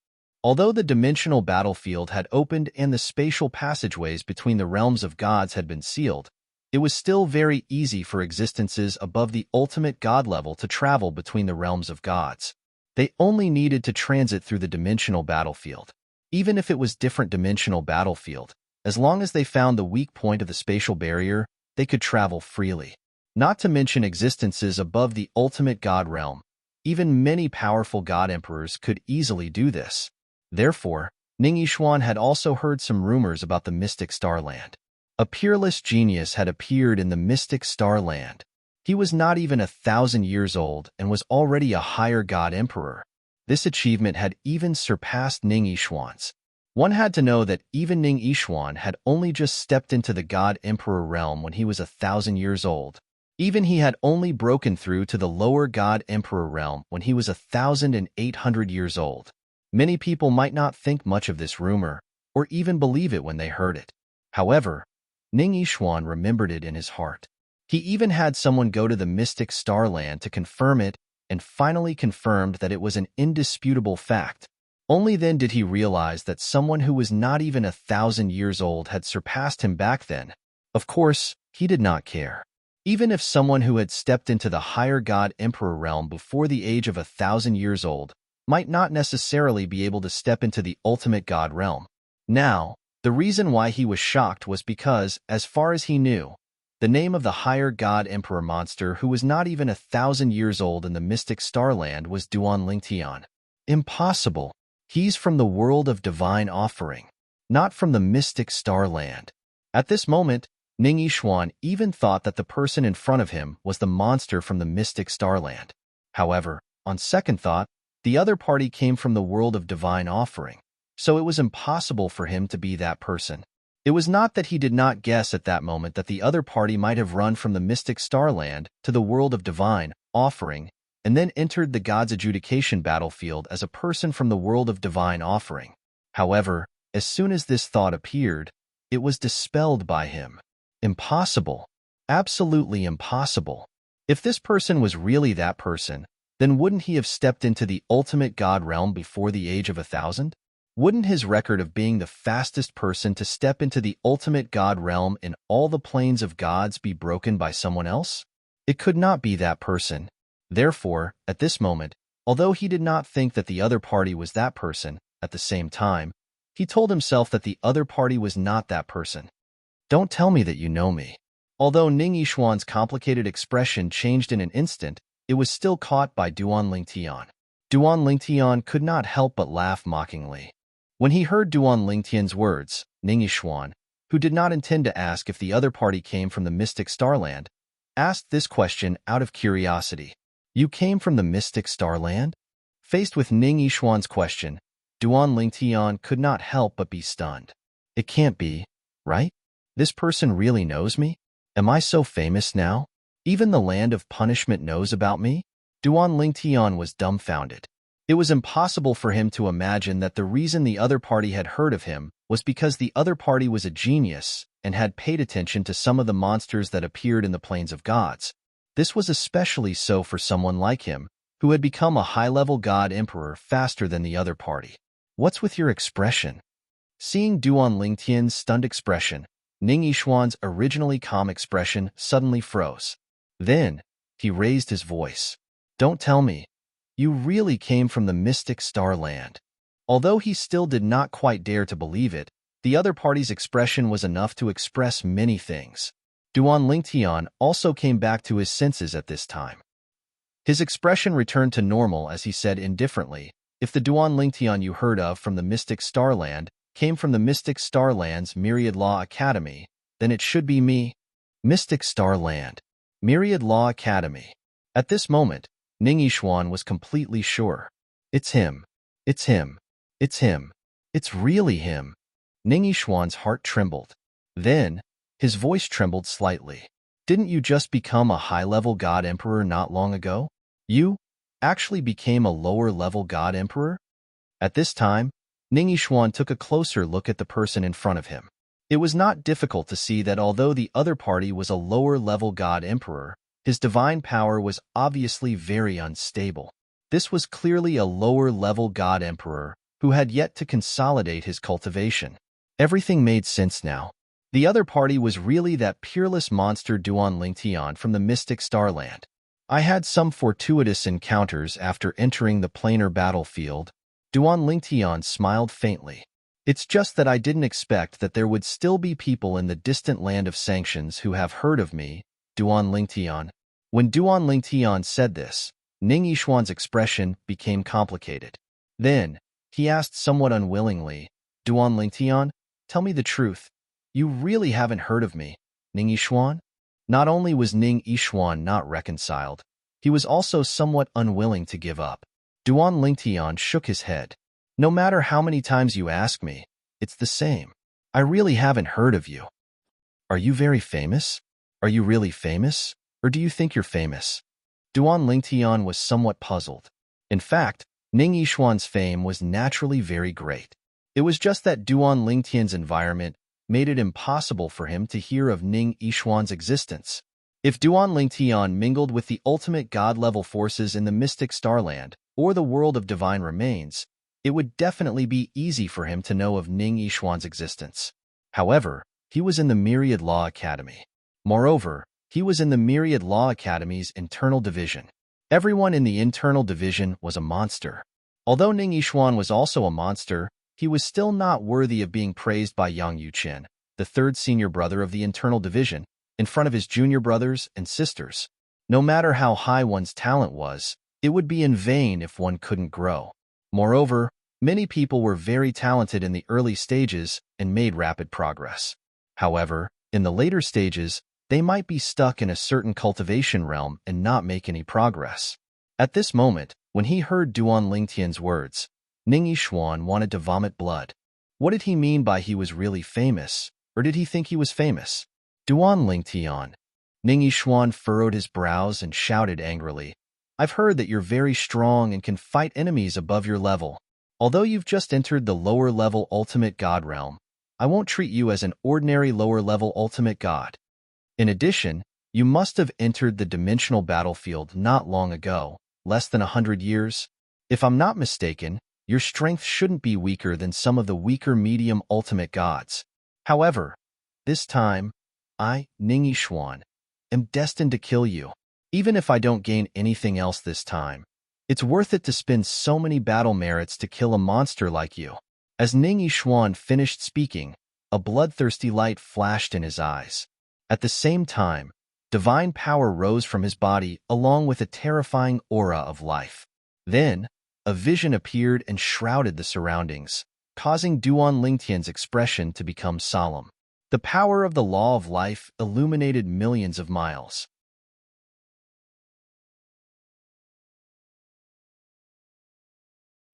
Although the dimensional battlefield had opened and the spatial passageways between the realms of gods had been sealed, it was still very easy for existences above the ultimate god level to travel between the realms of gods. They only needed to transit through the dimensional battlefield. Even if it was different dimensional battlefield, as long as they found the weak point of the spatial barrier, they could travel freely. Not to mention existences above the ultimate god realm. Even many powerful god emperors could easily do this. Therefore, Ning Yixuan had also heard some rumors about the mystic starland. A peerless genius had appeared in the mystic starland. He was not even 1,000 years old and was already a higher god emperor. This achievement had even surpassed Ning Yixuan's. One had to know that even Ning Yixuan had only just stepped into the god emperor realm when he was 1,000 years old. Even he had only broken through to the lower god emperor realm when he was 1,800 years old. Many people might not think much of this rumor, or even believe it when they heard it. However, Ning Yixuan remembered it in his heart. He even had someone go to the mystic starland to confirm it, and finally confirmed that it was an indisputable fact. Only then did he realize that someone who was not even 1,000 years old had surpassed him back then. Of course, he did not care. Even if someone who had stepped into the higher god emperor realm before the age of 1,000 years old might not necessarily be able to step into the ultimate god realm. Now, the reason why he was shocked was because, as far as he knew, the name of the higher god emperor monster who was not even 1,000 years old in the mystic starland was Duan Lingtian. Impossible. He's from the world of divine offering, not from the mystic starland. At this moment, Ning Yixuan even thought that the person in front of him was the monster from the mystic starland. However, on second thought, the other party came from the world of divine offering, so it was impossible for him to be that person. It was not that he did not guess at that moment that the other party might have run from the mystic starland to the world of divine offering and then entered the god's adjudication battlefield as a person from the world of divine offering. However, as soon as this thought appeared, it was dispelled by him. Impossible. Absolutely impossible. If this person was really that person, then wouldn't he have stepped into the ultimate god realm before the age of 1,000? Wouldn't his record of being the fastest person to step into the ultimate god realm in all the planes of gods be broken by someone else? It could not be that person. Therefore, at this moment, although he did not think that the other party was that person, at the same time, he told himself that the other party was not that person. Don't tell me that you know me. Although Ning Yixuan's complicated expression changed in an instant, it was still caught by Duan Lingtian. Duan Lingtian could not help but laugh mockingly. When he heard Duan Lingtian's words, Ning Yixuan, who did not intend to ask if the other party came from the mystic starland, asked this question out of curiosity. You came from the mystic starland? Faced with Ning Yixuan's question, Duan Lingtian could not help but be stunned. It can't be, right? This person really knows me? Am I so famous now? Even the land of punishment knows about me? Duan Lingtian was dumbfounded. It was impossible for him to imagine that the reason the other party had heard of him was because the other party was a genius and had paid attention to some of the monsters that appeared in the plains of gods. This was especially so for someone like him, who had become a high-level god emperor faster than the other party. What's with your expression? Seeing Duan Lingtian's stunned expression, Ning Yixuan's originally calm expression suddenly froze. Then, he raised his voice. Don't tell me. You really came from the mystic starland. Although he still did not quite dare to believe it, the other party's expression was enough to express many things. Duan Lingtian also came back to his senses at this time. His expression returned to normal as he said indifferently, if the Duan Lingtian you heard of from the mystic starland came from the mystic starland's Myriad Law Academy, then it should be me. Mystic starland. Myriad Law Academy. At this moment, Ning Yixuan was completely sure. It's him. It's him. It's him. It's really him. Ning Yixuan's heart trembled. Then, his voice trembled slightly. Didn't you just become a high-level god emperor not long ago? You actually became a lower-level god emperor? At this time, Ning Yixuan took a closer look at the person in front of him. It was not difficult to see that although the other party was a lower-level god emperor, his divine power was obviously very unstable. This was clearly a lower-level god emperor who had yet to consolidate his cultivation. Everything made sense now. The other party was really that peerless monster Duan Lingtian from the mystic starland. I had some fortuitous encounters after entering the planar battlefield. Duan Lingtian smiled faintly. It's just that I didn't expect that there would still be people in the distant land of sanctions who have heard of me, Duan Lingtian. When Duan Lingtian said this, Ning Yishuan's expression became complicated. Then, he asked somewhat unwillingly, Duan Lingtian, tell me the truth. You really haven't heard of me, Ning Yishuan? Not only was Ning Yishuan not reconciled, he was also somewhat unwilling to give up. Duan Lingtian shook his head. No matter how many times you ask me, it's the same. I really haven't heard of you. Are you very famous? Are you really famous? Or do you think you're famous? Duan Lingtian was somewhat puzzled. In fact, Ning Yishuan's fame was naturally very great. It was just that Duan Lingtian's environment made it impossible for him to hear of Ning Yishuan's existence. If Duan Lingtian mingled with the ultimate god-level forces in the mystic starland, or the world of divine remains, it would definitely be easy for him to know of Ning Yishuan's existence. However, he was in the Myriad Law Academy. Moreover, he was in the Myriad Law Academy's internal division. Everyone in the internal division was a monster. Although Ning Yishuan was also a monster, he was still not worthy of being praised by Yang Yuqian, the third senior brother of the internal division, in front of his junior brothers and sisters. No matter how high one's talent was, it would be in vain if one couldn't grow. Moreover, many people were very talented in the early stages and made rapid progress. However, in the later stages, they might be stuck in a certain cultivation realm and not make any progress. At this moment, when he heard Duan Lingtian's words, Ning Yishuan wanted to vomit blood. What did he mean by he was really famous, or did he think he was famous? Duan Lingtian. Ning Yishuan furrowed his brows and shouted angrily, I've heard that you're very strong and can fight enemies above your level. Although you've just entered the lower-level ultimate god realm, I won't treat you as an ordinary lower-level ultimate god. In addition, you must have entered the dimensional battlefield not long ago, less than 100 years. If I'm not mistaken, your strength shouldn't be weaker than some of the weaker medium ultimate gods. However, this time, I, Ning Yishuan, am destined to kill you. Even if I don't gain anything else this time, it's worth it to spend so many battle merits to kill a monster like you. As Ning Yishuan finished speaking, a bloodthirsty light flashed in his eyes. At the same time, divine power rose from his body along with a terrifying aura of life. Then, a vision appeared and shrouded the surroundings, causing Duan Lingtian's expression to become solemn. The power of the law of life illuminated millions of miles.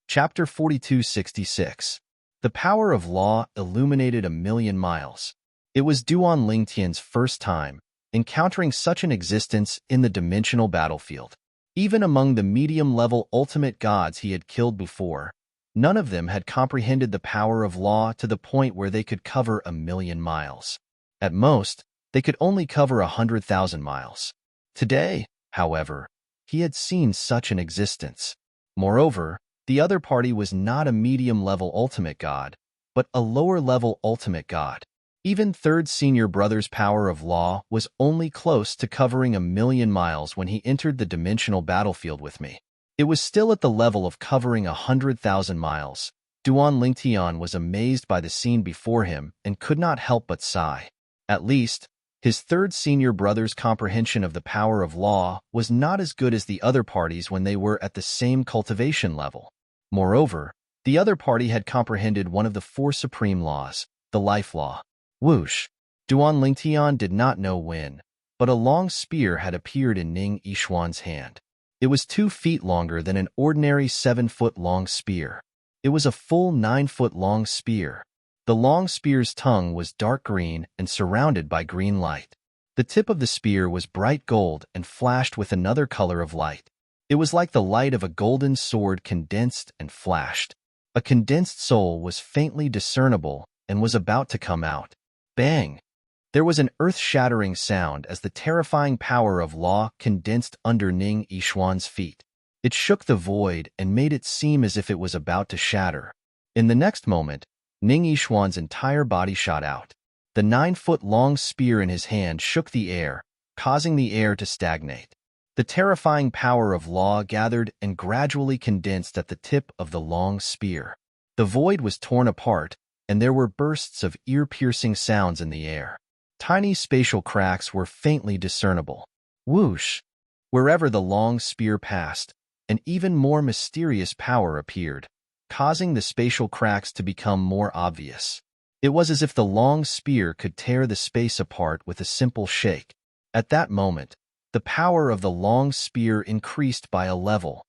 Chapter 4266. The power of law illuminated 1,000,000 miles. It was Duan Lingtian's first time encountering such an existence in the dimensional battlefield. Even among the medium-level ultimate gods he had killed before, none of them had comprehended the power of law to the point where they could cover 1,000,000 miles. At most, they could only cover 100,000 miles. Today, however, he had seen such an existence. Moreover, the other party was not a medium-level ultimate god, but a lower-level ultimate god. Even third senior brother's power of law was only close to covering 1,000,000 miles when he entered the dimensional battlefield with me. It was still at the level of covering 100,000 miles. Duan Lingtian was amazed by the scene before him and could not help but sigh. At least, his third senior brother's comprehension of the power of law was not as good as the other parties when they were at the same cultivation level. Moreover, the other party had comprehended one of the 4 supreme laws, the life law. Whoosh! Duan Lingtian did not know when, but a long spear had appeared in Ning Yishuan's hand. It was 2 feet longer than an ordinary 7-foot-long spear. It was a full 9-foot-long spear. The long spear's tongue was dark green and surrounded by green light. The tip of the spear was bright gold and flashed with another color of light. It was like the light of a golden sword condensed and flashed. A condensed soul was faintly discernible and was about to come out. Bang! There was an earth-shattering sound as the terrifying power of law condensed under Ning Yishuan's feet. It shook the void and made it seem as if it was about to shatter. In the next moment, Ning Yishuan's entire body shot out. The 9-foot-long spear in his hand shook the air, causing the air to stagnate. The terrifying power of law gathered and gradually condensed at the tip of the long spear. The void was torn apart, and there were bursts of ear-piercing sounds in the air. Tiny spatial cracks were faintly discernible. Whoosh! Wherever the long spear passed, an even more mysterious power appeared, causing the spatial cracks to become more obvious. It was as if the long spear could tear the space apart with a simple shake. At that moment, the power of the long spear increased by a level.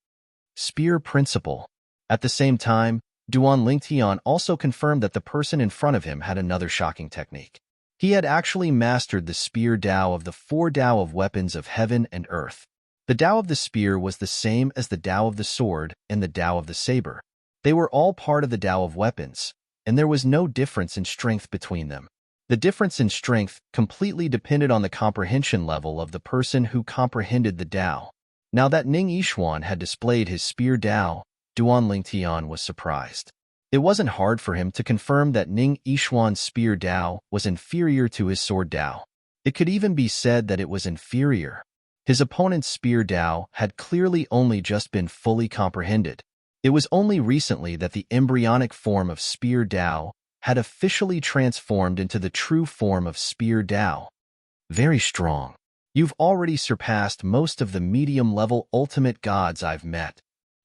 Spear principle. At the same time, Duan Lingtian also confirmed that the person in front of him had another shocking technique. He had actually mastered the spear Tao of the 4 Tao of weapons of heaven and earth. The Tao of the spear was the same as the Tao of the sword and the Tao of the saber. They were all part of the Tao of weapons, and there was no difference in strength between them. The difference in strength completely depended on the comprehension level of the person who comprehended the Tao. Now that Ning Yixuan had displayed his spear Tao, Duan Lingtian was surprised. It wasn't hard for him to confirm that Ning Yixuan's spear Tao was inferior to his sword Tao. It could even be said that it was inferior. His opponent's spear Tao had clearly only just been fully comprehended. It was only recently that the embryonic form of spear Tao had officially transformed into the true form of spear Tao. Very strong. You've already surpassed most of the medium-level ultimate gods I've met.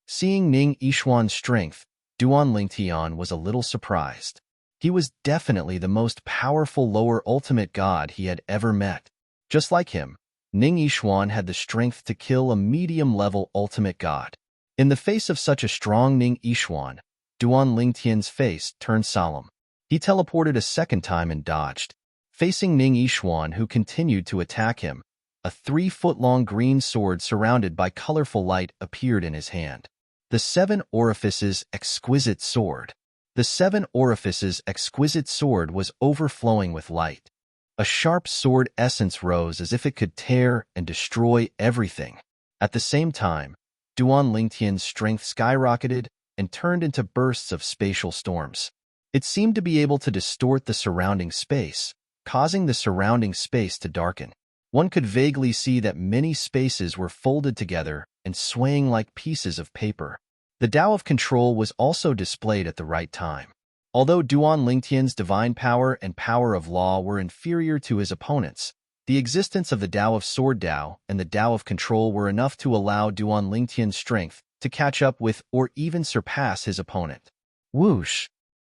Seeing Ning Yixuan's strength, Duan Lingtian was a little surprised. He was definitely the most powerful lower ultimate god he had ever met. Just like him, Ning Yixuan had the strength to kill a medium-level ultimate god. In the face of such a strong Ning Yixuan, Duan Lingtian's face turned solemn. He teleported a second time and dodged. Facing Ning Yixuan, who continued to attack him, a 3-foot-long green sword surrounded by colorful light appeared in his hand. The 7 Orifices Exquisite Sword. The 7 Orifices Exquisite Sword was overflowing with light. A sharp sword essence rose as if it could tear and destroy everything. At the same time, Duan Lingtian's strength skyrocketed and turned into bursts of spatial storms. It seemed to be able to distort the surrounding space, causing the surrounding space to darken. One could vaguely see that many spaces were folded together and swaying like pieces of paper. The Tao of Control was also displayed at the right time. Although Duan Lingtian's divine power and power of law were inferior to his opponents, the existence of the Tao of Sword Tao and the Tao of Control were enough to allow Duan Lingtian's strength to catch up with or even surpass his opponent. Whoosh!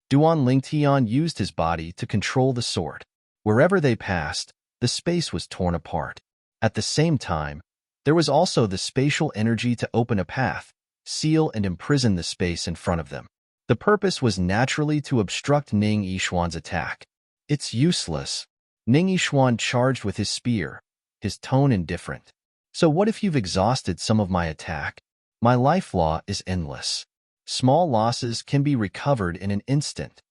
Duan Lingtian used his body to control the sword. Wherever they passed, the space was torn apart. At the same time, there was also the spatial energy to open a path, seal and imprison the space in front of them. The purpose was naturally to obstruct Ning Yixuan's attack. It's useless. Ning Yixuan charged with his spear, his tone indifferent. So what if you've exhausted some of my attack? My life law is endless. Small losses can be recovered in an instant.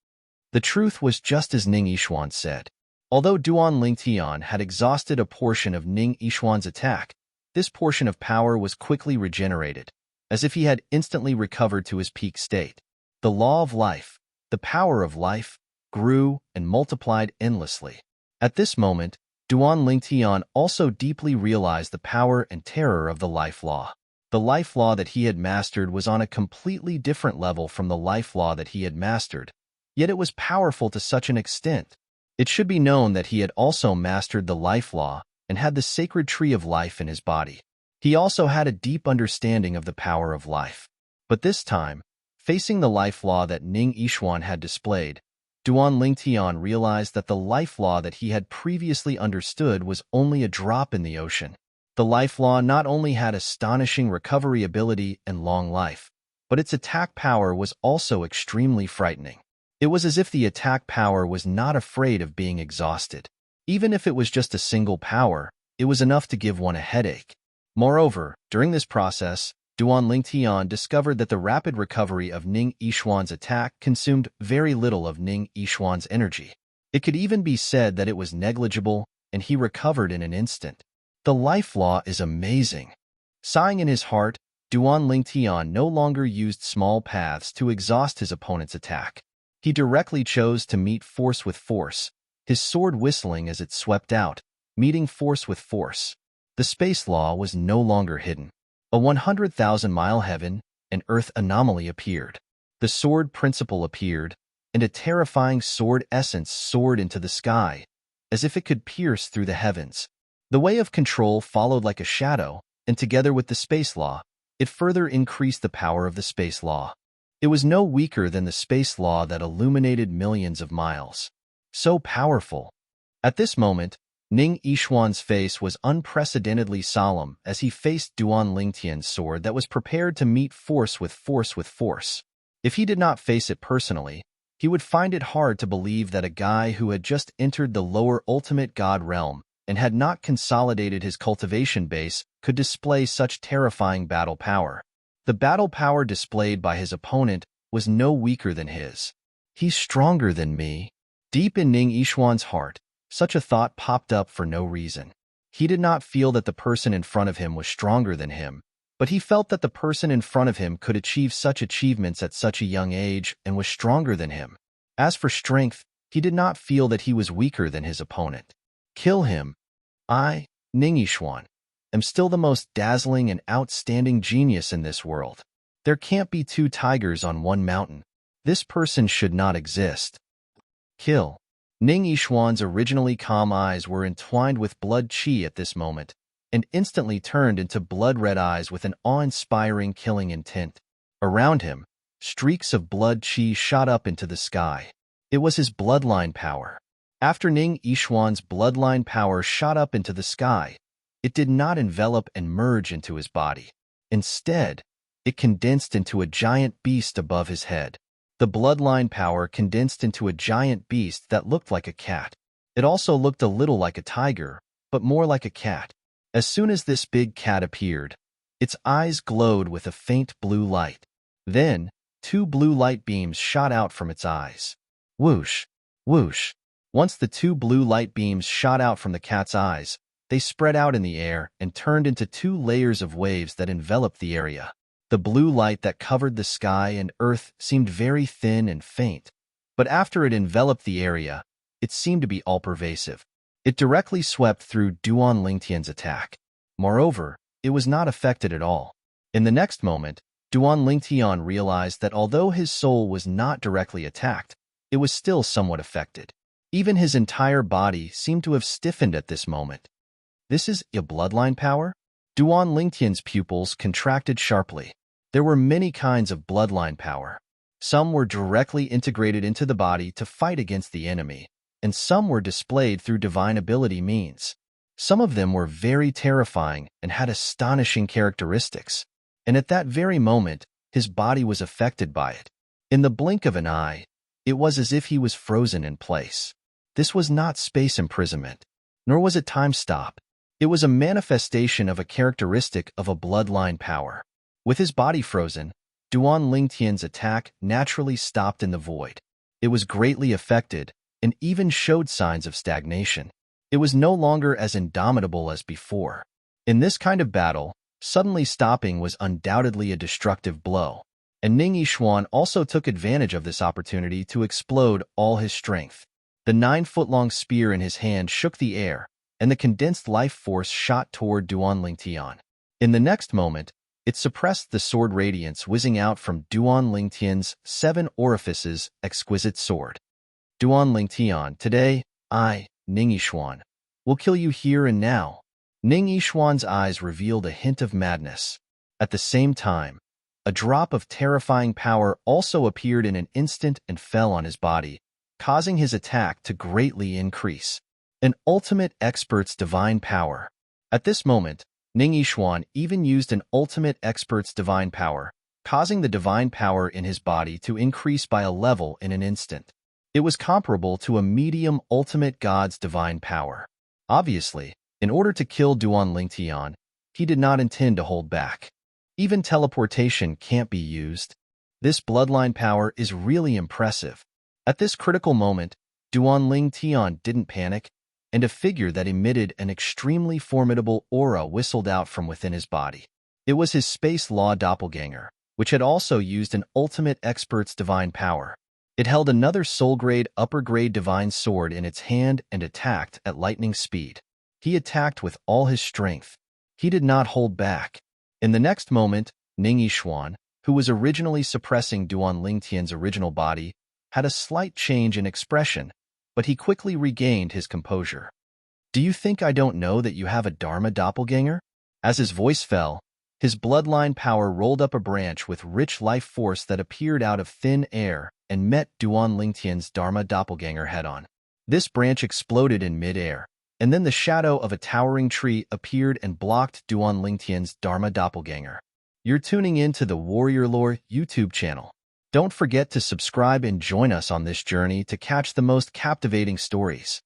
The truth was just as Ning Yixuan said. Although Duan Lingtian had exhausted a portion of Ning Yixuan's attack, this portion of power was quickly regenerated, as if he had instantly recovered to his peak state. The law of life, the power of life, grew and multiplied endlessly. At this moment, Duan Lingtian also deeply realized the power and terror of the life law. The life law that he had mastered was on a completely different level from the life law that he had mastered, yet it was powerful to such an extent. It should be known that he had also mastered the life law and had the sacred tree of life in his body. He also had a deep understanding of the power of life. But this time, facing the life law that Ning Yixuan had displayed, Duan Lingtian realized that the life law that he had previously understood was only a drop in the ocean. The life law not only had astonishing recovery ability and long life, but its attack power was also extremely frightening. It was as if the attack power was not afraid of being exhausted. Even if it was just a single power, it was enough to give one a headache. Moreover, during this process, Duan Lingtian discovered that the rapid recovery of Ning Yixuan's attack consumed very little of Ning Yixuan's energy. It could even be said that it was negligible, and he recovered in an instant. The life law is amazing. Sighing in his heart, Duan Lingtian no longer used small paths to exhaust his opponent's attack. He directly chose to meet force with force, his sword whistling as it swept out, meeting force with force. The space law was no longer hidden. A 100,000-mile heaven and earth anomaly appeared. The sword principle appeared, and a terrifying sword essence soared into the sky, as if it could pierce through the heavens. The way of control followed like a shadow, and together with the space law, it further increased the power of the space law. It was no weaker than the space law that illuminated millions of miles. So powerful. At this moment, Ning Yixuan's face was unprecedentedly solemn as he faced Duan Lingtian's sword that was prepared to meet force with force with force. If he did not face it personally, he would find it hard to believe that a guy who had just entered the lower ultimate god realm and had not consolidated his cultivation base could display such terrifying battle power. The battle power displayed by his opponent was no weaker than his. He's stronger than me. Deep in Ning Yixuan's heart, such a thought popped up for no reason. He did not feel that the person in front of him was stronger than him, but he felt that the person in front of him could achieve such achievements at such a young age and was stronger than him. As for strength, he did not feel that he was weaker than his opponent. Kill him. I, Ning Yixuan, am still the most dazzling and outstanding genius in this world. There can't be two tigers on one mountain. This person should not exist. Kill. Ning Yixuan's originally calm eyes were entwined with blood qi at this moment, and instantly turned into blood-red eyes with an awe-inspiring killing intent. Around him, streaks of blood qi shot up into the sky. It was his bloodline power. After Ning Yixuan's bloodline power shot up into the sky, it did not envelop and merge into his body. Instead, it condensed into a giant beast above his head. The bloodline power condensed into a giant beast that looked like a cat. It also looked a little like a tiger, but more like a cat. As soon as this big cat appeared, its eyes glowed with a faint blue light. Then, two blue light beams shot out from its eyes. Whoosh! Whoosh! Once the two blue light beams shot out from the cat's eyes, they spread out in the air and turned into two layers of waves that enveloped the area. The blue light that covered the sky and earth seemed very thin and faint, but after it enveloped the area, it seemed to be all-pervasive. It directly swept through Duan Lingtian's attack. Moreover, it was not affected at all. In the next moment, Duan Lingtian realized that although his soul was not directly attacked, it was still somewhat affected. Even his entire body seemed to have stiffened at this moment. This is a bloodline power? Duan Lingtian's pupils contracted sharply. There were many kinds of bloodline power. Some were directly integrated into the body to fight against the enemy, and some were displayed through divine ability means. Some of them were very terrifying and had astonishing characteristics, and at that very moment, his body was affected by it. In the blink of an eye, it was as if he was frozen in place. This was not space imprisonment, nor was it time stop. It was a manifestation of a characteristic of a bloodline power. With his body frozen, Duan Lingtian's attack naturally stopped in the void. It was greatly affected and even showed signs of stagnation. It was no longer as indomitable as before. In this kind of battle, suddenly stopping was undoubtedly a destructive blow, and Ning Yixuan also took advantage of this opportunity to explode all his strength. The 9-foot-long spear in his hand shook the air, and the condensed life force shot toward Duan Lingtian. In the next moment, it suppressed the sword radiance whizzing out from Duan Lingtian's 7 orifices exquisite sword. Duan Lingtian, today, I, Ning Yixuan, will kill you here and now. Ning Yixuan's eyes revealed a hint of madness. At the same time, a drop of terrifying power also appeared in an instant and fell on his body, causing his attack to greatly increase. An ultimate expert's divine power. At this moment, Ning Yixuan even used an ultimate expert's divine power, causing the divine power in his body to increase by a level in an instant. It was comparable to a medium ultimate god's divine power. Obviously, in order to kill Duan Lingtian, he did not intend to hold back. Even teleportation can't be used. This bloodline power is really impressive. At this critical moment, Duan Lingtian didn't panic, and a figure that emitted an extremely formidable aura whistled out from within his body. It was his space law doppelganger, which had also used an ultimate expert's divine power. It held another soul-grade, upper-grade divine sword in its hand and attacked at lightning speed. He attacked with all his strength. He did not hold back. In the next moment, Ning Yishuan, who was originally suppressing Duan Lingtian's original body, had a slight change in expression, but he quickly regained his composure. Do you think I don't know that you have a Dharma doppelganger? As his voice fell, his bloodline power rolled up a branch with rich life force that appeared out of thin air and met Duan Lingtian's Dharma doppelganger head-on. This branch exploded in mid-air, and then the shadow of a towering tree appeared and blocked Duan Lingtian's Dharma doppelganger. You're tuning in to the Warrior Lore YouTube channel. Don't forget to subscribe and join us on this journey to catch the most captivating stories.